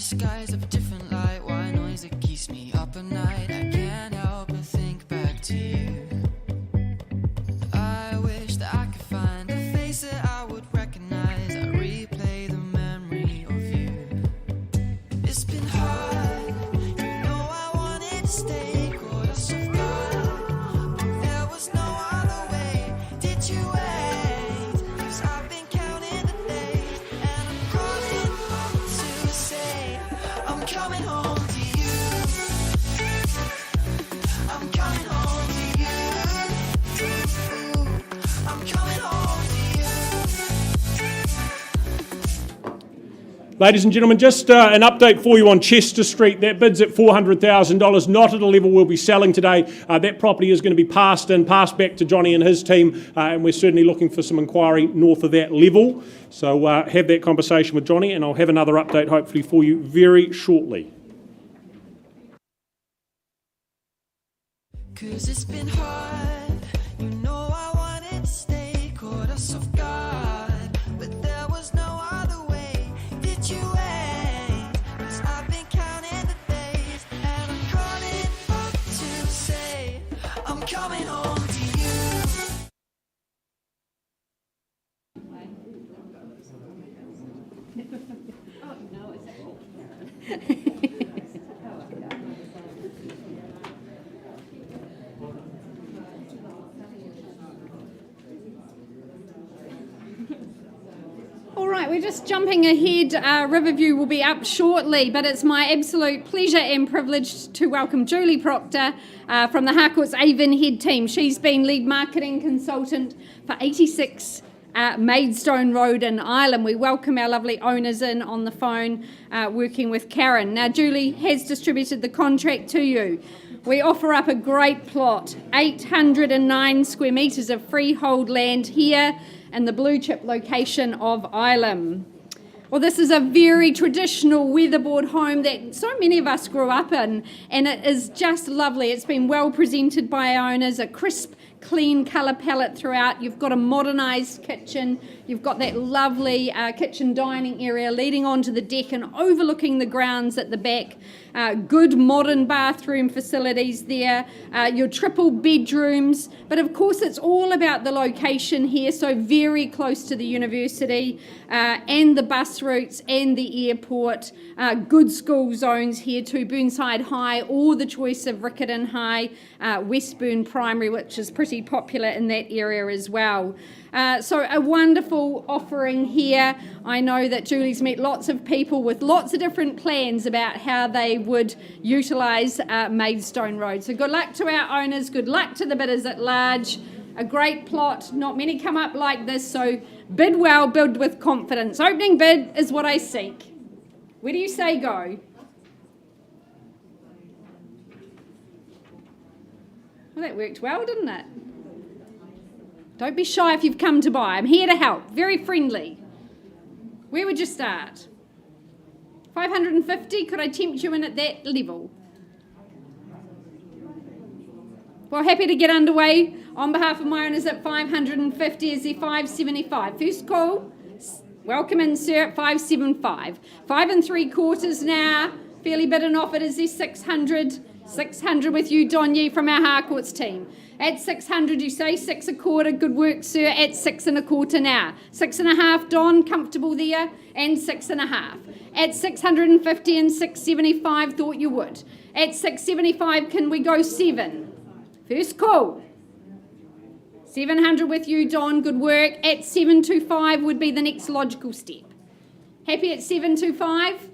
skies of a different light. Why noise that keeps me up at night? I can't help but think back to you. I wish that I could find a face that I would recognize. I replay the memory of you. It's been hard, you know I wanted to stay, caught us off guard, but there was no other way. Did you wait? 'Cause I've been counting the days, and I'm calling home to say I'm coming home to you. I'm coming home to you. I'm coming home to you. Ladies and gentlemen, just an update for you on Chester Street. That bid's at $400,000, not at a level we'll be selling today. That property is going to be passed back to Johnny and his team, and we're certainly looking for some inquiry north of that level. So have that conversation with Johnny, and I'll have another update hopefully for you very shortly. 'Cause it's been hard, you know I wanted to stay, caught us off guard, but there was no other way. Did you wait? 'Cause I've been counting the days, and I'm calling up to say I'm coming home to you. All right, we're just jumping ahead. Riverview will be up shortly, but it's my absolute pleasure and privilege to welcome Julie Proctor from the Harcourts Avon Head team. She's been lead marketing consultant for 86 Maidstone Road in Ireland. We welcome our lovely owners in on the phone, working with Karen. Now, Julie has distributed the contract to you. We offer up a great plot, 809 square metres of freehold land here in the blue chip location of Ilam. Well, this is a very traditional weatherboard home that so many of us grew up in, and it is just lovely. It's been well presented by our owners, a crisp, clean colour palette throughout. You've got a modernised kitchen. You've got that lovely kitchen dining area leading onto the deck and overlooking the grounds at the back. Good modern bathroom facilities there. Your triple bedrooms. But of course, it's all about the location here, so very close to the university and the bus routes and the airport. Good school zones here too, Burnside High, or the choice of Riccarton High, Westburn Primary, which is pretty popular in that area as well. So a wonderful offering here. I know that Julie's met lots of people with lots of different plans about how they would utilise Maidstone Road. So good luck to our owners, good luck to the bidders at large. A great plot, not many come up like this, so bid well, bid with confidence. Opening bid is what I seek. Where do you say go? Well, that worked well, didn't it? Don't be shy if you've come to buy. I'm here to help. Very friendly. Where would you start? 550? Could I tempt you in at that level? Well, happy to get underway. On behalf of my owners at 550 is the 575. First call. Welcome in, sir, at 575. 5 3/4 now. Fairly bid and offered is the 600. 600 with you, Donye, from our Harcourts team. At 600, you say 6 1/4. Good work, sir. At 6 1/4 now. 6 1/2, Don, comfortable there, and 6 1/2. At 650 and 675, thought you would. At 675, can we go 7? First call. 700 with you, Don. Good work. At 725 would be the next logical step. Happy at 725?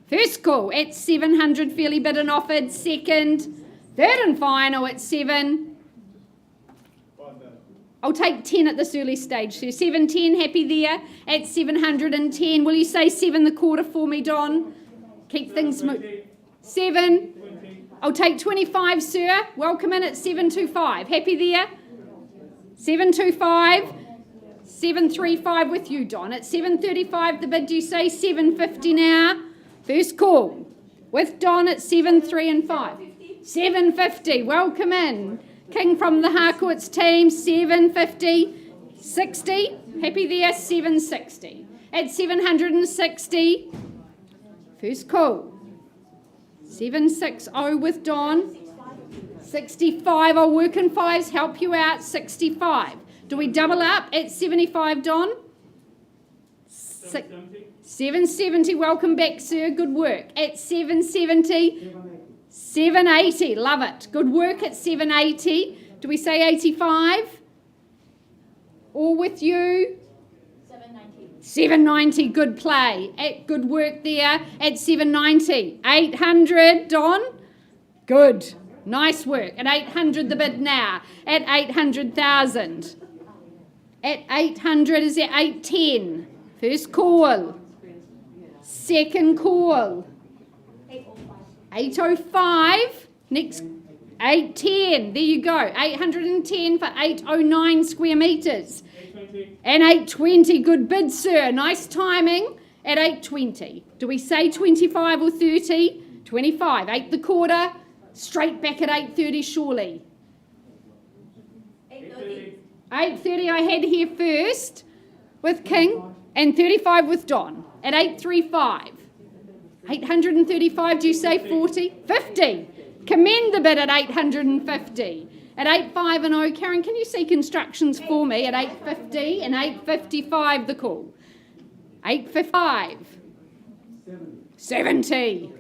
First call at 700, fairly bid and offered. Second, third and final at 7. I'll take 10 at this early stage. So 710, happy there. At 710, will you say 7 1/4 for me, Don? Keep things moving. 7. I'll take 25, sir. Welcome in at 725. Happy there? 725. 735 with you, Don. At 735, the bid, do you say 750 now? First call with Don at 7, 3 and 5. 750, welcome in. King from the Harcourts team, 750. 60, happy there, 760. At 760, First call. 760 with Don. 65, I'll work in fives, help you out, 65. Do we double up at 75, Don? 770, welcome back, sir, good work. At 770, 780, love it. Good work at 780. Do we say 85? All with you? 790, good play. Good work there at 790. 800, Don? Good. Nice work. At 800 the bid now. At 800,000. At 800 is at 810. First call. Second call. 805. Next 810. There you go. 810 for 809 square metres. And 820. Good bid, sir. Nice timing. At 820. Do we say 25 or 30? 25. 8 the quarter. Straight back at 8:30 surely. 8:30 I had here first with King and 35 with Don at 835. 835, do you say 40? 50. Commend the bid at 850. At 850, Karen, can you seek instructions for me at 850 and 855 the call? 855. 70.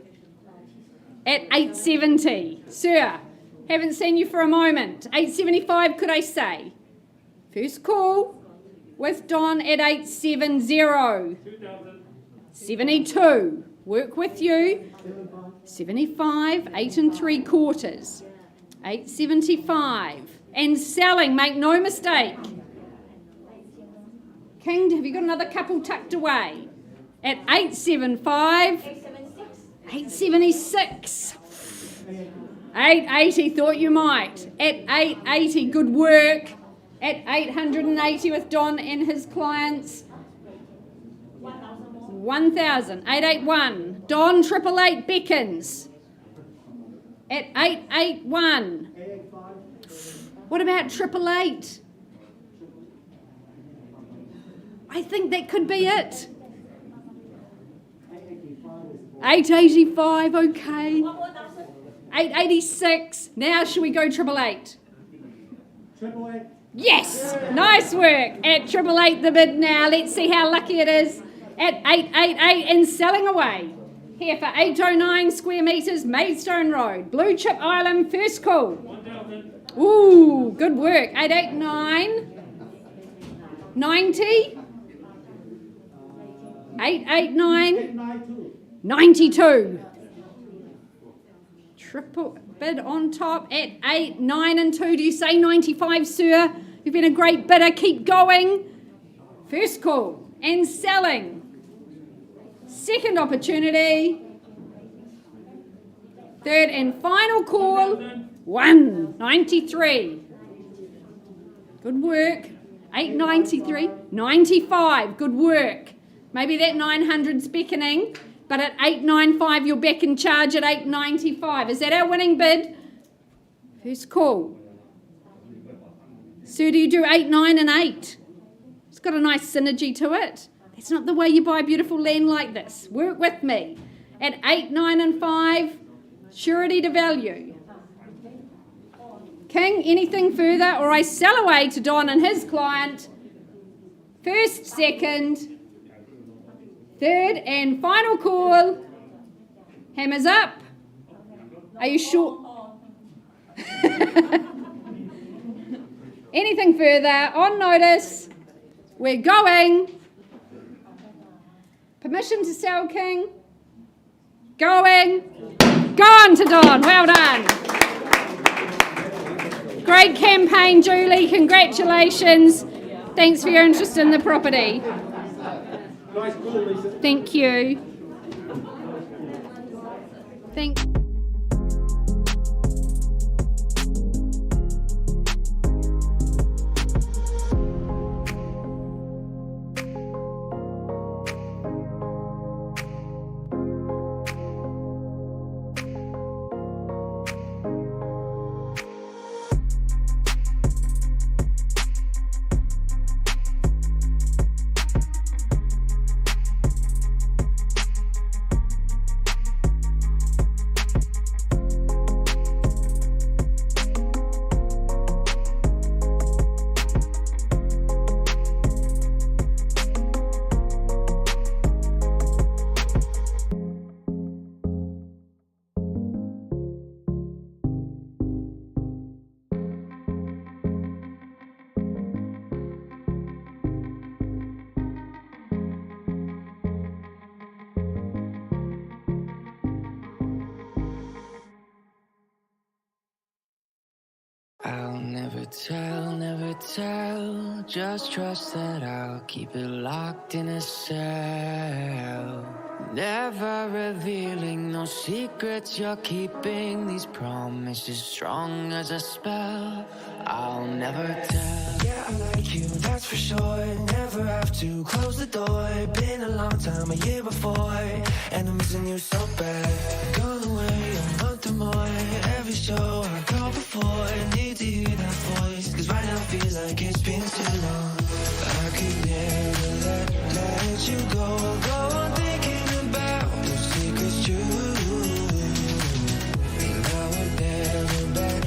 At 870. Sir, haven't seen you for a moment. 875, could I say? First call with Don at 870. 72. Work with you. 75, 8 3/4. 875. And selling, make no mistake. King, have you got another couple tucked away? At 875. 876. 880, thought you might. At 880, good work. At 880 with Don and his clients. 1,000. 881. Don 888 beckons. At 881. What about 888? I think that could be it. 885, okay. 886. Now shall we go 888? Yes, nice work. At 888 the bid now. Let's see how lucky it is. At 888 and selling away. Here for 809 square metres, Maidstone Road, Blue Chip Island, first call. 1,000. Ooh, good work. 889. 90. 889. 92. Triple bid on top at 8, 9 and 2. Do you say 95, sir? You've been a great bidder. Keep going. First call and selling. Second opportunity. Third and final call. 193. Good work. 893. 95. Good work. Maybe that 900's beckoning. But at 895, you're back in charge at 895. Is that our winning bid? First call. Sir, do you do 8, 9 and 8? It's got a nice synergy to it. That's not the way you buy beautiful land like this. Work with me. At 8, 9 and 5, surety to value. King, anything further? Or I sell away to Don and his client. First, second. Third and final call. Hammers up. Are you sure? Anything further? On notice. We're going. Permission to sell, King. Going. Gone to Don. Well done. Great campaign, Julie. Congratulations. Thanks for your interest in the property. Nice call, Lisa. Thank you. Thank never tell. Just trust that I'll keep it locked in a cell. Never revealing no secrets you're keeping. These promises strong as a spell. I'll never tell. Yeah, I like you, that's for sure. Never have to close the door. Been a long time, a year before, and I'm missing you so bad. Gone away a month or more. Every show I go before, need to hear that voice, 'cause right now I feel like it's been too long. I could never let you go on thinking about those secrets true. And I would never bet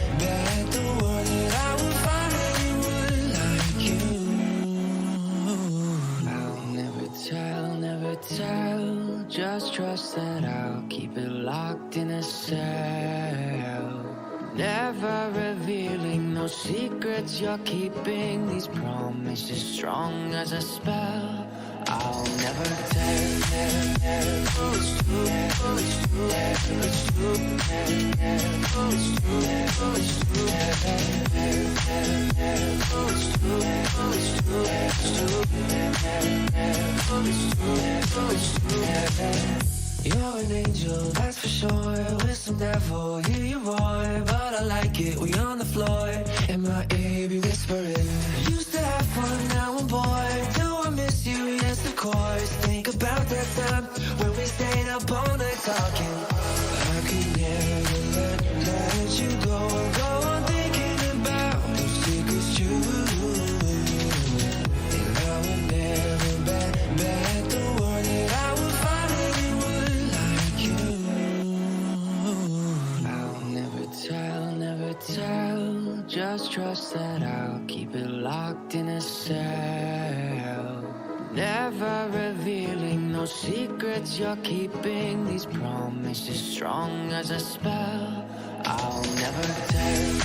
the world that I would find anyone like you. I'll never tell, just trust that I'll keep it locked in a cell. Never revealing no secrets you're keeping. These promises strong as a spell. I'll never tell. You're an angel, that's for sure. With some devil, hear you roar. But I like it, we on the floor. In my ear, be whispering. Used to have fun, now I'm bored. Do I miss you? Yes, of course. Think about that time when we stayed up all night talking. I could never let you go on thinking about those secrets true. And I would never bet the world that I would find anyone like you. I'll never tell, just trust that I'll keep it locked in a cell. Never revealing no secrets you're keeping. These promises strong as a spell. I'll never tell.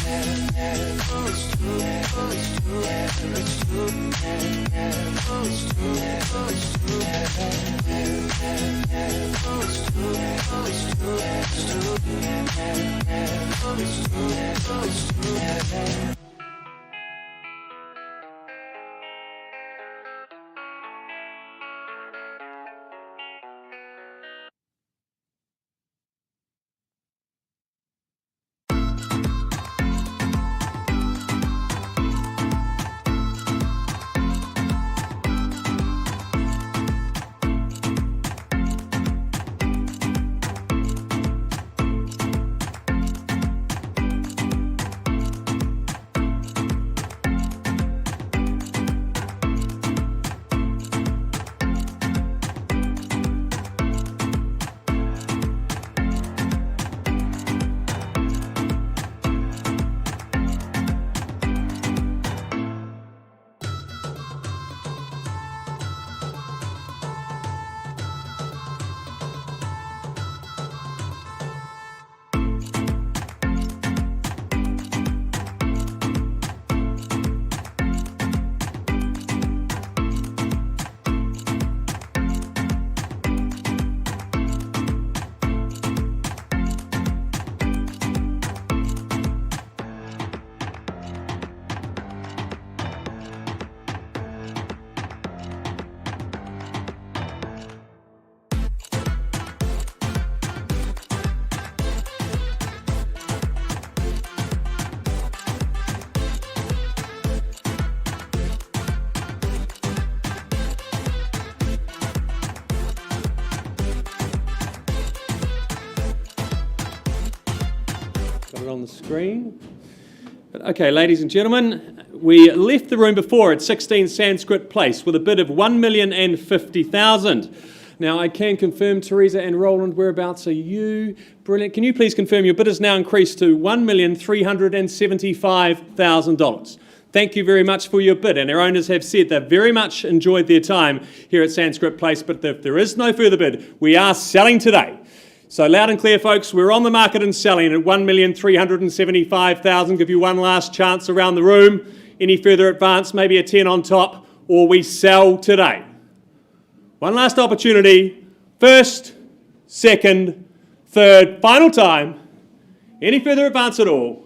Got it on the screen. But okay, ladies and gentlemen, we left the room before at 16 Sanskrit Place with a bid of $1,050,000. Now, I can confirm, Teresa and Roland, whereabouts are you? Brilliant. Can you please confirm your bid has now increased to $1,375,000? Thank you very much for your bid. And our owners have said they've very much enjoyed their time here at Sanskrit Place, but if there is no further bid, we are selling today. So loud and clear, folks, we're on the market and selling at $1,375,000. Give you one last chance around the room. Any further advance, maybe a 10 on top, or we sell today. One last opportunity. First, second, third, final time. Any further advance at all?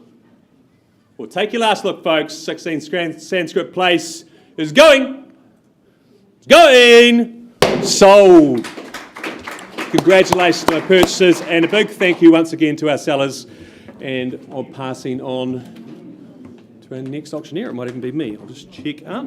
Well, take your last look, folks. 16 Sanskrit Place is going. It's going. Sold. Congratulations to our purchasers, and a big thank you once again to our sellers. And I'm passing on to our next auctioneer. It might even be me. I'll just check up.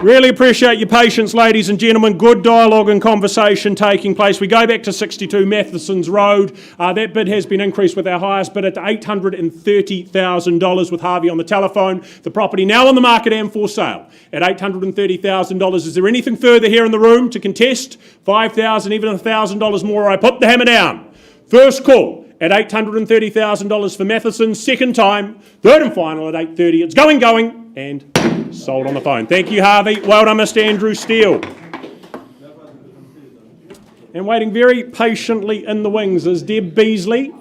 Really appreciate your patience, ladies and gentlemen. Good dialogue and conversation taking place. We go back to 62 Matheson's Road. That bid has been increased with our highest bid at $830,000 with Harvey on the telephone. The property now on the market and for sale at $830,000. Is there anything further here in the room to contest? $5,000, even $1,000 more, I put the hammer down. First call at $830,000 for Matheson. Second time, third and final at $830. It's going, and sold on the phone. Thank you, Harvey. Well done, Mr. Andrew Steele. And waiting very patiently in the wings is Deb Beasley.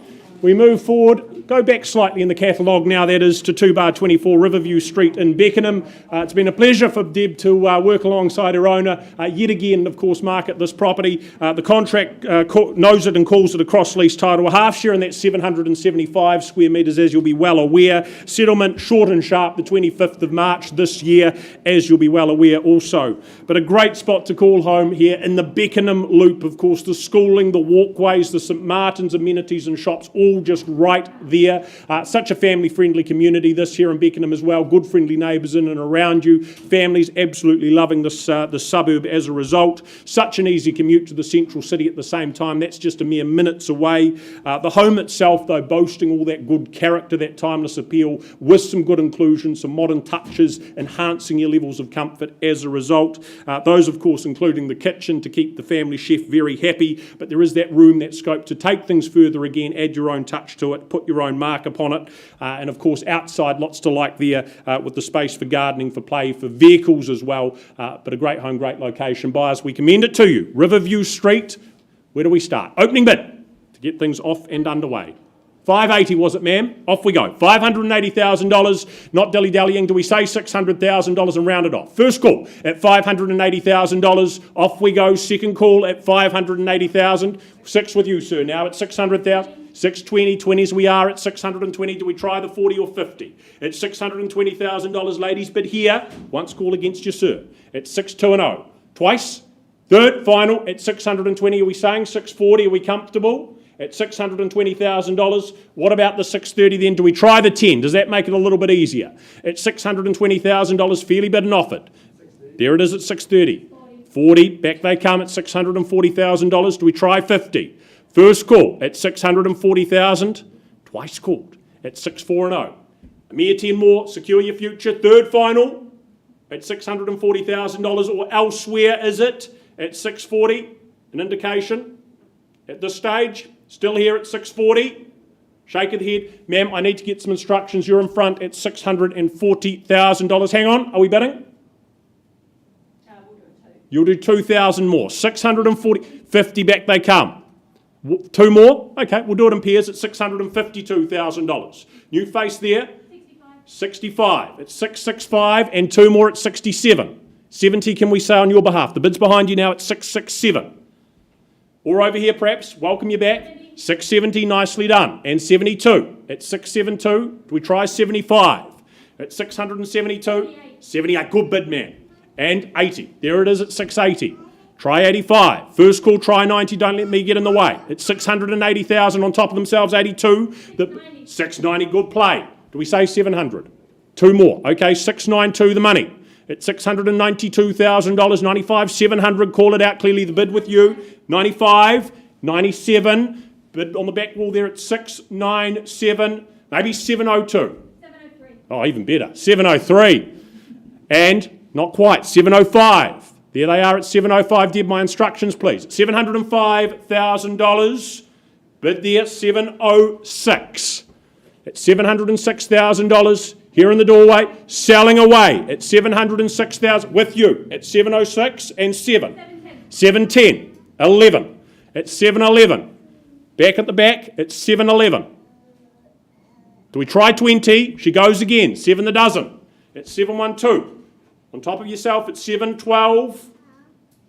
We move forward, go back slightly in the catalogue now, that is to 2/24 Riverview Street in Beckenham. It's been a pleasure for Deb to work alongside her owner, yet again, of course, market this property. The contract knows it and calls it a cross-lease title, a half share in that 775 square metres, as you'll be well aware. Settlement short and sharp, the 25th of March this year, as you'll be well aware also. But a great spot to call home here in the Beckenham Loop, of course, the schooling, the walkways, the St Martin's amenities and shops, all just right there. Such a family-friendly community, this here in Beckenham as well. Good friendly neighbours in and around you. Families absolutely loving this the suburb as a result. Such an easy commute to the central city at the same time. That's just a mere minutes away. The home itself, though, boasting all that good character, that timeless appeal, with some good inclusion, some modern touches, enhancing your levels of comfort as a result. Those, of course, including the kitchen to keep the family chef very happy. But there is that room, that scope to take things further again, add your own touch to it, put your own mark upon it, and of course outside lots to like there with the space for gardening, for play, for vehicles as well, but a great home, great location. Buyers, we commend it to you. Riverview Street, where do we start? Opening bid to get things off and underway. $580 was it, ma'am? Off we go. $580,000, not dilly-dallying. Do we say $600,000 and round it off? First call at $580,000. Off we go. Second call at $580,000. Six with you, sir. Now at $600,000. 620, 20s we are at 620. Do we try the 40 or 50? At $620,000, ladies, but here, once call against you, sir. At 620. Twice. Third, final at 620. Are we saying 640? Are we comfortable? At $620,000. What about the 630 then? Do we try the 10? Does that make it a little bit easier? At $620,000, fairly bid and offered. There it is at 630. 40, back they come at $640,000. Do we try 50? First call at $640,000. Twice called at 640. A mere 10 more, secure your future. Third final at $640,000 or elsewhere, is it? At 640, an indication at this stage. Still here at 640. Shake of the head. Ma'am, I need to get some instructions. You're in front at $640,000. Hang on, are we bidding? You'll do 2,000 more. 640, 50 back they come. Two more? Okay, we'll do it in pairs at $652,000. New face there? 65. It's 665 and two more at 67. 70 can we say on your behalf? The bid's behind you now at 667. Or over here perhaps, welcome you back. 670, nicely done. And 72 at 672. Do we try 75? At 672. 78, good bid, man. And 80. There it is at 680. Try 85. First call, try 90. Don't let me get in the way. It's 680,000 on top of themselves, 82. 690, good play. Do we say 700? Two more. Okay, 692, the money. At $692,000, 95, 700, call it out clearly, the bid with you. 95, 97, bid on the back wall there at 697, maybe 702. 703. Oh, even better, 703. And not quite, 705. There they are at 705. Deb, my instructions, please. $705,000. Bid there, 706. At $706,000. Here in the doorway, selling away at 706,000 with you at 706 and 7. 710. 11. At 711. Back at the back at 711. Do we try 20? She goes again. 7 the dozen. At 712. On top of yourself at 712.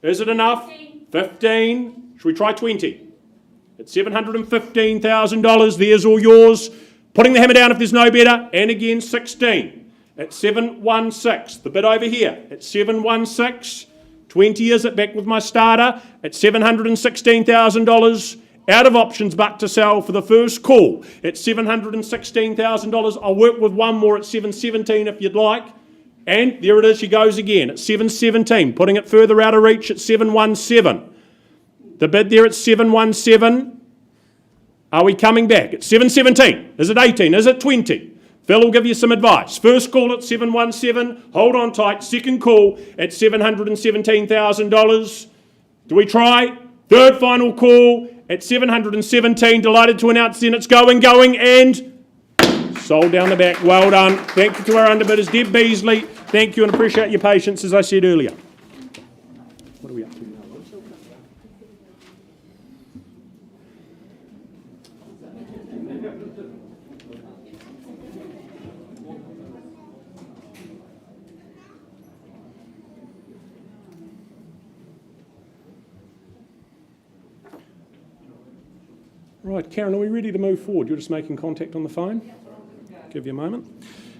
Is it enough? 15. Should we try 20? At $715,000. There's all yours. Putting the hammer down if there's no better. And again 16. At 716. The bid over here. At 716. 20 is it, back with my starter. At $716,000. Out of options but to sell for the first call. At $716,000. I'll work with one more at 717 if you'd like. And there it is, she goes again at 717, putting it further out of reach at 717. The bid there at 717. Are we coming back? At 717. Is it 18? Is it 20? Phil will give you some advice. First call at 717. Hold on tight. Second call at $717,000. Do we try? Third final call at 717. Delighted to announce then it's going, and sold down the back. Well done. Thank you to our underbidders. Deb Beasley, thank you and appreciate your patience as I said earlier. What are we up to now? Right, Karen, are we ready to move forward? You're just making contact on the phone? Give you a moment.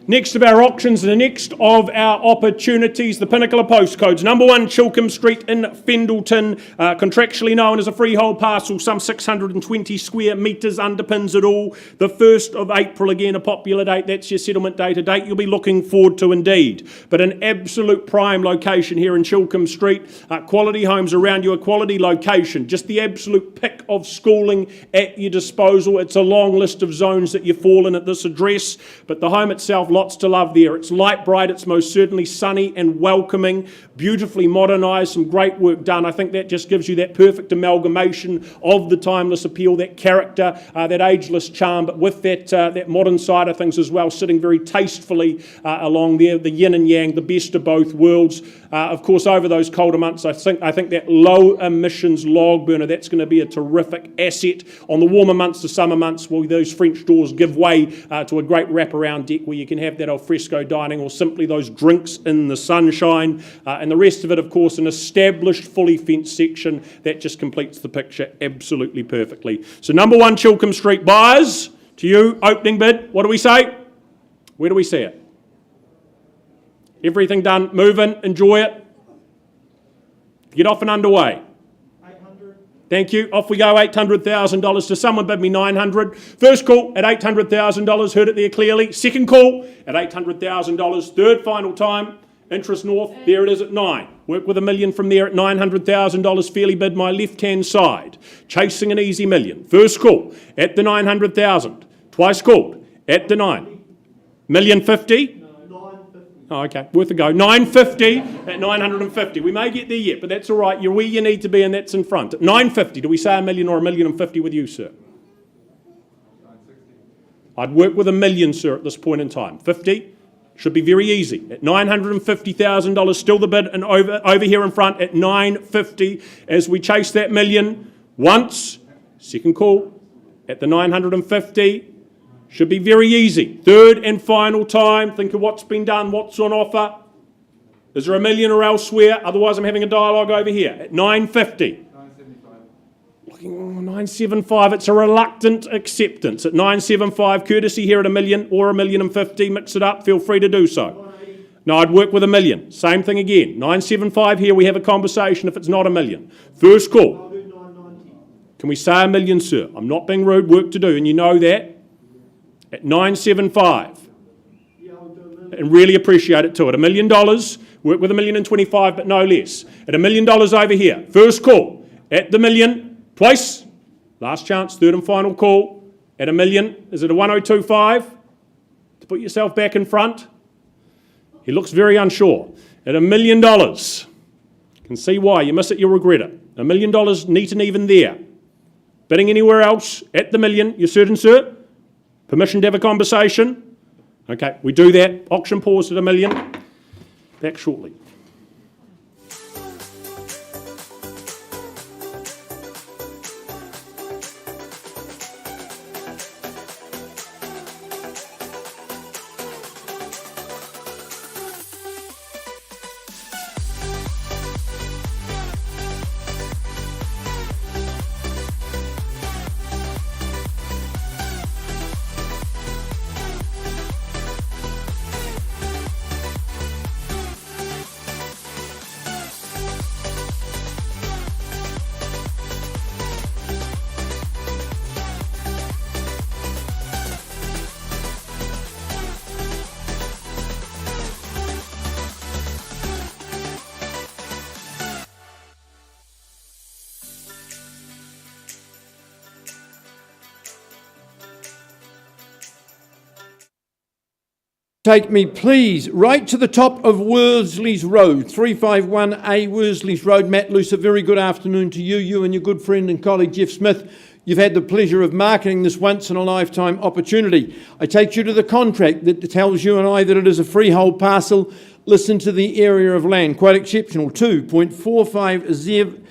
Next of our auctions, the next of our opportunities, the pinnacle of postcodes. Number 1, Chilcombe Street in Fendleton, contractually known as a freehold parcel, some 620 square metres, underpins it all. The 1st of April, again a popular date, that's your settlement date, a date you'll be looking forward to indeed. But an absolute prime location here in Chilcombe Street. Quality homes around you, a quality location. Just the absolute pick of schooling at your disposal. It's a long list of zones that you fall in at this address, but the home itself, lots to love there. It's light bright, it's most certainly sunny and welcoming, beautifully modernised, some great work done. I think that just gives you that perfect amalgamation of the timeless appeal, that character, that ageless charm, but with that modern side of things as well, sitting very tastefully along there, the yin and yang, the best of both worlds. Of course, over those colder months, I think that low emissions log burner, that's going to be a terrific asset. On the warmer months, the summer months, well, those French doors give way to a great wraparound deck where you can have that al fresco dining or simply those drinks in the sunshine. And the rest of it, of course, an established, fully fenced section that just completes the picture absolutely perfectly. So number 1, Chilcombe Street buyers, to you, opening bid, what do we say? Where do we see it? Everything done, moving, enjoy it. Get off and underway. 800. Thank you. Off we go, $800,000 to someone bid me 900. First call at $800,000, heard it there clearly. Second call at $800,000. Third final time, interest north, there it is at 9. Work with $1 million from there at $900,000, fairly bid my left-hand side. Chasing an easy million. First call at the 900,000. Twice called at the 9. $1,050,000? Oh, okay, worth a go. 950 at 950. We may get there yet, but that's all right. You're where you need to be, and that's in front. At 950, do we say $1 million or $1,050,000 with you, sir? 960. I'd work with $1 million, sir, at this point in time. 50 should be very easy. At $950,000, still the bid, and over here in front at 950 as we chase that $1 million once. Second call at the 950. Should be very easy. Third and final time. Think of what's been done, what's on offer. Is there a million or elsewhere? Otherwise, I'm having a dialogue over here at 950. 975, it's a reluctant acceptance. At 975, courtesy here at a million or $1,050,000, mix it up, feel free to do so. No, I'd work with $1 million. Same thing again. 975 here, we have a conversation if it's not $1 million. First call. Can we say $1 million, sir? I'm not being rude, work to do, and you know that. At 975. And really appreciate it too. At $1 million, work with $1,025,000, but no less. At $1 million over here. First call. At the million. Twice, last chance, third and final call, at $1 million. Is it a 1025 to put yourself back in front? He looks very unsure. At $1 million, can see why, you miss it, you'll regret it. $1 million, neat and even there. Bidding anywhere else, at the million, you're certain, sir? Permission to have a conversation? Okay, we do that, auction pause at $1 million. Back shortly. Take me, please, right to the top of Worsley's Road, 351A Worsley's Road. Matt Luce, a very good afternoon to you, you and your good friend and colleague Jeff Smith. You've had the pleasure of marketing this once-in-a-lifetime opportunity. I take you to the contract that tells you and I that it is a freehold parcel. Listen to the area of land, quite exceptional, 2.4570.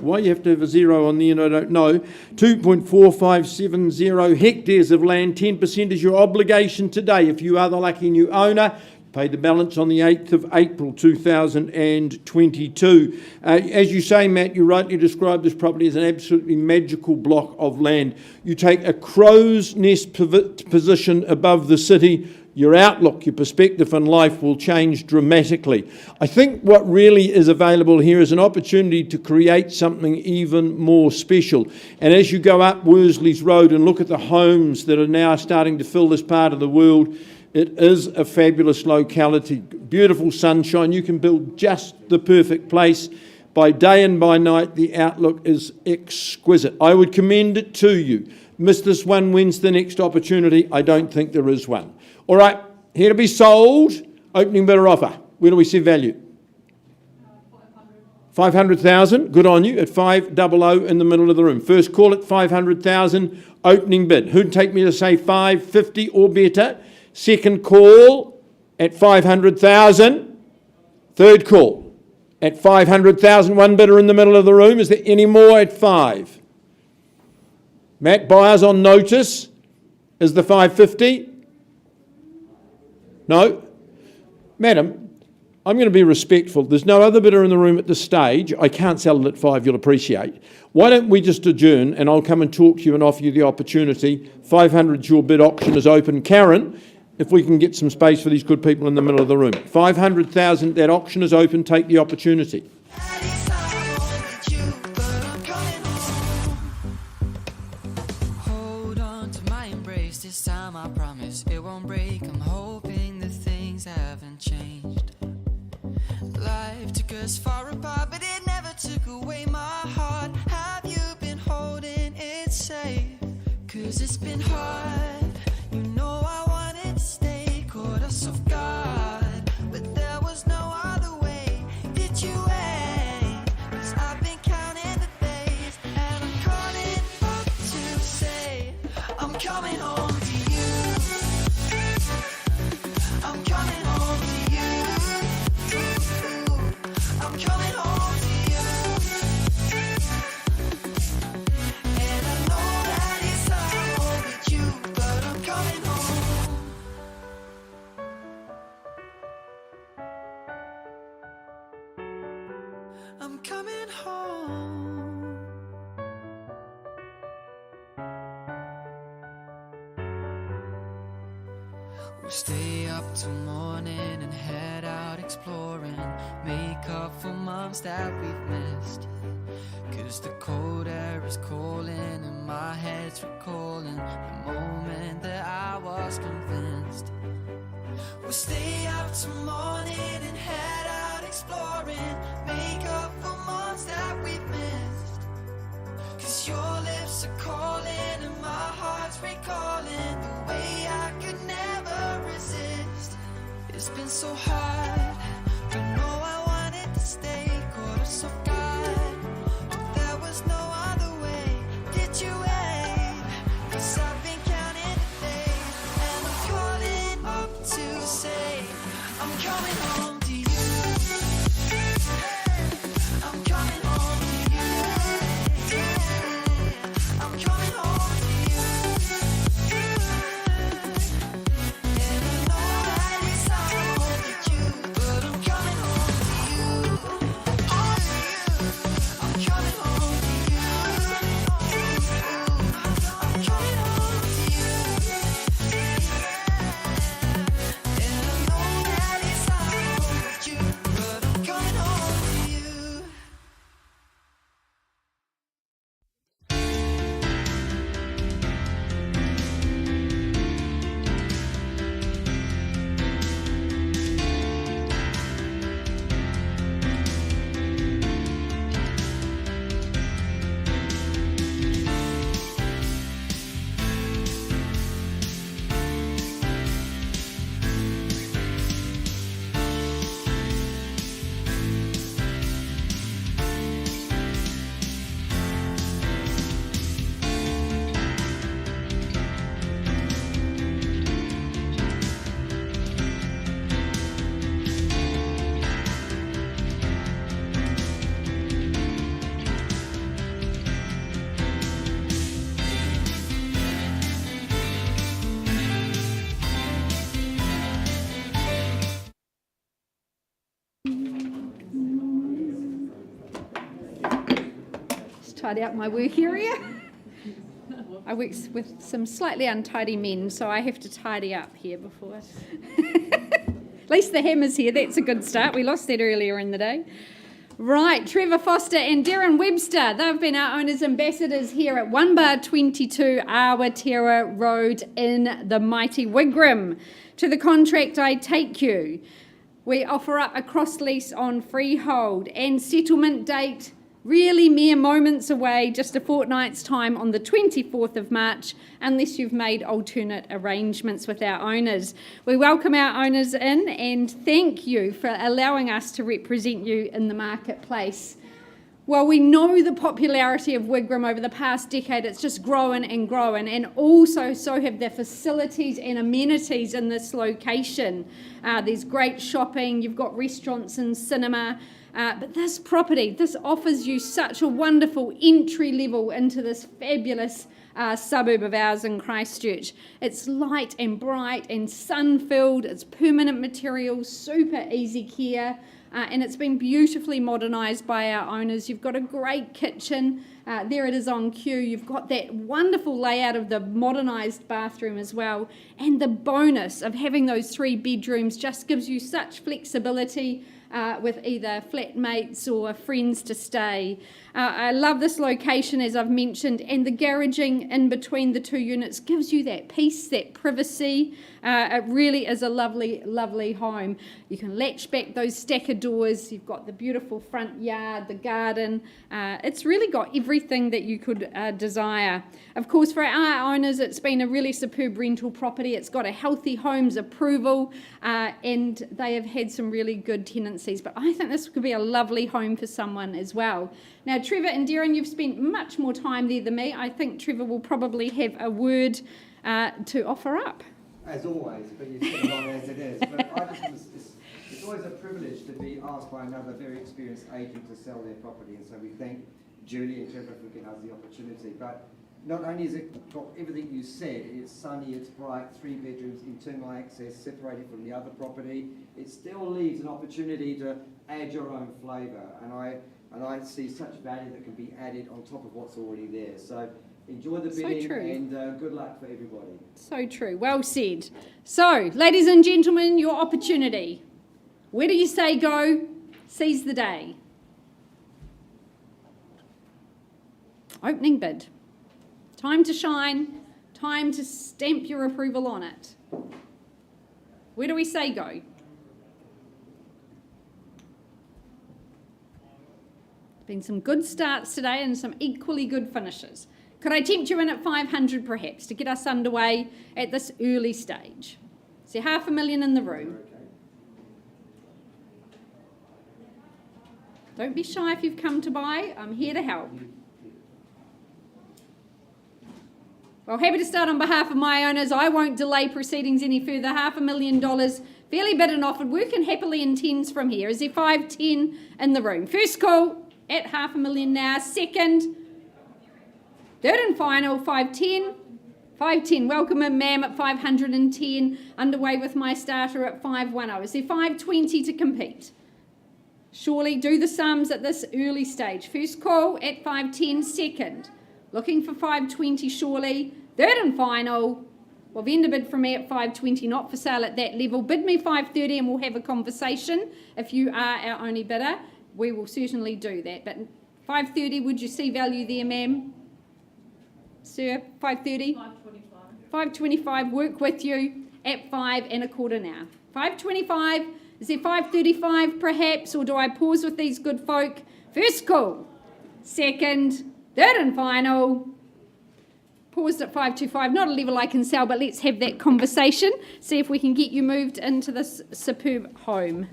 Why you have to have a zero on the end, I don't know. 2.4570 hectares of land, 10% is your obligation today. If you are the lucky new owner, pay the balance on the 8th of April 2022. As you say, Matt, you rightly described this property as an absolutely magical block of land. You take a crow's nest position above the city, your outlook, your perspective on life will change dramatically. I think what really is available here is an opportunity to create something even more special. And as you go up Worsley's Road and look at the homes that are now starting to fill this part of the world, it is a fabulous locality. Beautiful sunshine. You can build just the perfect place. By day and by night, the outlook is exquisite. I would commend it to you. Miss this one, wins the next opportunity. I don't think there is one. All right, here to be sold, opening bidder offer. Where do we see value? 500,000, good on you, at 500 in the middle of the room. First call at 500,000, opening bid. Who'd take me to say 550 or better? Second call at 500,000. Third call at 500,000, one bidder in the middle of the room. Is there any more at 5? Matt, buyers on notice. Is the 550? No? Madam, I'm going to be respectful. There's no other bidder in the room at this stage. I can't sell it at 5, you'll appreciate. Why don't we just adjourn and I'll come and talk to you and offer you the opportunity. 500's your bid, auction is open. Karen, if we can get some space for these good people in the middle of the room. 500,000, that auction is open, take the opportunity. Hold on to my embrace, this time I promise it won't break. I'm hoping that things haven't changed. Life took us far apart, but it never took away my heart. Have you been holding it safe? 'Cause it's been hard. You know I wanted to stay, caught us off guard, but there was no other way. Did you wait? 'Cause I've been counting the days, and I'm calling up to say I'm coming home to you. I'm coming home to you. I'm coming home to you. And I know that it's hard with you, but I'm coming home. I'm coming home. We'll stay up till morning and head out exploring, make up for months that we've missed. 'Cause the cold air is calling and my head's recalling the moment that I was convinced. We'll stay up till morning and head out exploring, make up for months that we've missed. 'Cause your lips are calling and my heart's recalling the way I could never resist. It's been so hard, but no, I wanted to stay. Caught us off guard, but there was no other way. Did you wait? 'Cause I've been counting the days, and I'm calling up to say I'm coming home to you. I'm coming home to you. I'm coming home to you. And I know that it's hard with you, but I'm coming home to you. I'm coming home to you. I'm coming home to you. And I know that it's hard with you, but I'm coming home to you. Just tidy up my work area. I work with some slightly untidy men, so I have to tidy up here before. At least the hammer's here, that's a good start. We lost that earlier in the day. Right, Trevor Foster and Darren Webster, they've been our owners' ambassadors here at 1 Bar 22 Awatere Road in the mighty Wigram. To the contract I take you. We offer up a cross lease on freehold and settlement date really mere moments away, just a fortnight's time on the 24th of March, unless you've made alternate arrangements with our owners. We welcome our owners in and thank you for allowing us to represent you in the marketplace. Well, we know the popularity of Wigram over the past decade. It's just grown, and also so have the facilities and amenities in this location. There's great shopping, you've got restaurants and cinema, but this property, this offers you such a wonderful entry level into this fabulous suburb of ours in Christchurch. It's light and bright and sun-filled, it's permanent materials, super easy care, and it's been beautifully modernised by our owners. You've got a great kitchen, there it is on cue. You've got that wonderful layout of the modernised bathroom as well, and the bonus of having those 3 bedrooms just gives you such flexibility with either flatmates or friends to stay. I love this location, as I've mentioned, and the garaging in between the 2 units gives you that peace, that privacy. It really is a lovely, lovely home. You can latch back those stacker doors. You've got the beautiful front yard, the garden. It's really got everything that you could desire. Of course, for our owners, it's been a really superb rental property. It's got a healthy homes approval, and they have had some really good tenancies. But I think this could be a lovely home for someone as well. Now, Trevor and Darren, you've spent much more time there than me. I think Trevor will probably have a word to offer up. As always, but you said it on as it is. But it's always a privilege to be asked by another very experienced agent to sell their property, and so we thank Julie and Trevor for giving us the opportunity. But not only has it got everything you said, it's sunny, it's bright, 3 bedrooms, internal access, separated from the other property, it still leaves an opportunity to add your own flavour. And I and I see such value that can be added on top of what's already there. So enjoy the So bidding true. and good luck for everybody. So true. Well said. So, ladies and gentlemen, your opportunity. Where do you say go? Seize the day. Opening bid. Time to shine. Time to stamp your approval on it. Where do we say go? Been some good starts today and some equally good finishes. Could I tempt you in at 500 perhaps to get us underway at this early stage? See, $500,000 in the room. Don't be shy if you've come to buy. I'm here to help. Well, happy to start on behalf of my owners. I won't delay proceedings any further. $500,000 fairly bid and offered, working happily in tens from here. Is there 510 in the room? First call at $500,000 now. Second, third and final, 510. 510. Welcome in, ma'am, at 510. Underway with my starter at 510. Is there 520 to compete? Surely do the sums at this early stage. First call at 510. Second, looking for 520 surely. Third and final. Well, vendor bid from me at 520, not for sale at that level. Bid me 530 and we'll have a conversation. If you are our only bidder, we will certainly do that. But 530, would you see value there, ma'am? Sir, 530? 525. 525, work with you at 5.25 now. 525, is there 535 perhaps, or do I pause with these good folk? First call. Second, third and final. Paused at 525, not a level I can sell, but let's have that conversation. See if we can get you moved into this superb home.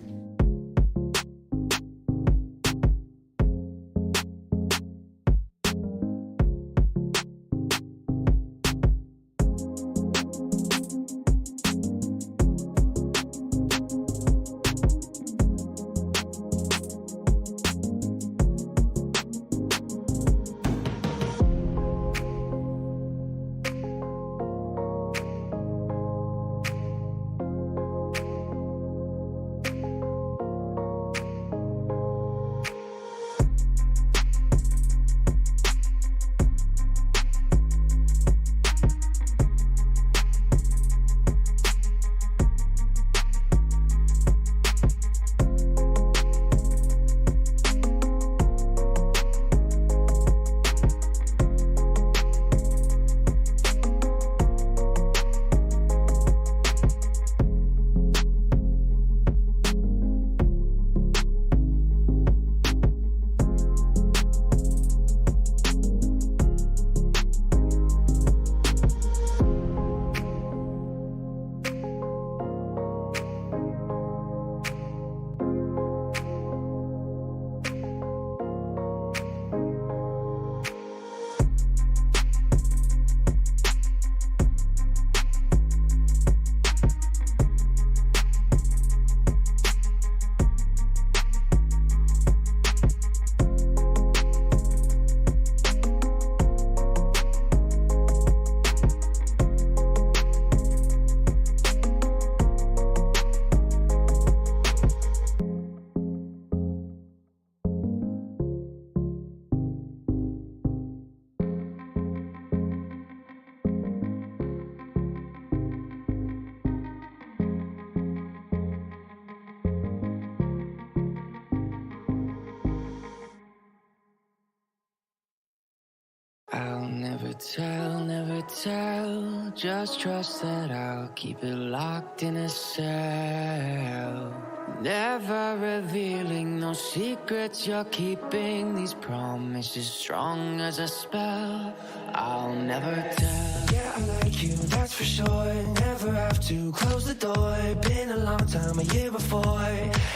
I'll never tell, just trust that I'll keep it locked in a cell. Never revealing no secrets you're keeping, these promises strong as a spell. I'll never tell. Yeah, I like you, that's for sure. Never have to close the door. Been a long time, a year before,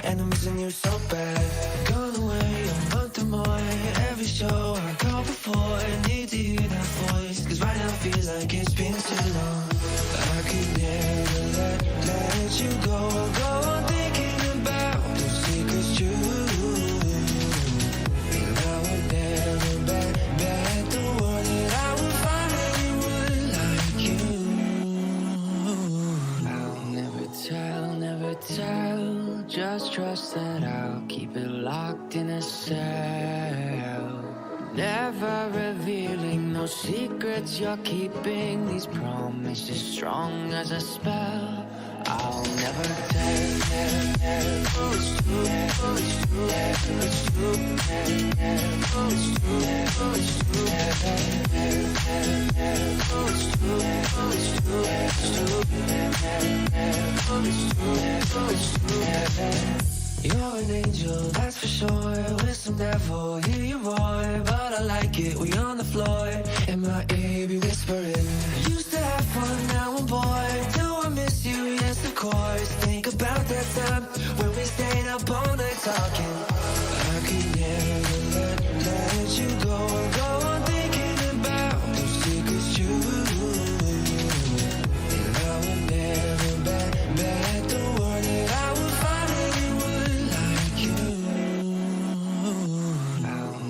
and I'm missing you so bad. Gone away a month or more. Every show I called before, I need to hear that voice, cause right now feels like it's been too long. I could never let you go on thinking about those secrets true. And I would never bet the world that I would find anyone like you. I'll never tell, just trust that I'll keep it locked in a cell. Never revealing no secrets you're keeping, these promises strong as a spell. I'll never tell, You're an angel, that's for sure. With some devil, hear you roar. But I like it, we on the floor. In my ear, be whispering. Used to have fun, now I'm bored. Do I miss you? Yes, of course. Think about that time when we stayed up all night talking. I could never let you go. Go on thinking about those secrets too. And I would never bet the word that I would find anyone like you. I'll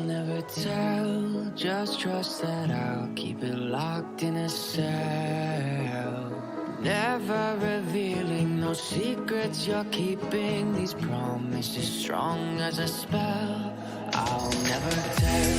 never tell, just trust that I'll keep it locked in a cell. Never revealing no secrets you're keeping, these promises strong as a spell. I'll never tell,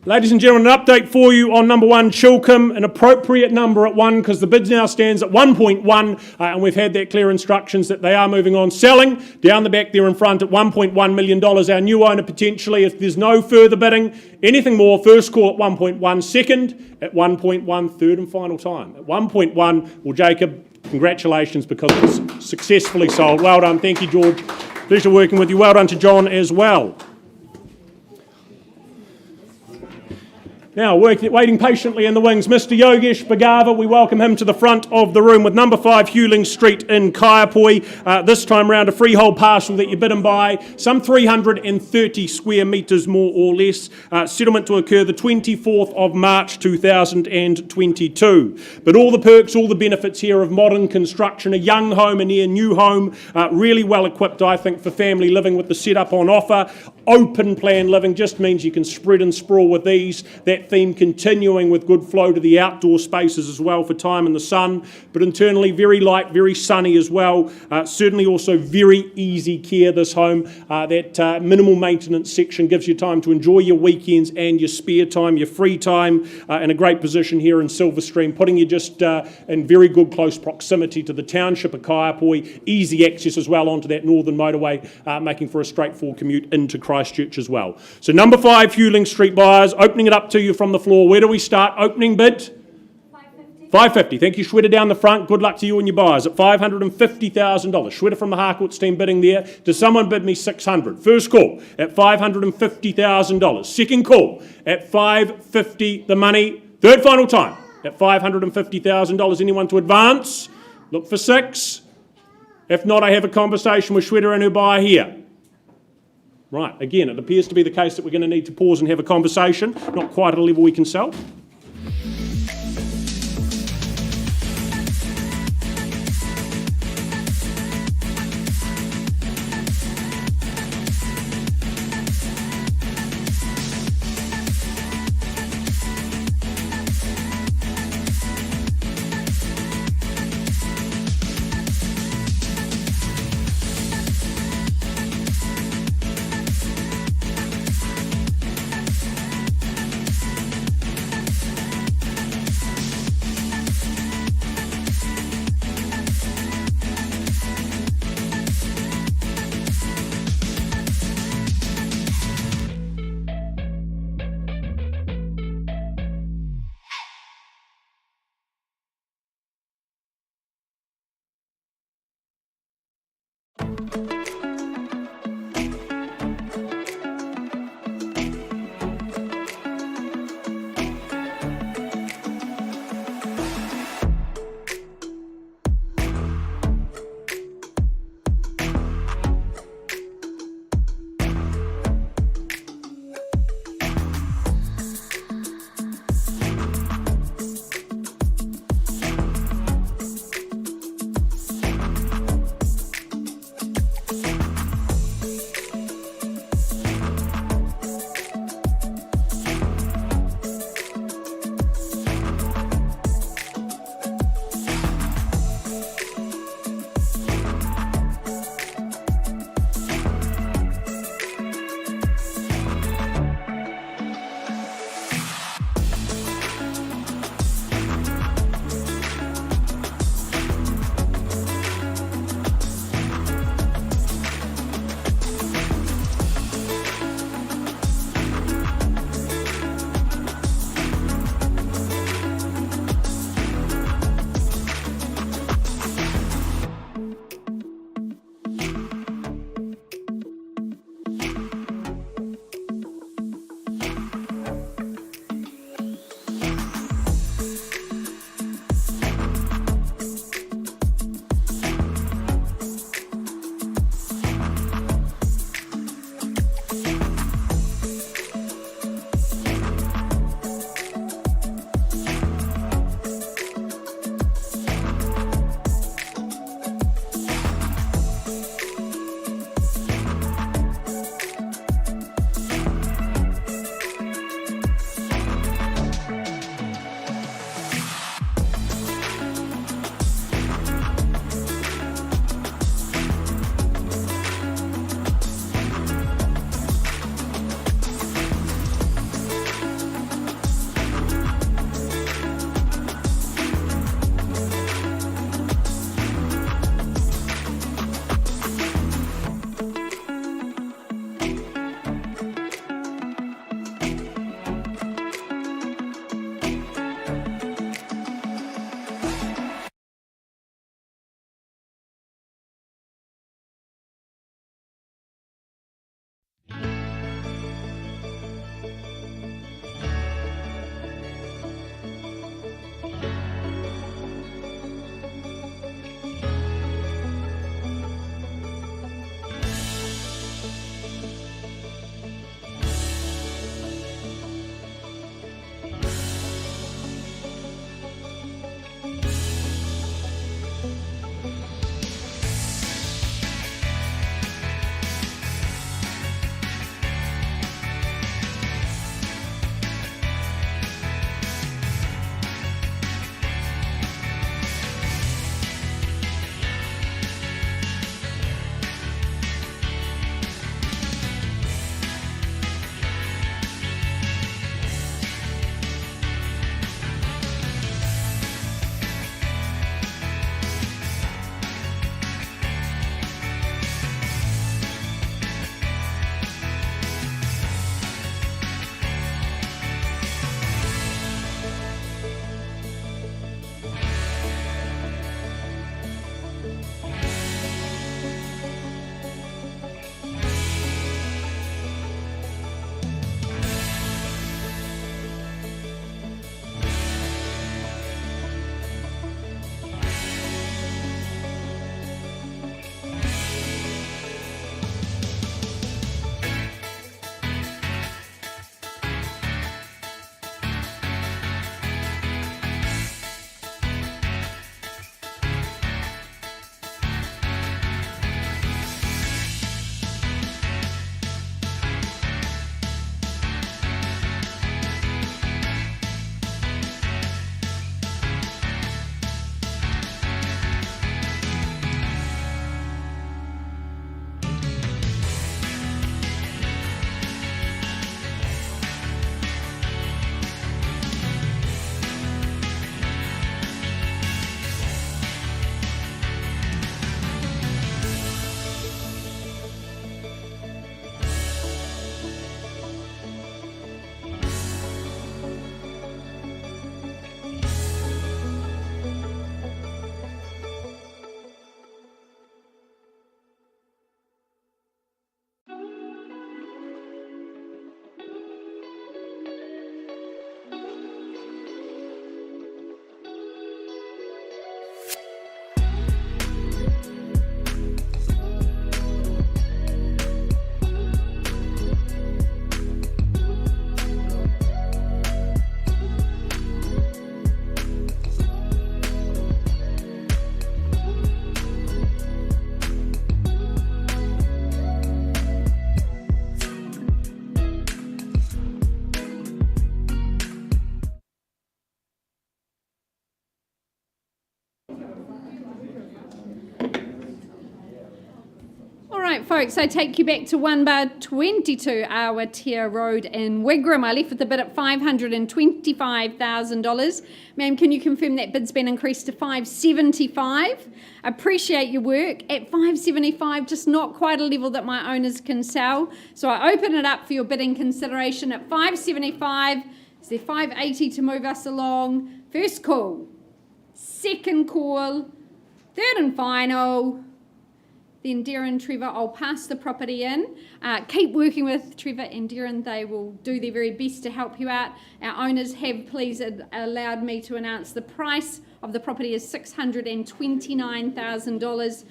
Ladies and gentlemen, an update for you on number 1, Chilcombe, an appropriate number at 1 because the bid now stands at 1.1 and we've had that clear instructions that they are moving on. Selling, down the back there in front at $1.1 million, our new owner potentially, if there's no further bidding, anything more, first call at 1.1, second at 1.1, third and final time at 1.1. Well, Jacob, congratulations because it's successfully sold. Well done, thank you, George. Pleasure working with you. Well done to John as well. Now, waiting patiently in the wings, Mr. Yogesh Bhagava, we welcome him to the front of the room with number 5 Hewling Street in Kaiapoi. This time round, a freehold parcel that you bid and buy, some 330 square metres more or less. Settlement to occur the 24th of March 2022. But all the perks, all the benefits here of modern construction, a young home, a near new home, really well equipped, I think, for family living with the setup on offer. Open plan living just means you can spread and sprawl with ease. That that theme continuing with good flow to the outdoor spaces as well for time in the sun, but internally very light, very sunny as well. Certainly also very easy care, this home. That minimal maintenance section gives you time to enjoy your weekends and your spare time, your free time, in a great position here in Silverstream, putting you just in very good close proximity to the township of Kaiapoi, easy access as well onto that northern motorway, making for a straightforward commute into Christchurch as well. So number 5, Hewling Street buyers, opening it up to you from the floor. Where do we start? Opening bid? 550. Thank you, Shweta, down the front. Good luck to you and your buyers at $550,000. Shweta from the Harcourt team bidding there. Does someone bid me 600? First call at $550,000. Second call at $550 the money. Third final time at $550,000. Anyone to advance? Look for 6. If not, I have a conversation with Shweta and her buyer here. Right, again, it appears to be the case that we're going to need to pause and have a conversation. Not quite at a level we can sell. right, folks, I take you back to 1 bar 22 Awatea Road in Wigram. I left with the bid at $525,000. Ma'am, can you confirm that bid's been increased to $575,000? Appreciate your work. At $575,000, just not quite a level that my owners can sell. So I open it up for your bidding consideration at $575,000. Is there $580,000 to move us along? First call, second call, third and final. Then Darren, Trevor, I'll pass the property in. Keep working with Trevor and Darren. They will do their very best to help you out. Our owners have allowed me to announce the price of the property is $629,000.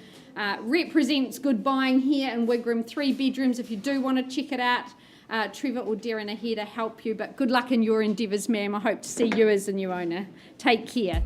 Represents good buying here in Wigram, 3 bedrooms. If you do want to check it out, Trevor or Darren are here to help you. But good luck in your endeavours, ma'am. I hope to see you as a new owner. Take care.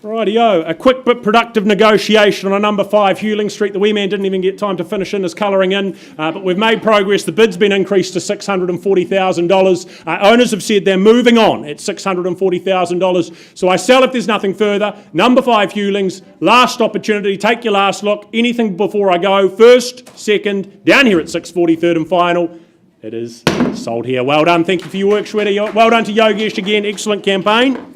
Rightio, a quick but productive negotiation on number 5 Hewling Street. The wee man didn't even get time to finish in his colouring in, but we've made progress. The bid's been increased to $640,000. Owners have said they're moving on at $640,000. So I sell if there's nothing further. Number 5 Hewlings, last opportunity. Take your last look. Anything before I go? First, second, down here at 640, third and final. It is sold here. Well done. Thank you for your work, Shweta. Well done to Yogesh again. Excellent campaign.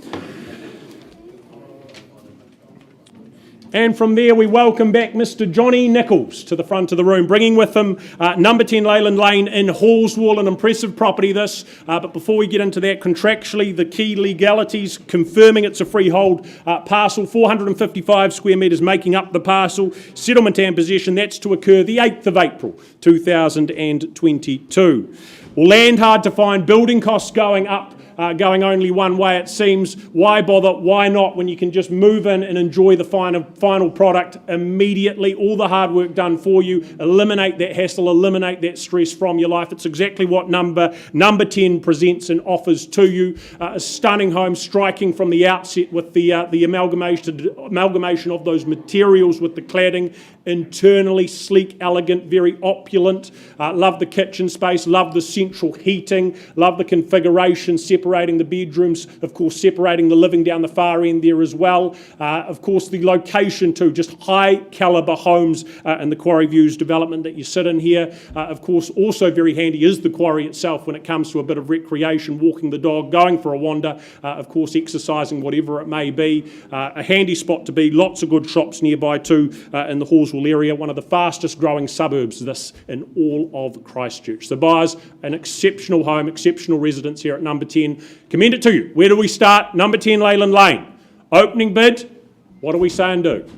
And from there, we welcome back Mr. Johnny Nichols to the front of the room, bringing with him number 10 Leyland Lane in Hallswell, an impressive property this. But before we get into that, contractually, the key legalities, confirming it's a freehold parcel, 455 square metres making up the parcel, settlement and possession, that's to occur the 8th of April 2022. Well, land hard to find, building costs going up. Going only one way, it seems. Why bother? Why not when you can just move in and enjoy the final product immediately? All the hard work done for you. Eliminate that hassle, eliminate that stress from your life. It's exactly what number 10 presents and offers to you. A stunning home, striking from the outset with the amalgamation of those materials with the cladding. Internally sleek, elegant, very opulent. Love the kitchen space, love the central heating, love the configuration, separating the bedrooms, of course separating the living down the far end there as well. Of course the location too, just high calibre homes in the Quarry Views development that you sit in here. Of course also very handy is the quarry itself when it comes to a bit of recreation, walking the dog, going for a wander, of course exercising, whatever it may be. A handy spot to be, lots of good shops nearby too in the Hallswell area, one of the fastest growing suburbs this in all of Christchurch. So buyers, an exceptional home, exceptional residence here at number 10. Commend it to you. Where do we start? Number 10 Leyland Lane. Opening bid, what do we say and do?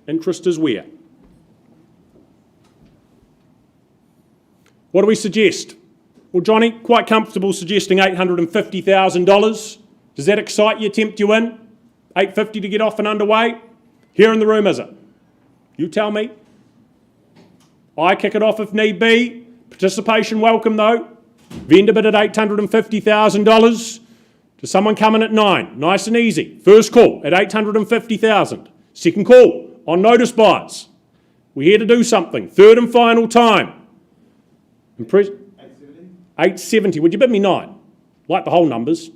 Interest is where? What do we suggest? Well, Johnny, quite comfortable suggesting $850,000. Does that excite you, tempt you in? $850 to get off and underway? Here in the room, is it? You tell me. I kick it off if need be. Participation welcome though. Vendor bid at $850,000. Does someone come in at 9? Nice and easy. First call at $850,000. Second call on notice buyers. We're here to do something. Third and final time. 870. Would you bid me 9? Like the whole numbers.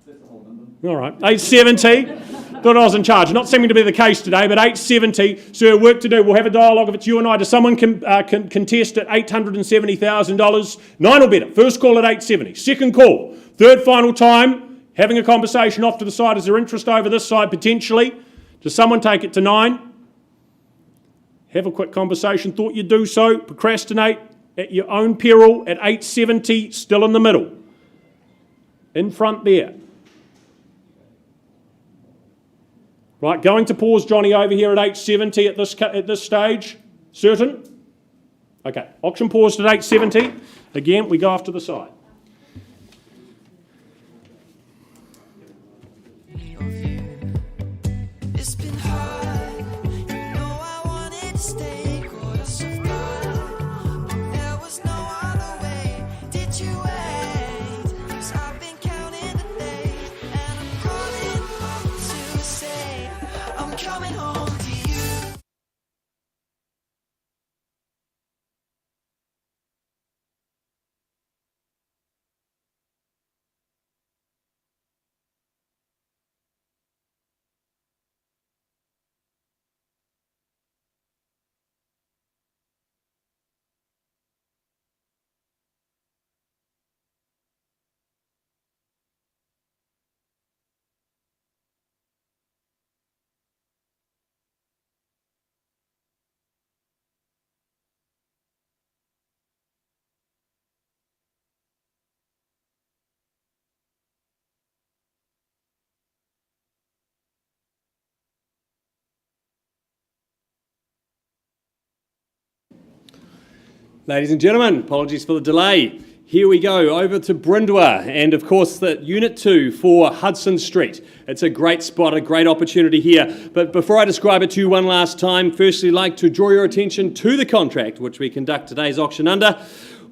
That's the whole number. All right. 870. Thought I was in charge. Not seeming to be the case today, but 870. Sir, work to do. We'll have a dialogue if it's you and I. Does someone contest at $870,000? 9 or better. First call at 870. Second call. Third final time. Having a conversation off to the side. Is there interest over this side potentially? Does someone take it to 9? Have a quick conversation. Thought you'd do so. Procrastinate at your own peril at 870. Still in the middle. In front there. Right, going to pause Johnny over here at 870 at this stage. Certain? Okay, auction paused at 870. Again, we go off to the side. Ladies and gentlemen, apologies for the delay. Here we go, over to Brindwa, and of course the Unit 2 for Hudson Street. It's a great spot, a great opportunity here. But before I describe it to you one last time, firstly I'd like to draw your attention to the contract which we conduct today's auction under,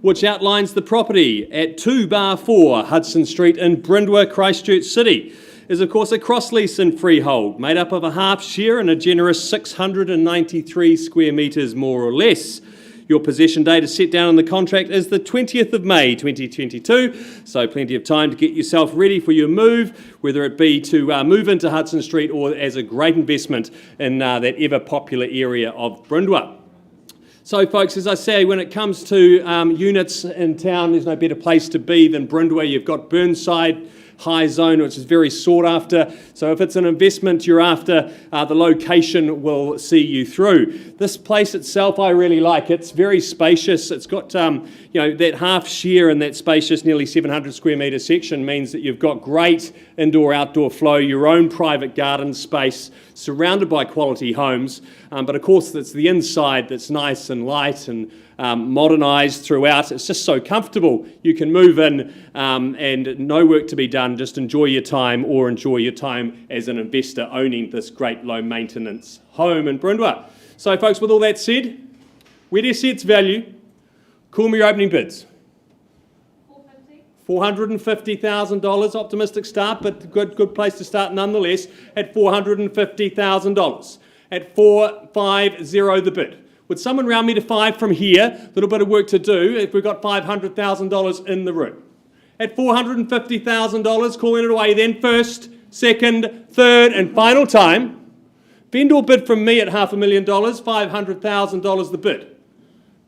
which outlines the property at 2/4 Hudson Street in Brindwa, Christchurch City. Is of course a cross lease and freehold, made up of a half share and a generous 693 square metres more or less. Your possession date is set down in the contract is the 20th of May 2022, so plenty of time to get yourself ready for your move, whether it be to move into Hudson Street or as a great investment in that ever popular area of Brindwa. So folks, as I say, when it comes to units in town, there's no better place to be than Brindwa. You've got Burnside High Zone, which is very sought after. So if it's an investment you're after, the location will see you through. This place itself, I really like. It's very spacious. It's got, that half share in that spacious, nearly 700 square metre section means that you've got great indoor-outdoor flow, your own private garden space, surrounded by quality homes. But of course, it's the inside that's nice and light and modernised throughout. It's just so comfortable. You can move in and no work to be done, just enjoy your time or enjoy your time as an investor owning this great low maintenance home in Brindwa. So folks, with all that said, where do you see its value? Call me your opening bids. $450,000, optimistic start, but good place to start nonetheless, at $450,000. At $450 the bid. Would someone round me to 5 from here? A little bit of work to do if we've got $500,000 in the room. At $450,000, calling it away then, first, second, third, and final time. Vendor bid from me at $500,000, $500,000 the bid.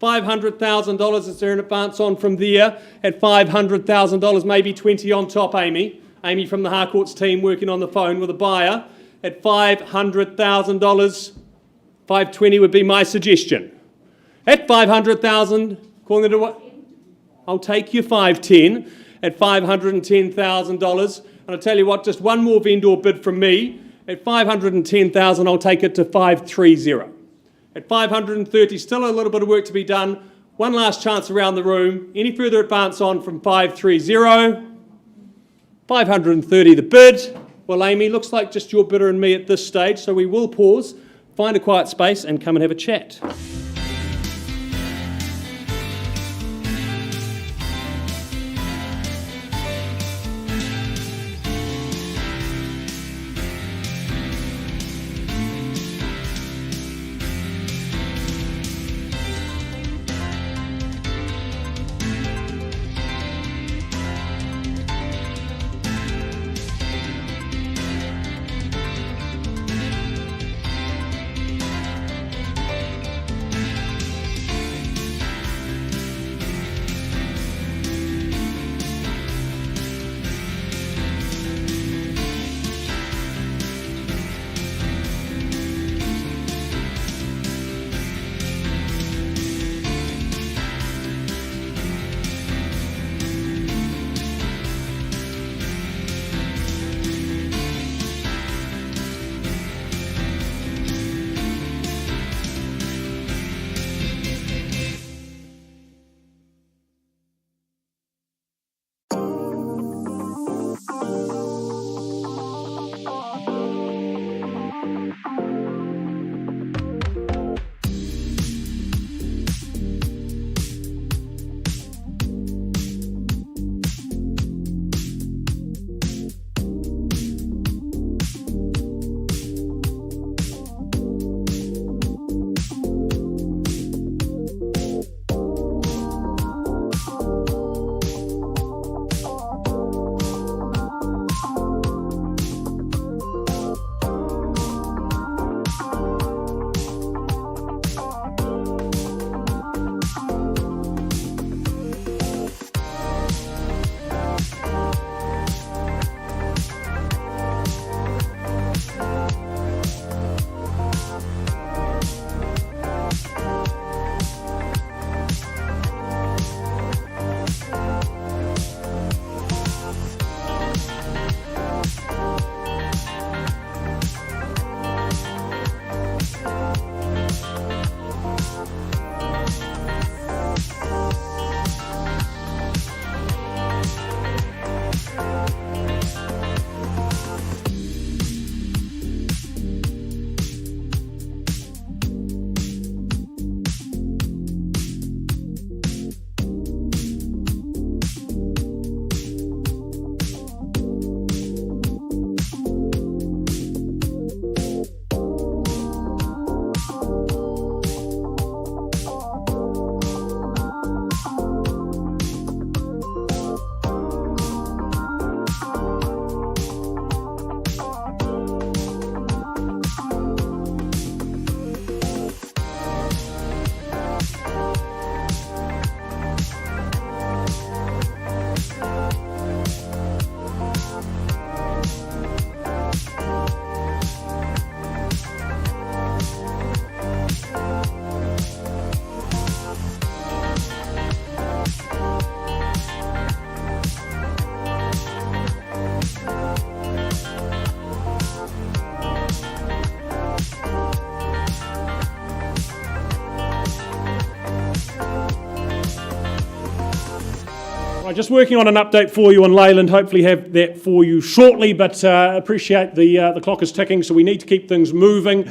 $500,000, is there an advance on from there? At $500,000, maybe 20 on top, Amy. Amy from the Harcourts team working on the phone with a buyer. At $500,000, 520 would be my suggestion. At $500,000, calling it away. I'll take your 510 at $510,000. And I'll tell you what, just one more vendor bid from me. At $510,000, I'll take it to 530. At 530, still a little bit of work to be done. One last chance around the room. Any further advance on from 530? 530 the bid. Well, Amy, looks like just your bidder and me at this stage, so we will pause, find a quiet space and come and have a chat. Right, just working on an update for you on Leyland. Hopefully have that for you shortly, but appreciate the clock is ticking, so we need to keep things moving.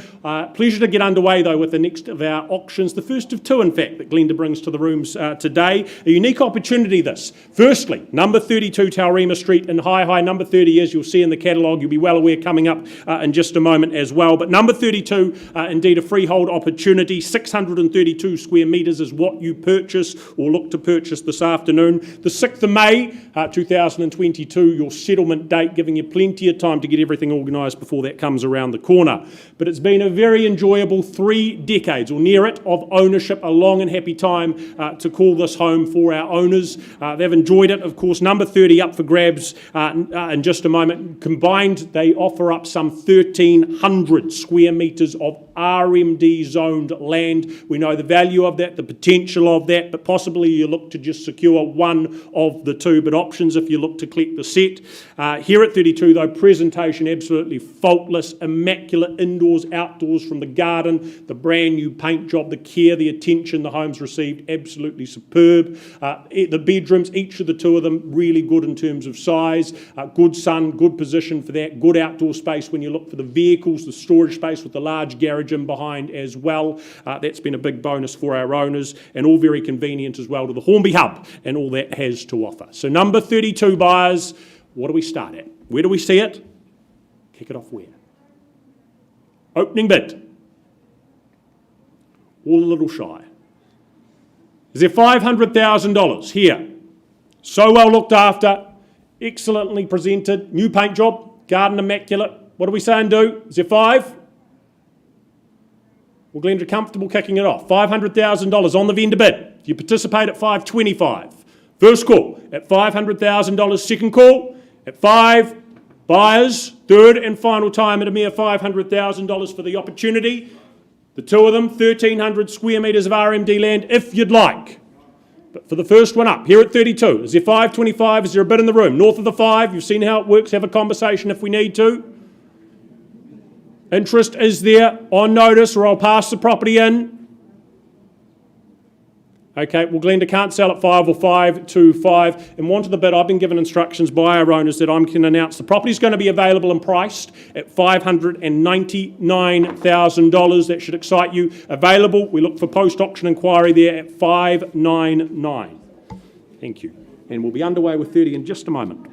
Pleasure to get underway, though, with the next of our auctions, the first of two, in fact, that Glenda brings to the rooms today. A unique opportunity, this. Firstly, number 32 Taurima Street in High. Number 30, as you'll see in the catalogue, you'll be well aware coming up in just a moment as well. But number 32, indeed a freehold opportunity, 632 square metres is what you purchase or look to purchase this afternoon. The 6th of May 2022, your settlement date, giving you plenty of time to get everything organised before that comes around the corner. But it's been a very enjoyable 3 decades, or near it, of ownership, a long and happy time to call this home for our owners. They've enjoyed it, of course. Number 30 up for grabs in just a moment. Combined, they offer up some 1,300 square metres of RMD zoned land. We know the value of that, the potential of that, but possibly you look to just secure one of the two, but options if you look to collect the set. Here at 32, though, presentation absolutely faultless, immaculate indoors, outdoors, from the garden, the brand new paint job, the care, the attention the home's received, absolutely superb. The bedrooms, each of the two of them, really good in terms of size, good sun, good position for that, good outdoor space when you look for the vehicles, the storage space with the large garage in behind as well. That's been a big bonus for our owners, and all very convenient as well to the Hornby Hub and all that has to offer. So number 32 buyers, what do we start at? Where do we see it? Kick it off where? Opening bid. All a little shy. Is there $500,000 here? So well looked after, excellently presented, new paint job, garden immaculate. What do we say and do? Is there 5? Well, Glenda, comfortable kicking it off. $500,000 on the vendor bid. If you participate at $525. First call at $500,000. Second call at 5. Buyers, third and final time at a mere $500,000 for the opportunity. The two of them, 1,300 square metres of RMD land, if you'd like. But for the first one up, here at 32, is there 525? Is there a bid in the room? North of the 5, you've seen how it works. Have a conversation if we need to. Interest is there on notice, or I'll pass the property in. Okay, well, Glenda can't sell at 5 or 525. And one to the bid, I've been given instructions by our owners that I can announce the property's going to be available and priced at $599,000. That should excite you. Available, we look for post-auction inquiry there at $599. Thank you. And we'll be underway with 30 in just a moment.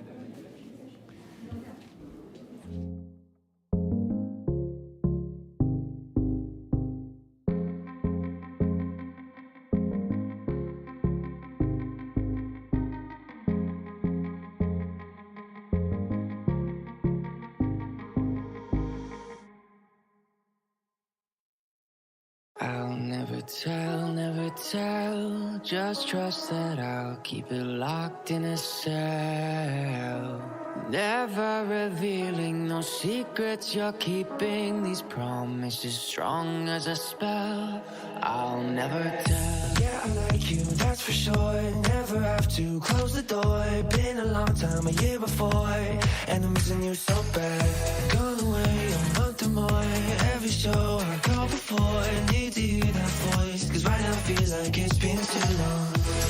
I'll never tell, just trust that I'll keep it locked in a cell. Never revealing no secrets you're keeping, these promises strong as a spell. I'll never tell. Yeah, I like you, that's for sure. Never have to close the door. Been a long time, a year before, and I'm missing you so bad. Gone away a month or more. Every show I go before, I need to hear that voice, cause right now feels like it's been too long.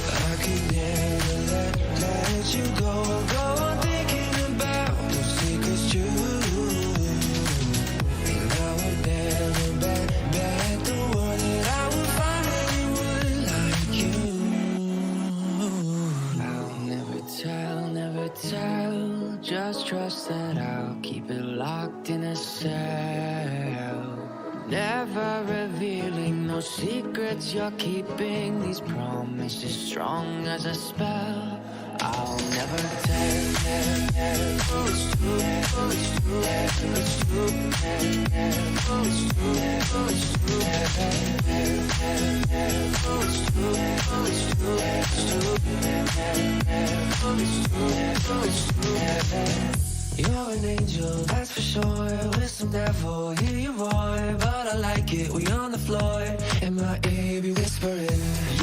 I could never let you go on thinking about those secrets true. And I would never bet the world that I would find anyone like you. I'll never tell, just trust that I'll keep it locked in a cell. Never revealing no secrets you're keeping, these promises strong as a spell. I'll never tell. You're an angel, that's for sure. With some devil, hear you roar. But I like it, we on the floor. In my ear, be whispering.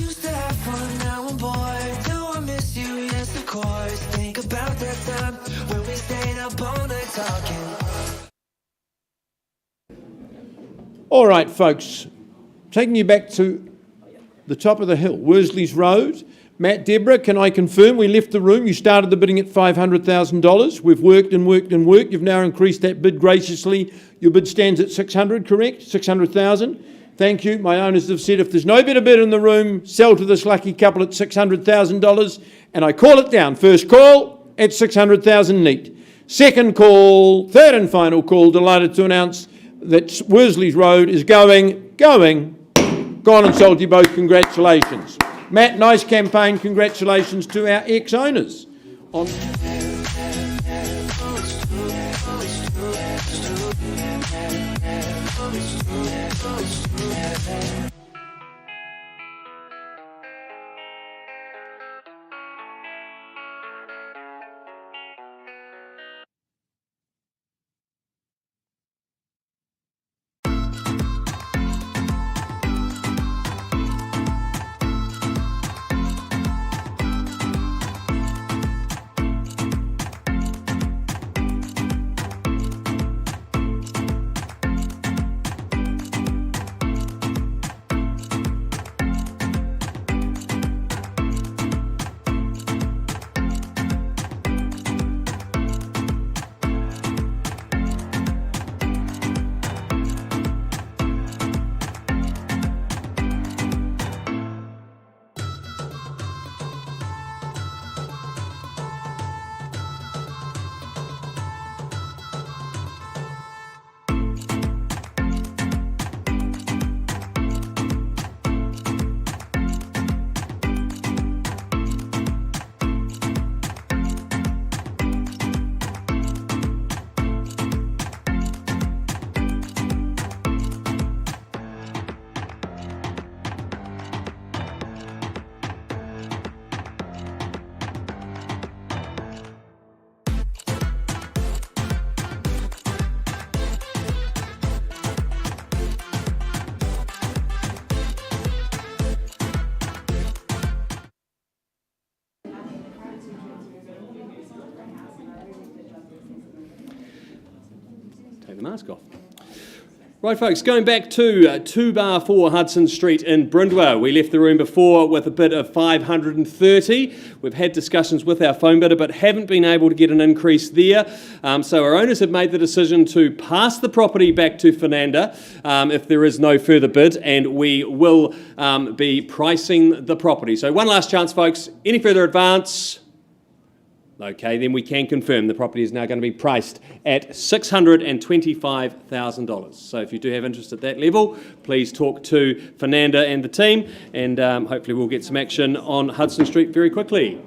Used to have fun, now I'm bored. Do I miss you? Yes, of course. Think about that time when we stayed up all night talking. All right, folks, taking you back to the top of the hill, Worsley's Road. Matt, Deborah, can I confirm we left the room? You started the bidding at $500,000. We've worked and worked and worked. You've now increased that bid graciously. Your bid stands at 600, correct? 600,000. Thank you. My owners have said if there's no better bid in the room, sell to this lucky couple at $600,000. And I call it down. First call at 600,000 neat. Second call, third and final call. Delighted to announce that Worsley's Road is gone and sold you both. Congratulations. Matt, nice campaign. Congratulations to our ex-owners. Take the mask off. Right, folks, going back to 2 Bar 4 Hudson Street in Brindwa. We left the room before with a bid of 530. We've had discussions with our phone bidder, but haven't been able to get an increase there. So our owners have made the decision to pass the property back to Fernanda if there is no further bid, and we will be pricing the property. So one last chance, folks. Any further advance? Okay, then we can confirm the property is now going to be priced at $625,000. So if you do have interest at that level, please talk to Fernanda and the team, and hopefully we'll get some action on Hudson Street very quickly.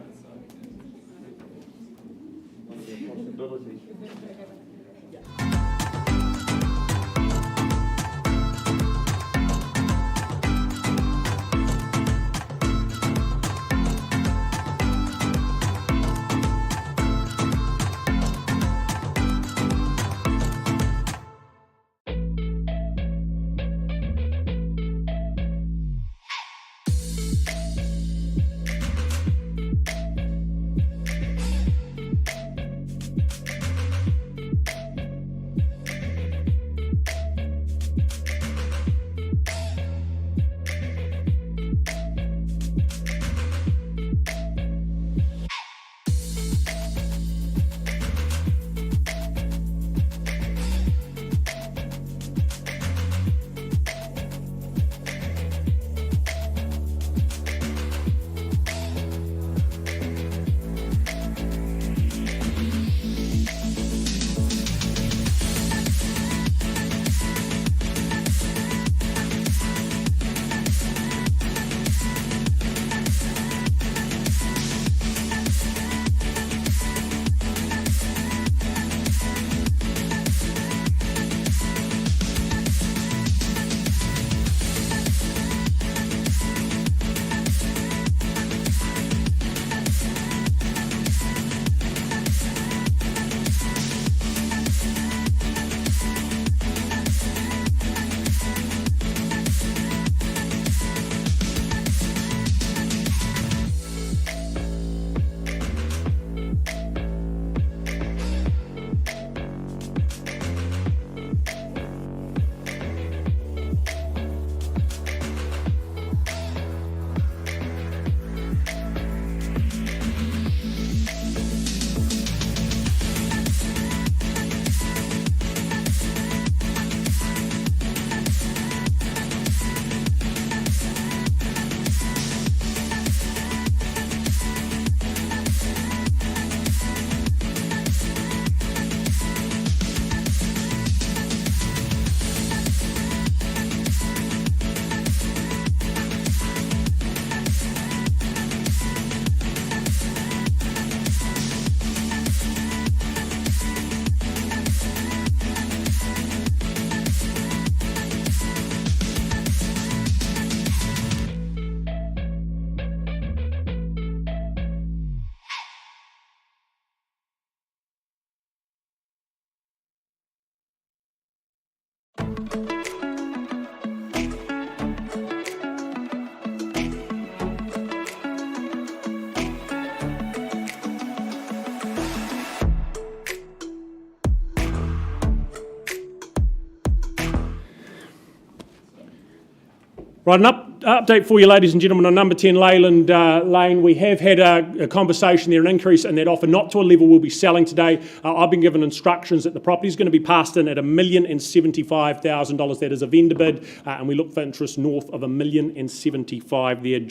Right, an update for you, ladies and gentlemen, on number 10 Leyland Lane. We have had a conversation there, an increase in that offer, not to a level we'll be selling today. I've been given instructions that the property is going to be passed in at $1,075,000. That is a vendor bid, and we look for interest north of $1,075,000 there.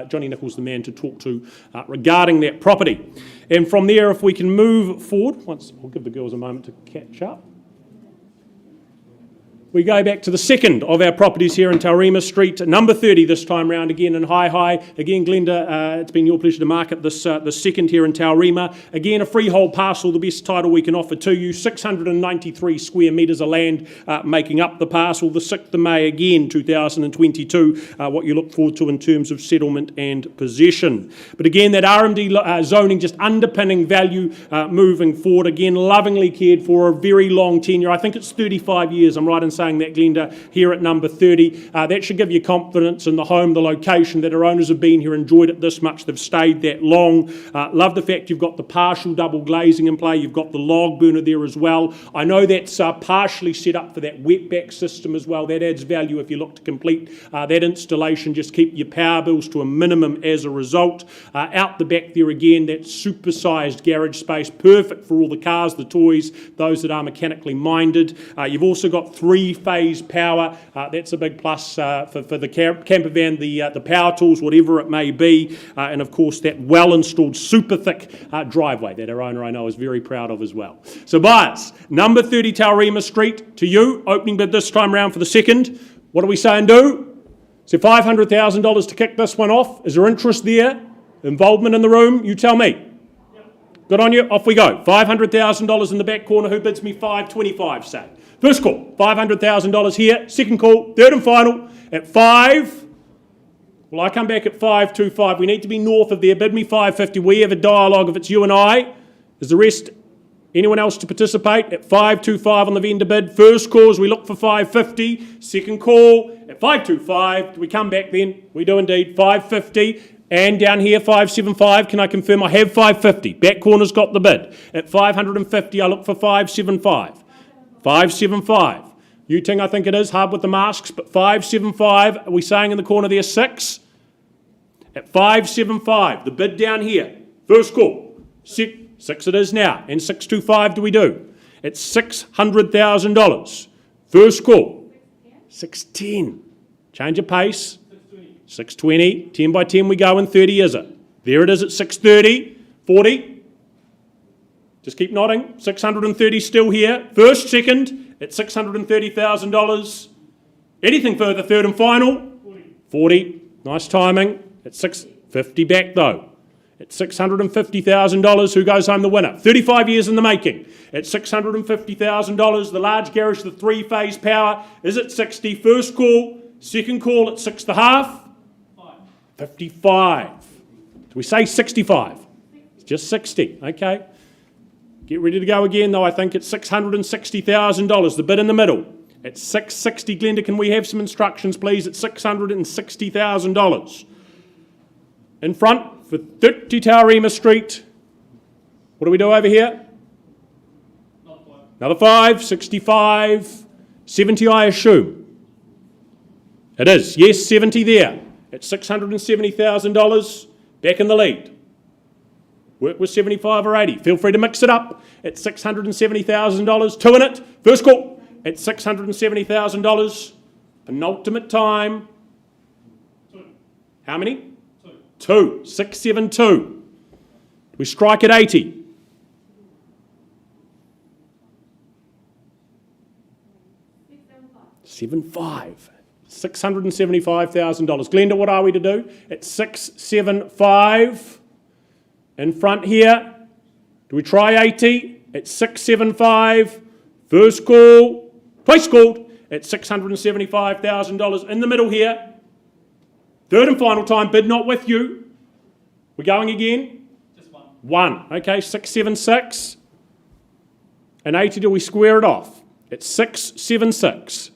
Johnny Nichols, the man to talk to regarding that property. And from there, if we can move forward, I'll give the girls a moment to catch up. We go back to the second of our properties here in Taurima Street, number 30 this time round, again in High. Again, Glenda, it's been your pleasure to market this the second here in Taurima. Again, a freehold parcel, the best title we can offer to you, 693 square metres of land making up the parcel, the 6th of May again, 2022, what you look forward to in terms of settlement and possession. But again, that RMD zoning just underpinning value moving forward, again, lovingly cared for, a very long tenure. I think it's 35 years, I'm right in saying that, Glenda, here at number 30. That should give you confidence in the home, the location, that our owners have been here, enjoyed it this much, they've stayed that long. Love the fact you've got the partial double glazing in play, you've got the log burner there as well. I know that's partially set up for that wetback system as well. That adds value if you look to complete that installation. Just keep your power bills to a minimum as a result. Out the back there again, that super-sized garage space, perfect for all the cars, the toys, those that are mechanically minded. You've also got three-phase power. That's a big plus for the camper van, the power tools, whatever it may be. And of course, that well-installed super thick driveway that our owner, I know, is very proud of as well. So buyers, number 30 Taurima Street, to you, opening bid this time round for the second. What do we say and do? So $500,000 to kick this one off. Is there interest there? Involvement in the room? You tell me. Good on you. Off we go. $500,000 in the back corner. Who bids me $525, say? First call, $500,000 here. Second call, third and final at $5. Well, I come back at $525. We need to be north of there. Bid me $550. We have a dialogue if it's you and I. Is the rest anyone else to participate? At $525 on the vendor bid. First call, we look for $550. Second call at $525. Do we come back then? We do indeed. $550. And down here, $575. Can I confirm I have $550? Back corner's got the bid. At $550, I look for $575. $575. Yuting, I think it is, hard with the masks, but $575. Are we saying in the corner there $6? At $575, the bid down here. First call. $6 it is now. And $625 do we do? At $600,000. First call. $610. Change of pace. $620. 10 by 10 we go, and 30 is it? There it is at $630. $40. Just keep nodding. $630 still here. First, second at $630,000. Anything further, third and final? $40. Nice timing. At $650 back though. At $650,000, who goes home the winner? 35 years in the making. At $650,000, the large garage, the three-phase power is at $60. First call. Second call at $6.50. $55. Do we say $65? It's just $60. Okay. Get ready to go again, though. I think it's $660,000, the bid in the middle. At $660, Glenda, can we have some instructions, please? At $660,000. In front for 30 Taurima Street. What do we do over here? Another 5. 65. 70, I assume. It is. Yes, 70 there. At $670,000. Back in the lead. Work with 75 or 80. Feel free to mix it up at $670,000. Two in it. First call at $670,000. Penultimate time. How many? Two. 672. We strike at 80. $7.5. $675,000. Glenda, what are we to do? At $675. In front here, do we try 80? At $675. First call, twice called, at $675,000. In the middle here, third and final time, bid not with you. We're going again? Just one. Okay, 676. And 80, do we square it off? at 676.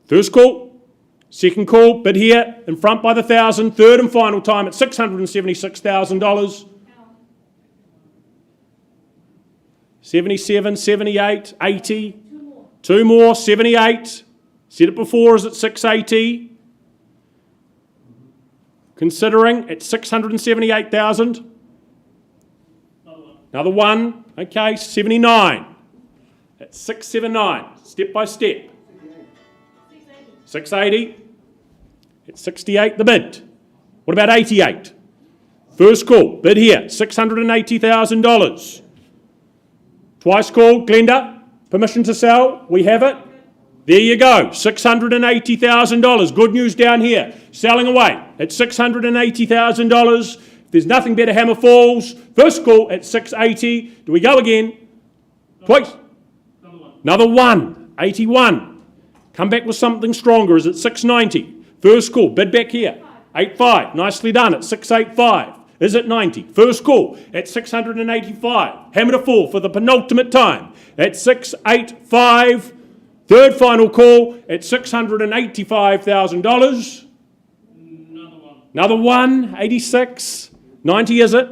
First call, second call, bid here, in front by the 1,000, third and final time at $676,000. 77, 78, 80, two more, 78. Said it before, is at 680. Considering at 678,000. Another one, okay, 79. At 679, step by step. 680. At 68, the bid. What about 88? First call, bid here, $680,000. Twice called, Glenda, permission to sell, we have it. There you go, $680,000. Good news down here, selling away at $680,000. If there's nothing better, Hammer Falls. First call at 680. Do we go again? Twice. Another one, 81. Come back with something stronger, is at 690. First call, bid back here, 85. Nicely done at 685. Is at 90. First call at 685. Hammer to fall for the penultimate time at 685. Third final call at $685,000. Another one, 86. 90 is it?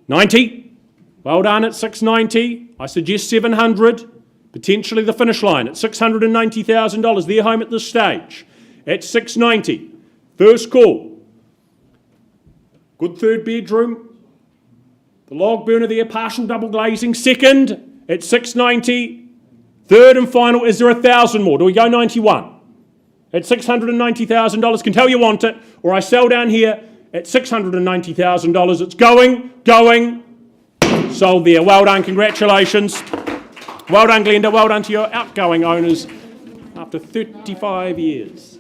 90. Well done at 690. I suggest 700. Potentially the finish line at $690,000. They're home at this stage at 690. First call. Good third bedroom. The log burner there, partial double glazing. Second at 690. Third and final, is there 1,000 more? Do we go 91? At $690,000, can tell you want it, or I sell down here at $690,000. It's going, sold there. Well done, congratulations. Well done, Glenda. Well done to your outgoing owners after 35 years.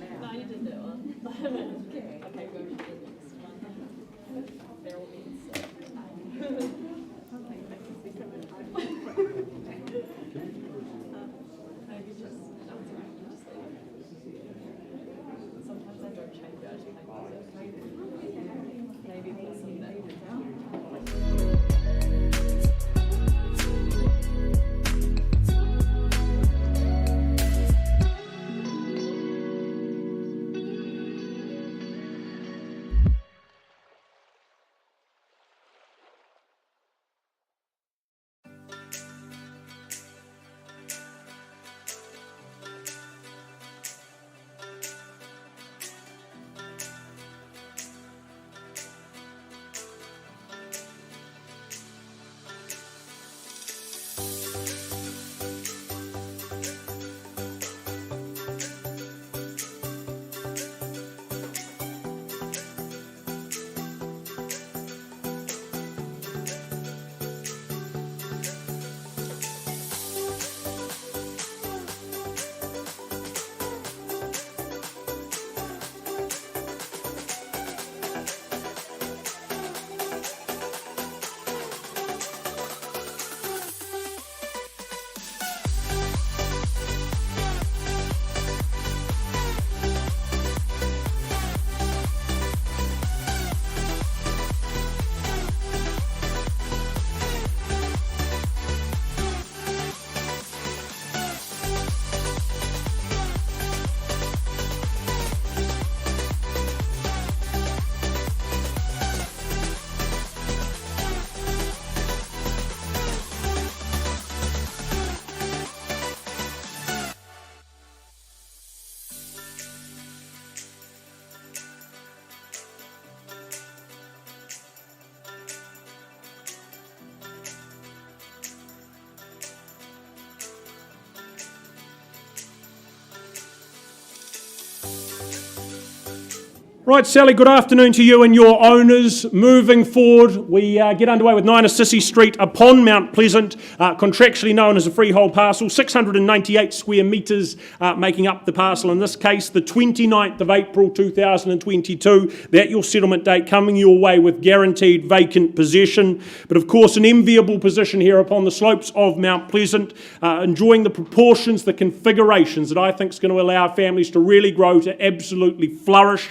Right, Sally, good afternoon to you and your owners. Moving forward, we get underway with 9 Assisi Street upon Mount Pleasant, contractually known as a freehold parcel, 698 square metres making up the parcel. In this case, the 29th of April 2022, that your settlement date, coming your way with guaranteed vacant possession. But of course, an enviable position here upon the slopes of Mount Pleasant, enjoying the proportions, the configurations that I think is going to allow families to really grow, to absolutely flourish.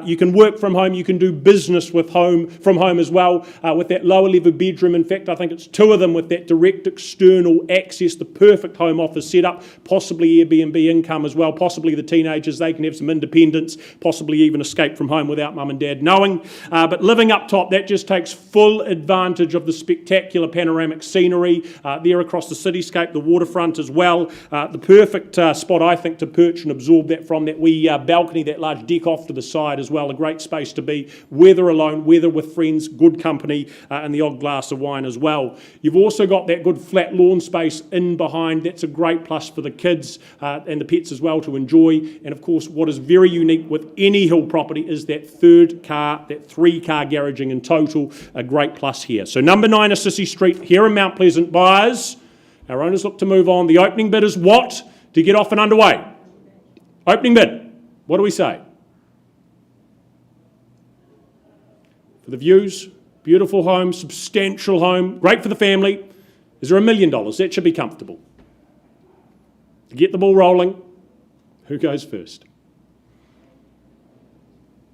You can work from home, you can do business from home as well, with that lower level bedroom. In fact, I think it's 2 of them with that direct external access, the perfect home office setup, possibly Airbnb income as well, possibly the teenagers, they can have some independence, possibly even escape from home without mum and dad knowing. But living up top, that just takes full advantage of the spectacular panoramic scenery there across the cityscape, the waterfront as well. The perfect spot, I think, to perch and absorb that from that wee balcony, that large deck off to the side as well. A great space to be, whether alone, whether with friends, good company, and the odd glass of wine as well. You've also got that good flat lawn space in behind. That's a great plus for the kids and the pets as well to enjoy. And of course, what is very unique with any hill property is that 3-car garaging in total, a great plus here. So number 9 Assisi Street here in Mount Pleasant. Buyers, our owners look to move on. The opening bid is what to get off and underway? Opening bid, what do we say? For the views, beautiful home, substantial home, great for the family. Is there $1 million? That should be comfortable. To get the ball rolling, who goes first?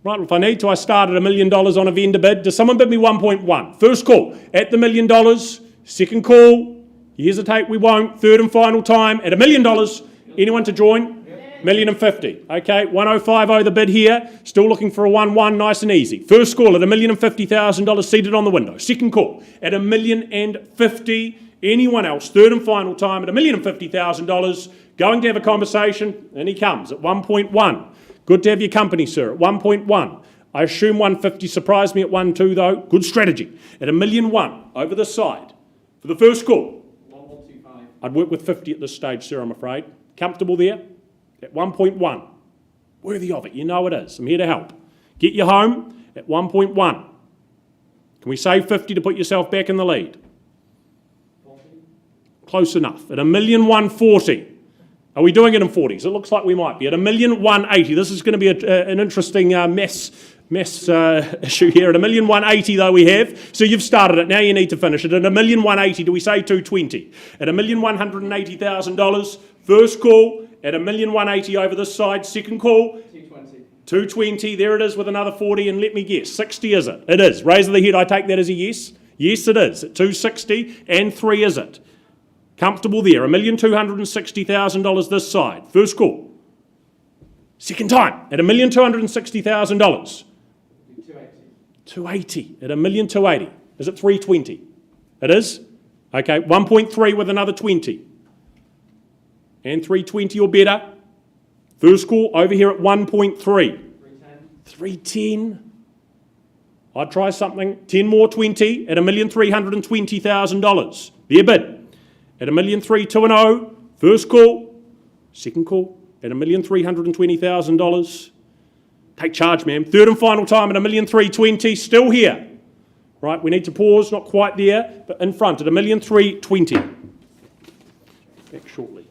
Right, if I need to, I start at $1 million on a vendor bid. Does someone bid me 1.1? First call at the $1 million. Second call, you hesitate, we won't. Third and final time at $1 million. Anyone to join? $1,050,000. Okay, 105 the bid here. Still looking for a 1-1, nice and easy. First call at $1,050,000 seated on the window. Second call at $1,050,000. Anyone else? Third and final time at $1,050,000. Going to have a conversation, and he comes at 1.1. Good to have your company, sir, at 1.1. I assume 150 surprised me at 1.2 though. Good strategy. At $1,000,001 over the side for the first call. I'd work with 50 at this stage, sir, I'm afraid. Comfortable there? At 1.1. Worthy of it, you know it is. I'm here to help. Get you home at 1.1. Can we save 50 to put yourself back in the lead? 40. Close enough. At $1,140,000. Are we doing it in 40s? It looks like we might be. At $1,180,000. This is going to be an interesting mess issue here. At $1,180,000 though we have. So you've started it. Now you need to finish it. At $1,180,000, do we say 220? At $1,180,000. First call at $1,180,000 over this side. Second call. 220. There it is with another 40. And let me guess, 60 is it? It is. Raise of the head. I take that as a yes. Yes, it is. At 260 and 3 is it? Comfortable there. $1,260,000 this side. First call. Second time at $1,260,000. 280 at $1,280,000. Is it 320? It is? Okay, 1.3 with another 20. And 320 or better. First call over here at 1.3. 310. I'd try something. 10 more 20 at $1,320,000. Their bid. At $1,320,000, first call, second call at $1,320,000. Take charge, ma'am. Third and final time at $1,320,000, still here. Right, we need to pause, not quite there, but in front at $1,320,000. Back shortly.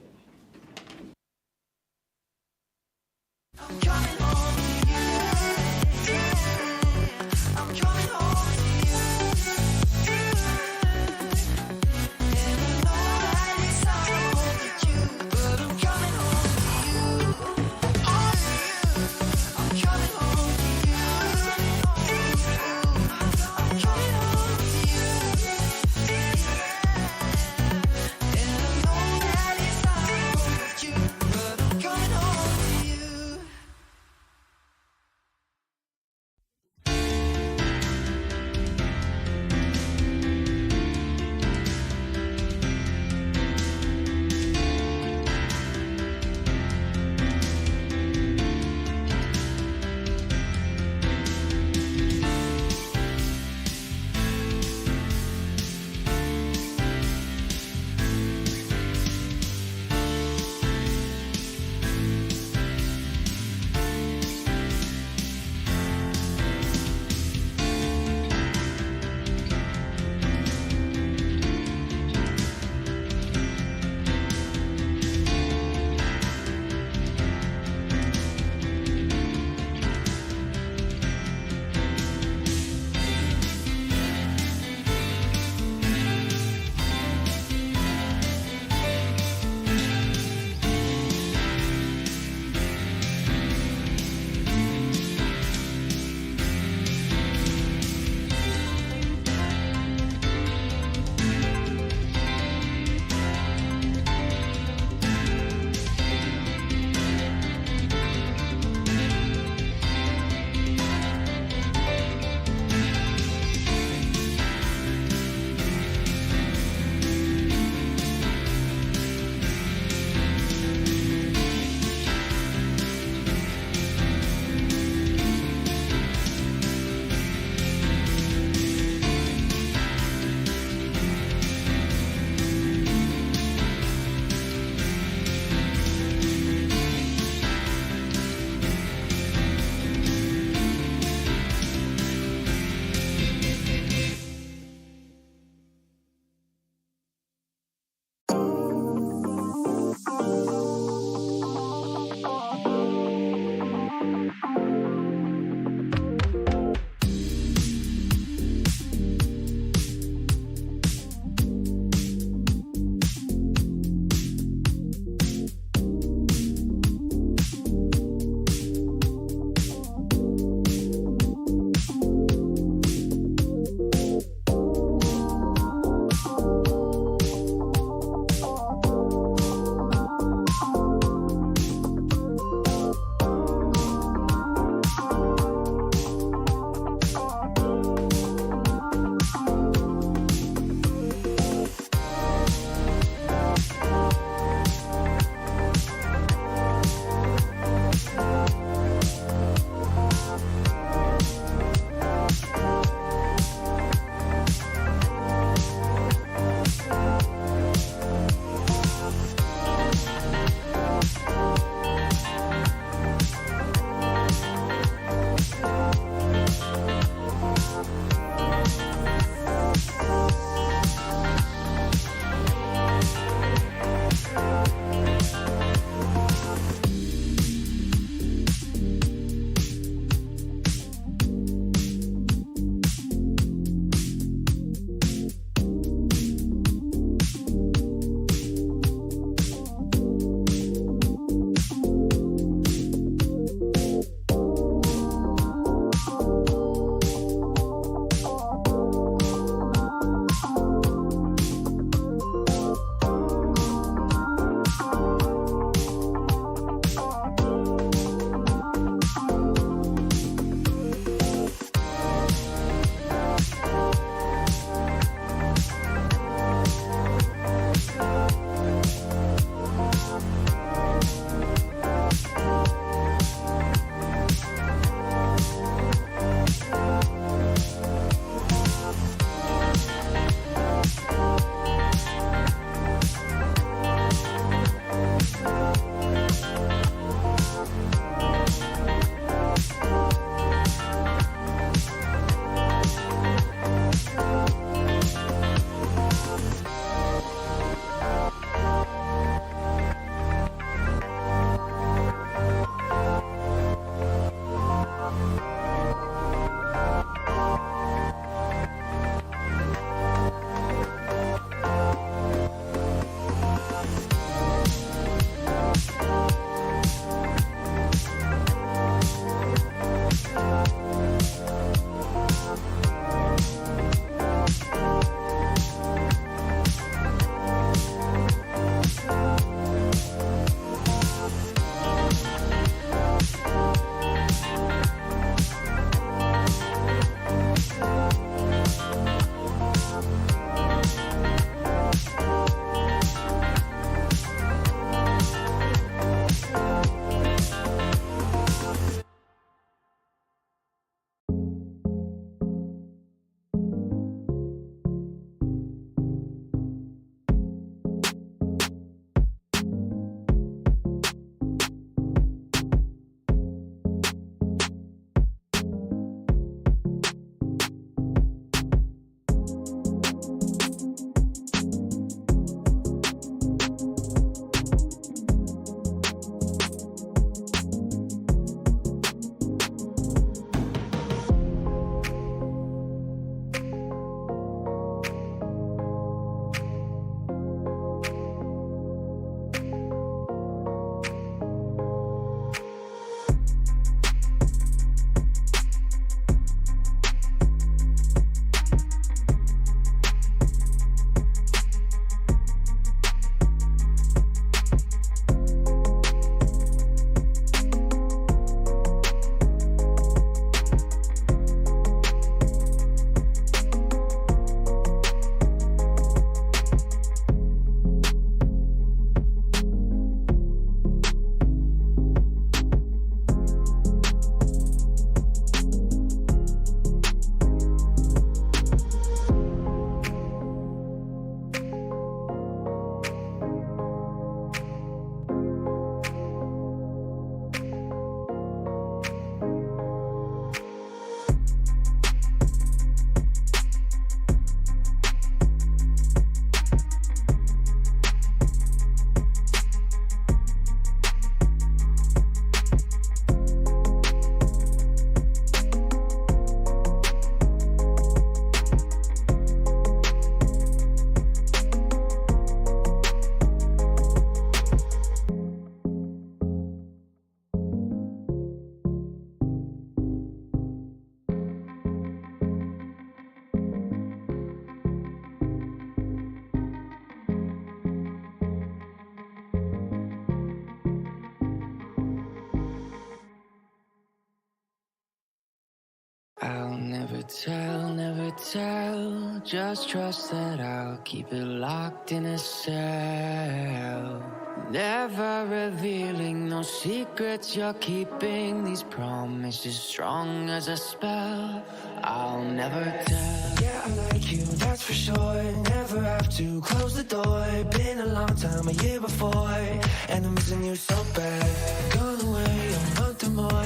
I'll never tell, just trust that I'll keep it locked in a cell. Never revealing no secrets you're keeping, these promises strong as a spell. I'll never tell. Yeah, I like you, that's for sure. Never have to close the door. Been a long time, a year before, and I'm missing you so bad. Gone away a month or more.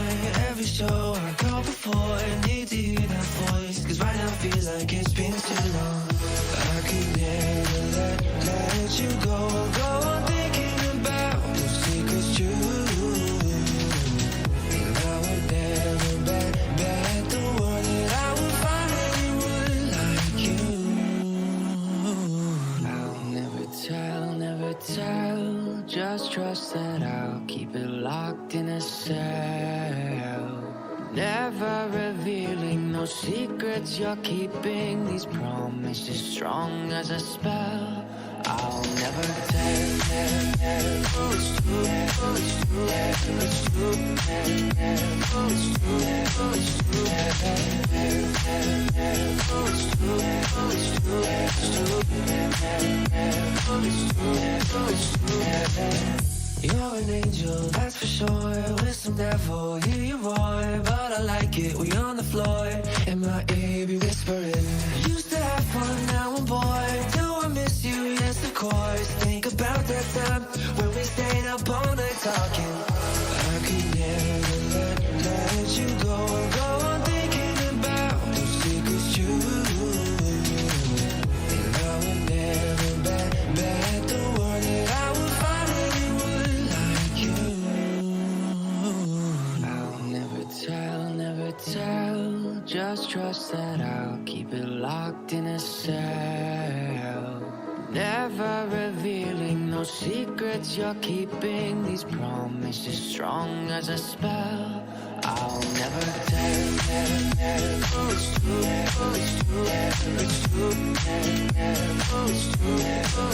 Every show I go before, need to hear that voice, 'cause right now feels like it's been too long. I could never let you go on thinking about those secrets true. And I would never bet the world that I would find anyone like you. I'll never tell, just trust that I'll keep it locked in a cell. Never revealing no secrets you're keeping, these promises strong as a spell. I'll never tell. It's true, it's true, it's true, it's true, You're an angel, that's for sure. With some devil, hear you roar, but I like it when you're on the floor. In my ear, be whispering. Used to have fun, now I'm bored. Do I miss you? Yes, of course. Think about that time when we stayed up all night talking. I could never let you go on thinking about those secrets true. And I would never bet the world that I would find anyone like you. I'll never tell, just trust that I'll keep it locked in a cell. Never revealing no secrets you're keeping, these promises strong as a spell. I'll never tell. It's true, it's true, it's true, it's true, it's true, it's true.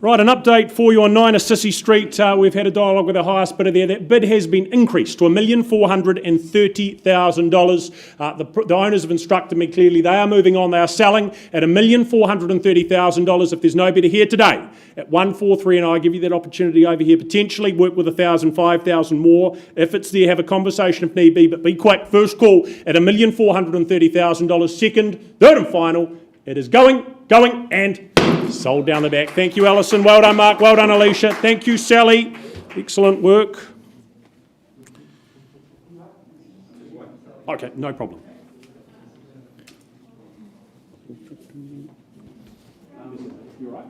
Right, an update for you on 9 Assisi Street. We've had a dialogue with the highest bidder there. That bid has been increased to $1,430,000. The owners have instructed me clearly they are moving on. They are selling at $1,430,000. If there's no bidder here today at 143, and I give you that opportunity over here, potentially work with 1,000, 5,000 more. If it's there, have a conversation if need be, but be quick. First call at $1,430,000. Second, third and final. It is going, and sold down the back. Thank you, Alison. Well done, Mark. Well done, Alicia. Thank you, Sally. Excellent work. Okay, no problem. You all right?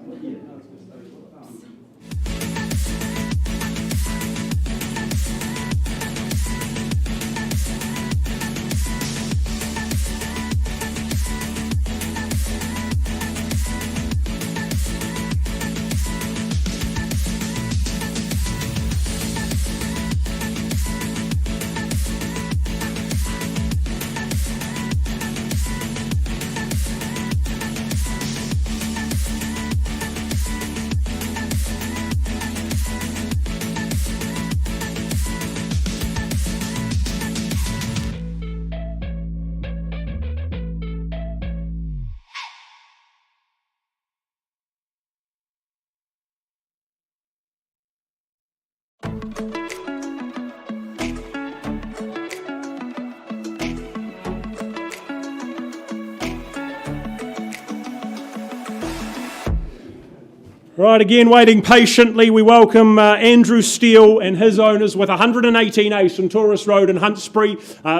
Right, again, waiting patiently, we welcome Andrew Steele and his owners with 118A Centaurus Road in Huntsbury,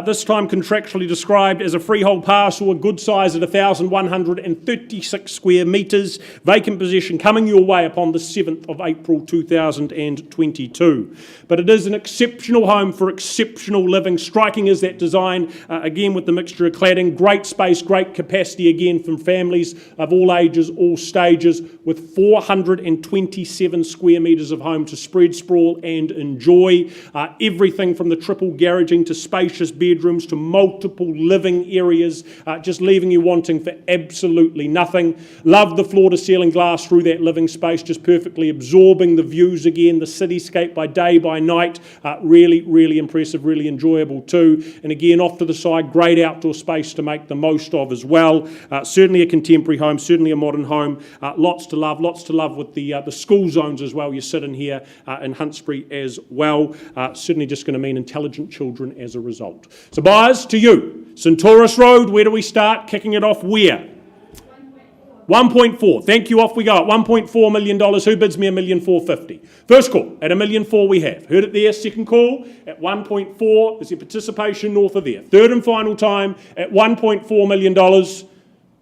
this time contractually described as a freehold parcel, a good size at 1,136 square metres, vacant possession coming your way upon the 7th of April 2022. But it is an exceptional home for exceptional living. Striking is that design, again with the mixture of cladding, great space, great capacity again from families of all ages, all stages, with 427 square metres of home to spread, sprawl and enjoy. Everything from the triple garaging to spacious bedrooms to multiple living areas, just leaving you wanting for absolutely nothing. Love the floor-to-ceiling glass through that living space, just perfectly absorbing the views again, the cityscape by day, by night. Really, really impressive, really enjoyable too. And again, off to the side, great outdoor space to make the most of as well. Certainly a contemporary home, certainly a modern home. Lots to love with the school zones as well. You sit in here in Huntsbury as well. Certainly just going to mean intelligent children as a result. So buyers, to you. Centaurus Road, where do we start? Kicking it off where? 1.4. Thank you, off we go at $1.4 million. Who bids me $1,450,000? First call at $1,400,000 we have. Heard it there. Second call at 1.4. Is there participation north of there? Third and final time at $1.4 million.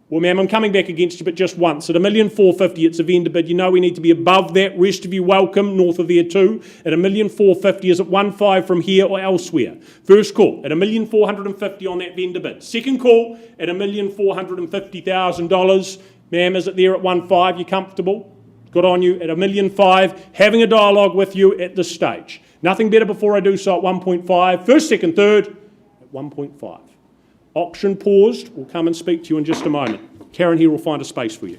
Well, ma'am, I'm coming back against you, but just once. At $1,450,000, it's a vendor bid. You know we need to be above that. Rest of you welcome, north of there too. At $1,450,000, is it 1.5 from here or elsewhere? First call at $1,450,000 on that vendor bid. Second call at $1,450,000. Ma'am, is it there at 1.5? You comfortable? Good on you. At $1,500,000, having a dialogue with you at this stage. Nothing better before I do so at 1.5. First, second, third at 1.5. Auction paused. We'll come and speak to you in just a moment. Karen here will find a space for you.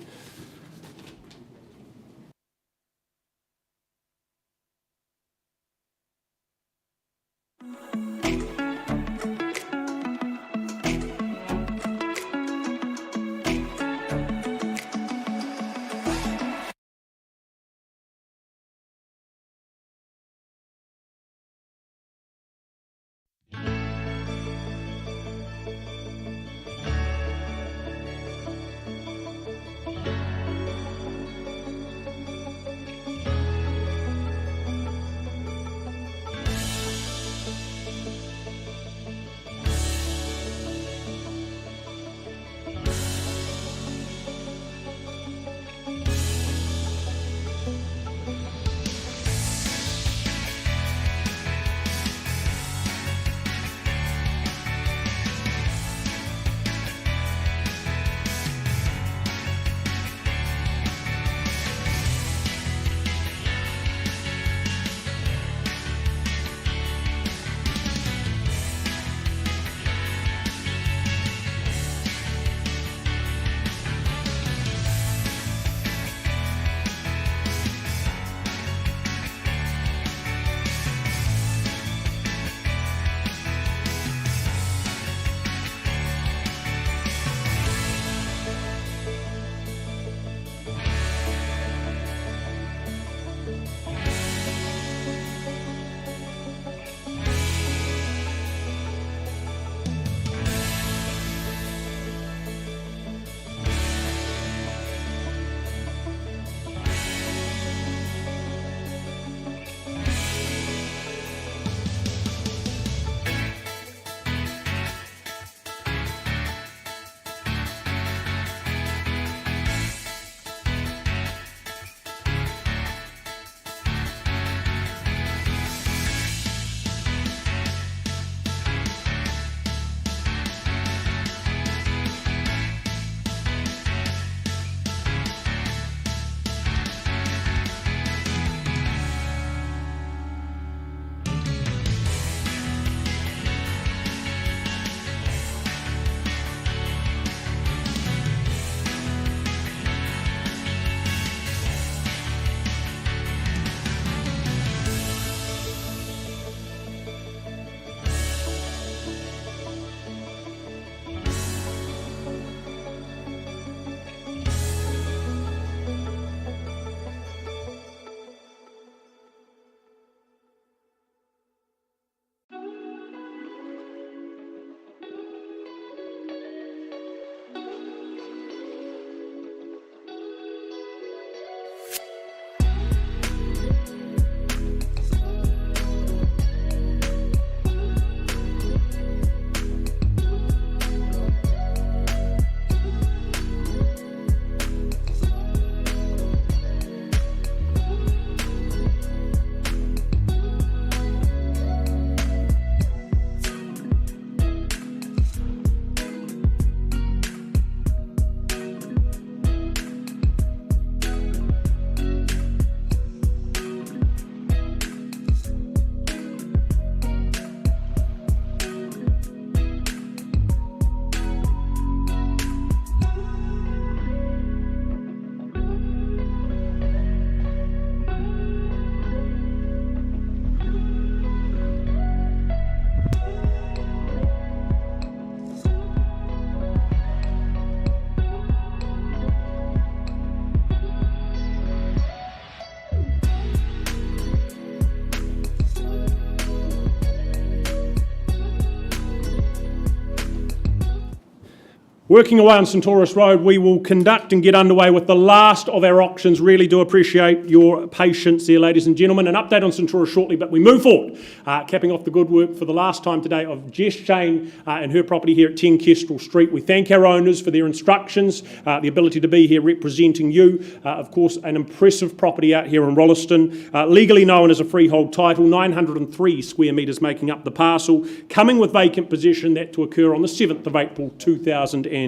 Working away on Centaurus Road, we will conduct and get underway with the last of our auctions. Really do appreciate your patience there, ladies and gentlemen. An update on Centaurus shortly, but we move forward. Capping off the good work for the last time today of Jess Shane and her property here at 10 Kestrel Street. We thank our owners for their instructions, the ability to be here representing you. Of course, an impressive property out here in Rolleston, legally known as a freehold title, 903 square metres making up the parcel, coming with vacant possession, that to occur on the 7th of April 2022.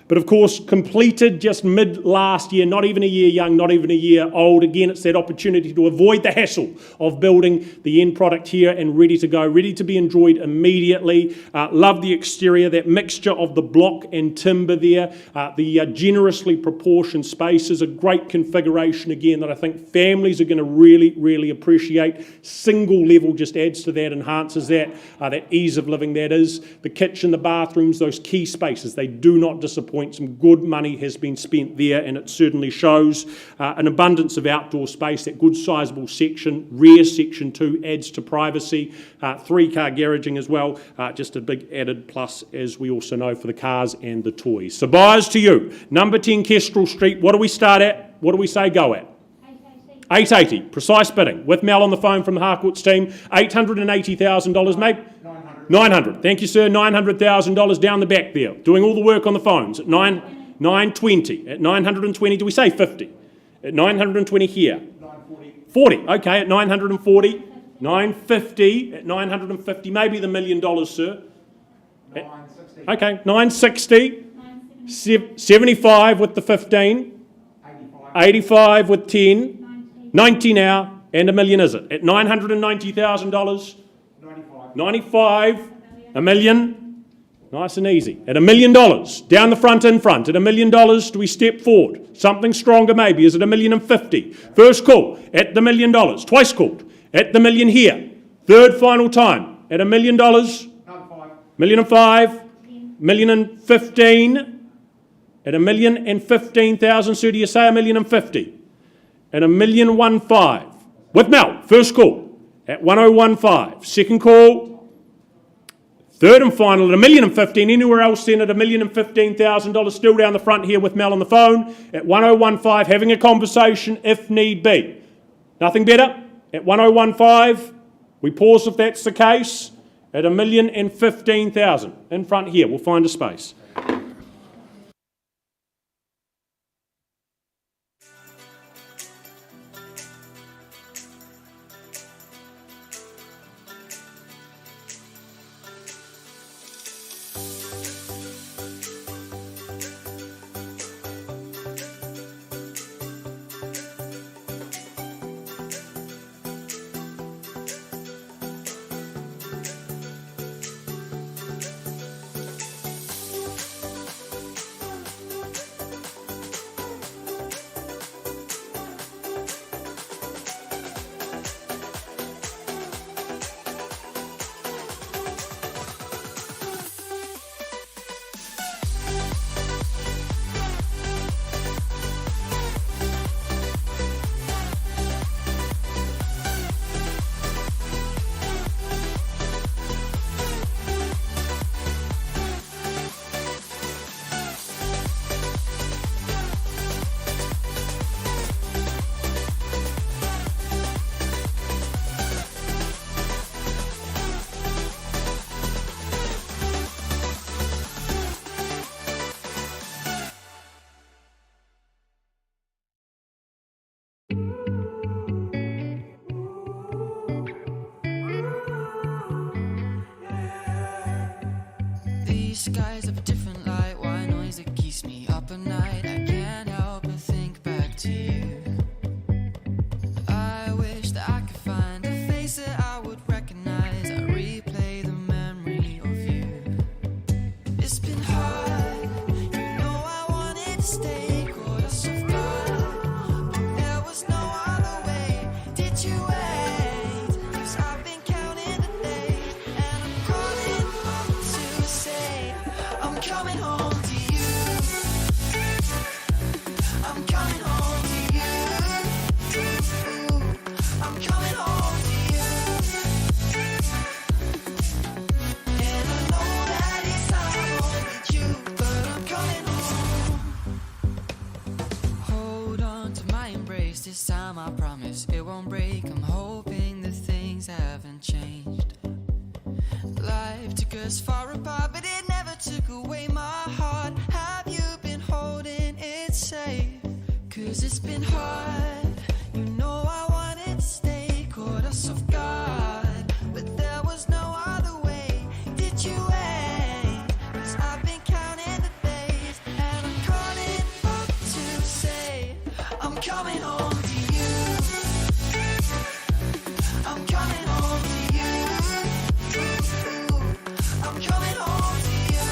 But of course, completed just mid last year, not even a year young, not even a year old. Again, it's that opportunity to avoid the hassle of building the end product here and ready to go, ready to be enjoyed immediately. Love the exterior, that mixture of the block and timber there, the generously proportioned spaces, a great configuration again that I think families are going to really, really appreciate. Single level just adds to that, enhances that, that ease of living that is. The kitchen, the bathrooms, those key spaces, they do not disappoint. Some good money has been spent there, and it certainly shows. An abundance of outdoor space, that good sizable section, rear section too, adds to privacy. 3-car garaging as well, just a big added plus, as we also know, for the cars and the toys. So buyers to you, number 10 Kestrel Street, what do we start at? What do we say go at? 880, precise bidding, with Mel on the phone from the Harcourts team. $880,000, mate? 900. Thank you, sir. $900,000 down the back there, doing all the work on the phones at 920. At 920, do we say 50? At 920 here. 40. Okay, at 940. 950. At 950, maybe the $1 million, sir. 960. Okay, 960. 75 with the 15. 85 with 10. 90 now, and $1 million is it? At $990,000. 95, $1 million, nice and easy. At $1 million, down the front, in front. At $1 million, do we step forward? Something stronger maybe. Is it $1,050,000? First call at the $1 million. Twice called at the $1 million here. Third final time at $1 million. $1,005,000. $1,015,000. At $1,015,000. So do you say $1,050,000? At $1,015,000 with Mel. First call at 1015. Second call, third and final at $1,015,000. Anywhere else then at $1,015,000. Still down the front here with Mel on the phone at 1015, having a conversation if need be. Nothing better? At 1015, we pause if that's the case. At $1,015,000 in front here, we'll find a space. These skies have a different light, why noise that keeps me up at night. I can't help but think back to you. I wish that I could find a face that I would recognize. I replay the memory of you. It's been hard, you know I wanted to stay, caught us off guard, but there was no other way. Did you wait? 'Cause I've been counting the days, and I'm calling home to say I'm coming home to you. us far apart, but it never took away my heart. Have you been holding it safe? 'Cause it's been hard. You know I wanted to stay, caught us off guard, but there was no other way. Did you wait? 'Cause I've been counting the days, and I'm calling up to say I'm coming home to you. I'm coming home to you. I'm coming home to you.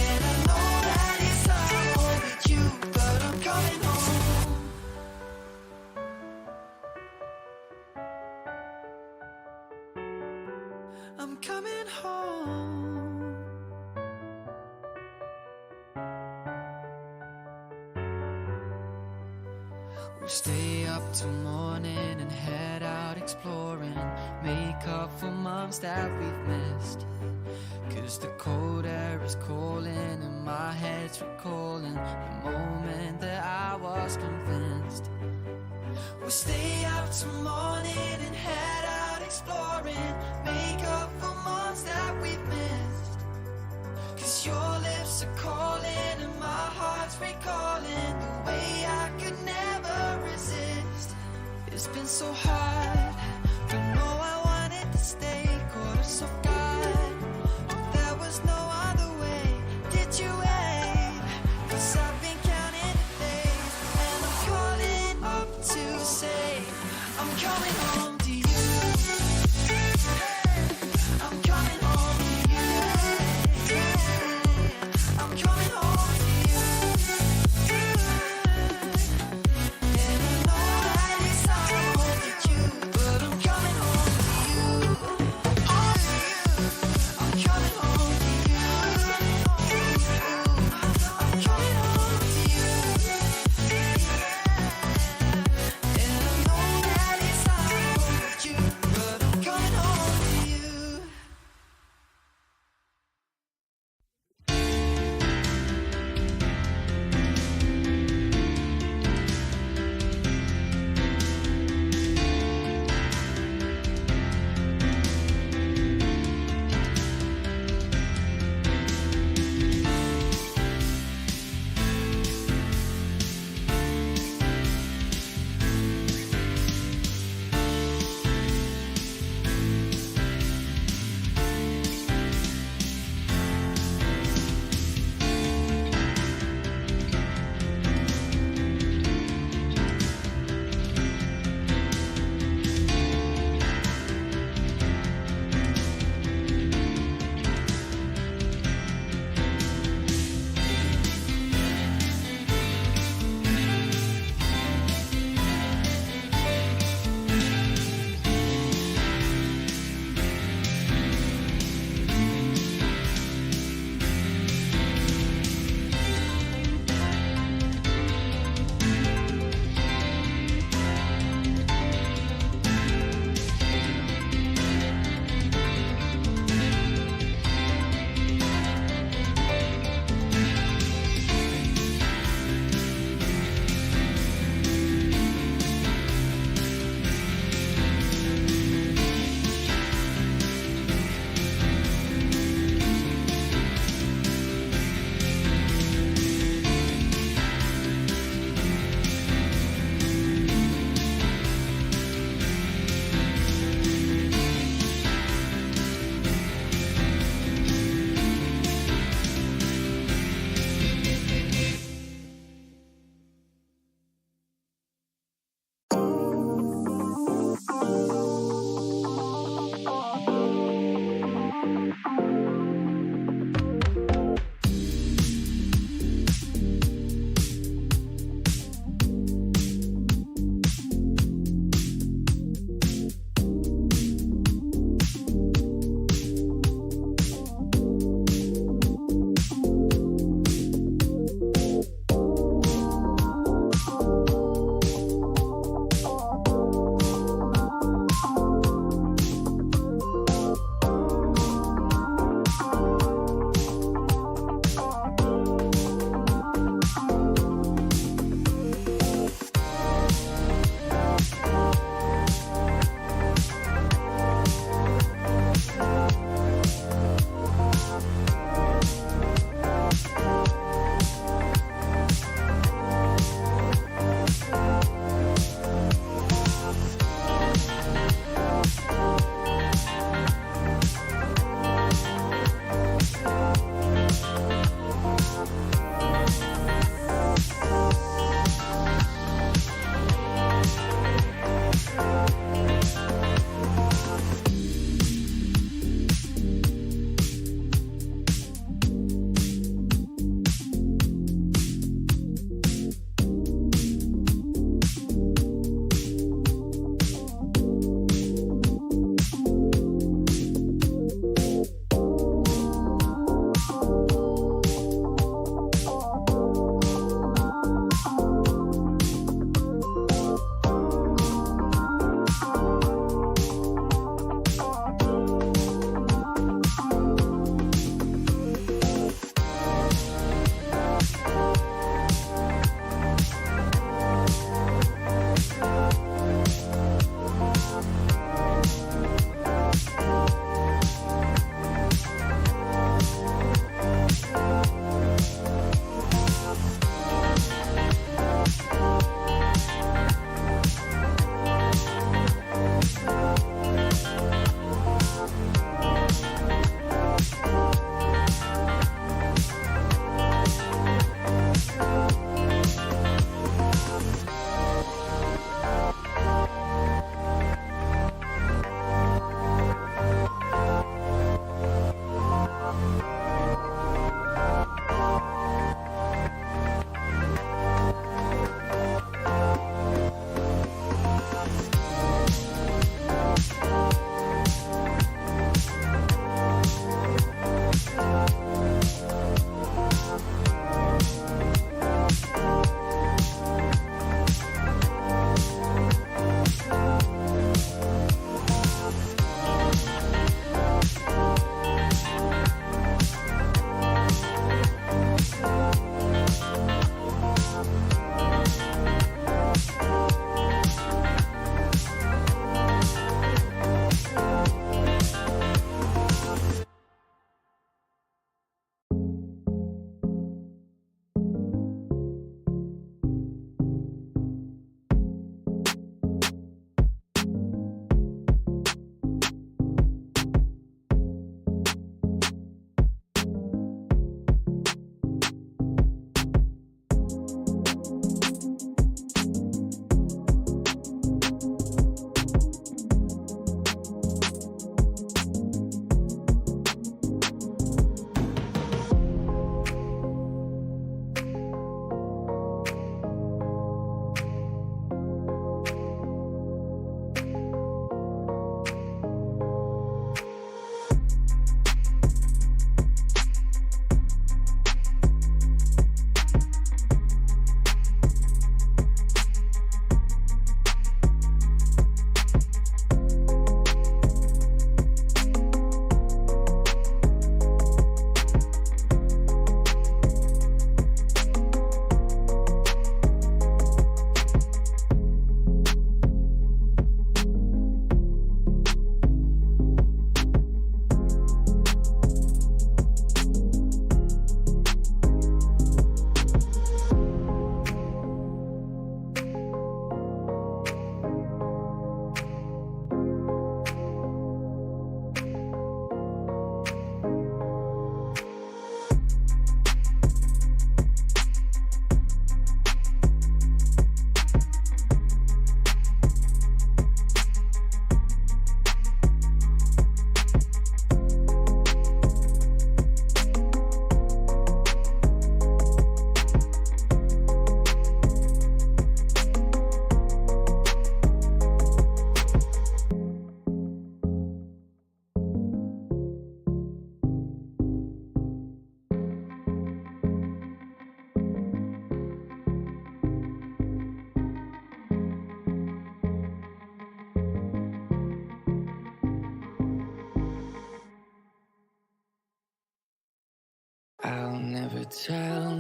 And I know that it's hard with you, but I'm coming home. I'm coming home. We'll stay up till morning and head out exploring, make up for months that we've missed. 'Cause the cold air is calling and my head's recalling the moment that I was convinced. We'll stay up till morning and head out exploring, make up for months that we've missed. 'Cause your lips are calling and my heart's recalling the way I could never resist. It's been so hard, but no, I wanted to stay, caught us off guard, but there was no other way. Did you wait? 'Cause I've been counting the days, and I'm calling up to say I'm coming home to you. I'm coming home to you. I'm coming home to you. And I know that it's hard with you, but I'm coming home to you. I'm coming home to you. I'm coming home to you. And I know that it's hard I'll never tell,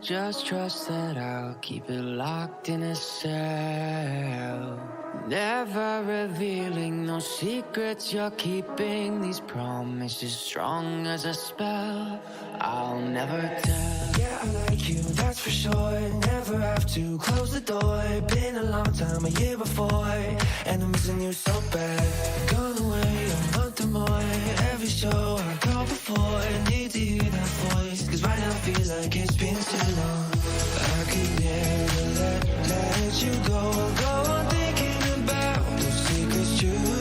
just trust that I'll keep it locked in a cell. Never revealing no secrets you're keeping, these promises strong as a spell. I'll never tell. Yeah, I like you, that's for sure. Never have to close the door. Been a long time, a year before, and I'm missing you so bad. Gone away a month or more. Every show I go before, need to hear that voice, cause right now feels like it's been too long. I could never let you go on thinking about those secrets true.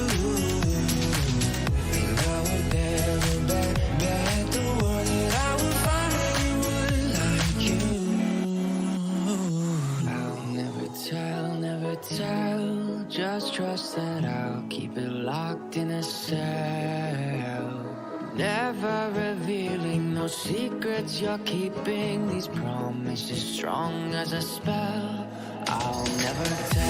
And I would never bet the world that I would find anyone like you. I'll never tell, just trust that I'll keep it locked in a cell. Never revealing no secrets you're keeping, these promises strong as a spell. I'll never tell.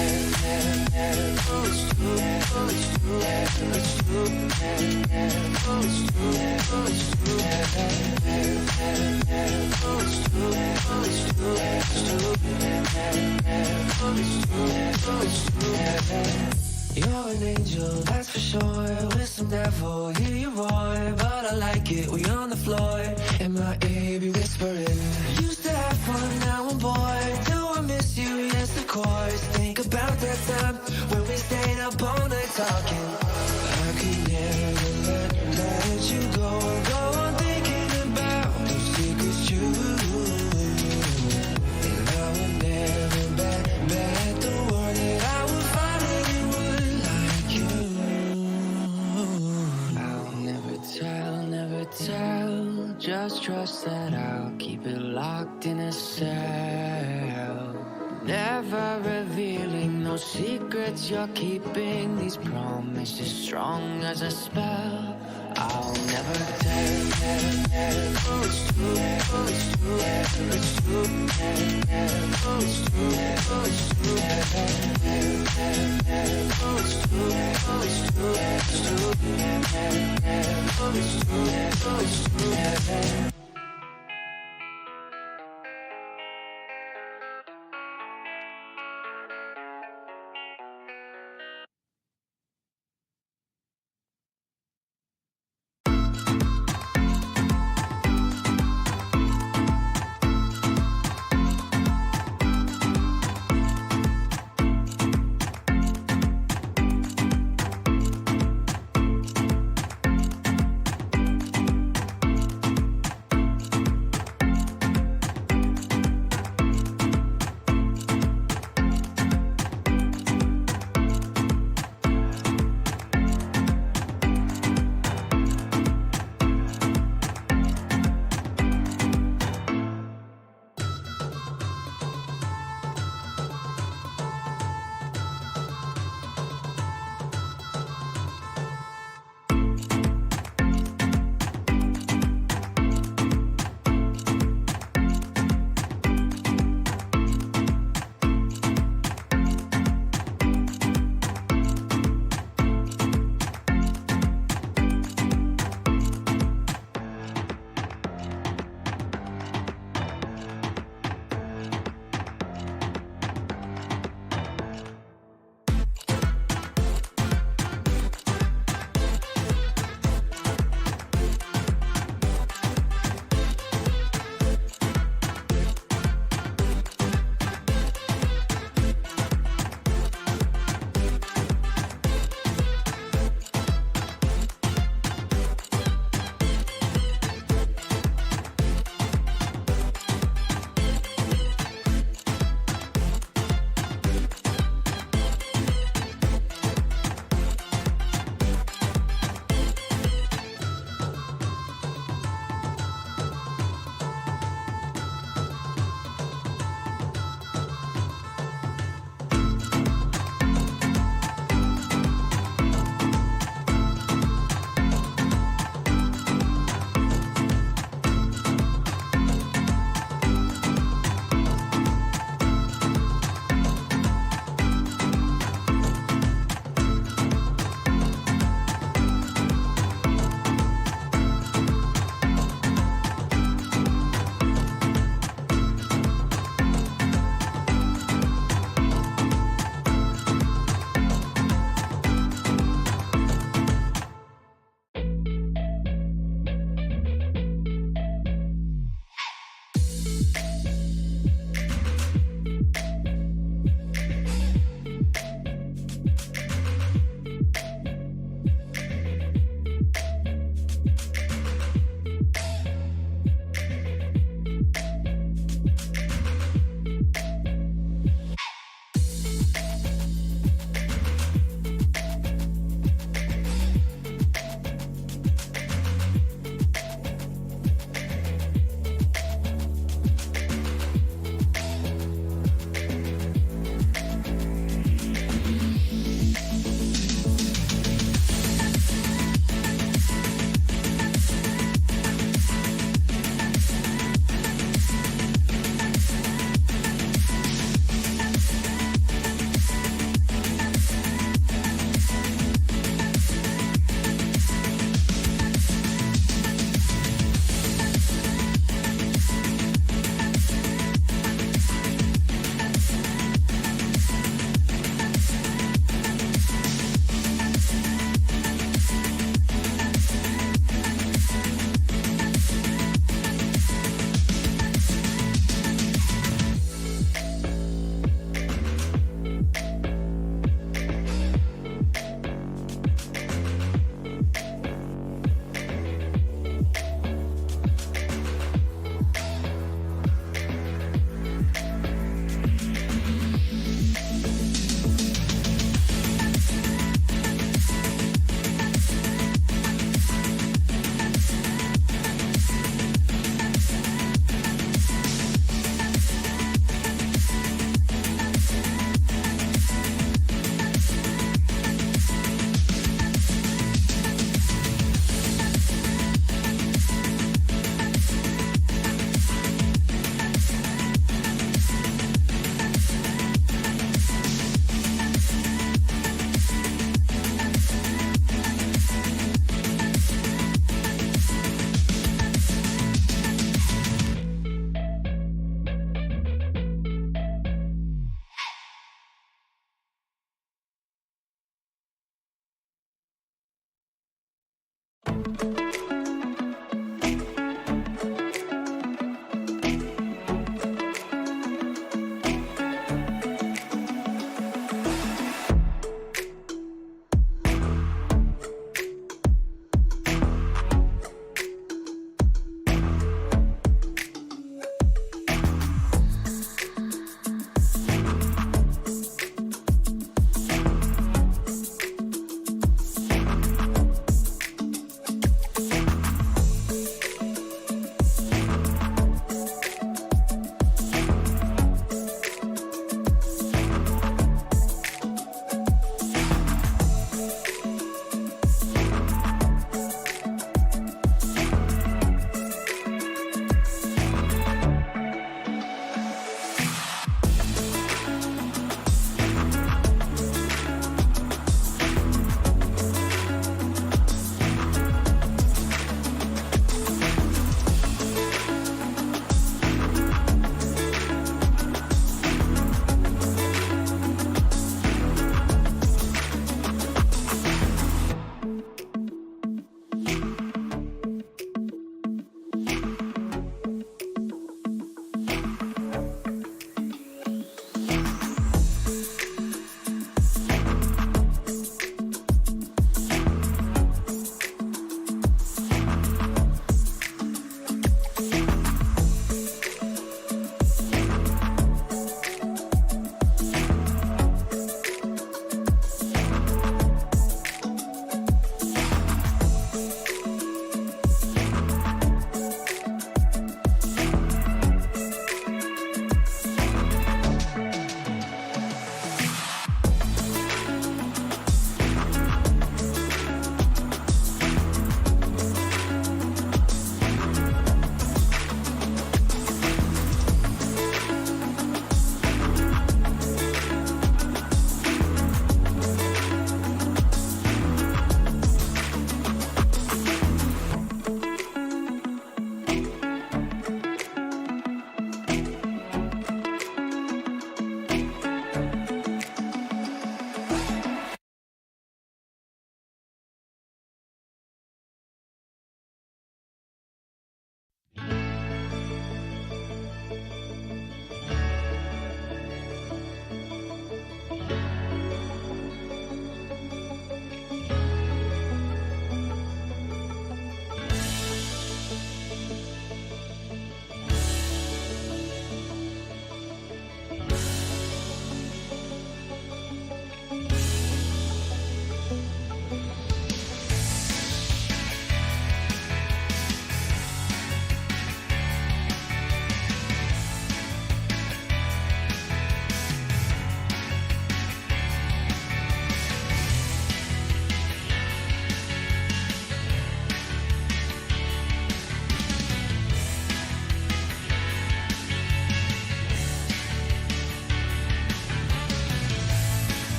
You're an angel, that's for sure. With some devil, hear you roar. But I like it, we on the floor. In my ear, be whispering. Used to have fun, now I'm bored. Do I miss you? Yes, of course. Think about that time when we stayed up all night talking. I could never let you go on thinking about those secrets true. And I would never bet the world that I would find anyone like you. I'll never tell, just trust that I'll keep it locked in a cell. Never revealing no secrets you're keeping, these promises strong as a spell. I'll never tell.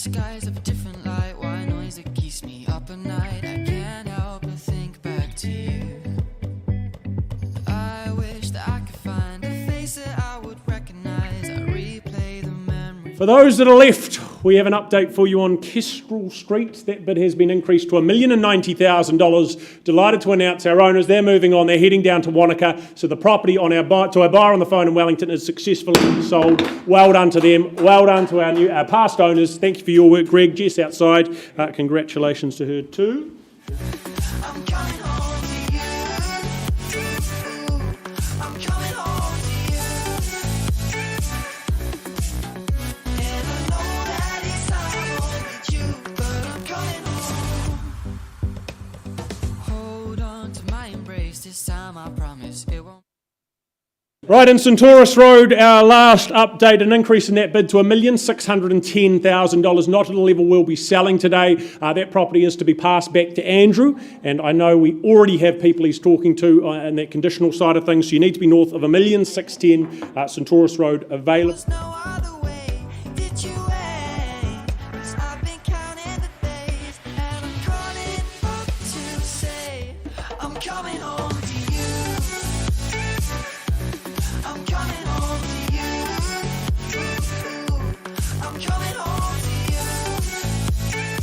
skies of a different light. Why noise that keeps me up at night? I can't help but think back to you. I wish that I could find a face that I would recognize. I replay the memory. For those that are left, we have an update for you on Kestrel Street. That bid has been increased to $1,090,000. Delighted to announce our owners, they're moving on. They're heading down to Wanaka. So the property on our buyer on the phone in Wellington is successfully sold. Well done to them. Well done to our past owners. Thank you for your work, Greg. Jess outside. Congratulations to her too. I'm coming home to you. I'm coming home to you. And I know that it's not with you, but I'm coming home. Hold on to my embrace. This time I promise it won't. Right, in Centaurus Road, our last update, an increase in that bid to $1,610,000, not at a level we'll be selling today. That property is to be passed back to Andrew, and I know we already have people he's talking to in that conditional side of things, so you need to be north of $1,610,000, Centaurus Road available. There's no other way that you wait. 'Cause I've been counting the days, and I'm calling up to say I'm coming home to you. I'm coming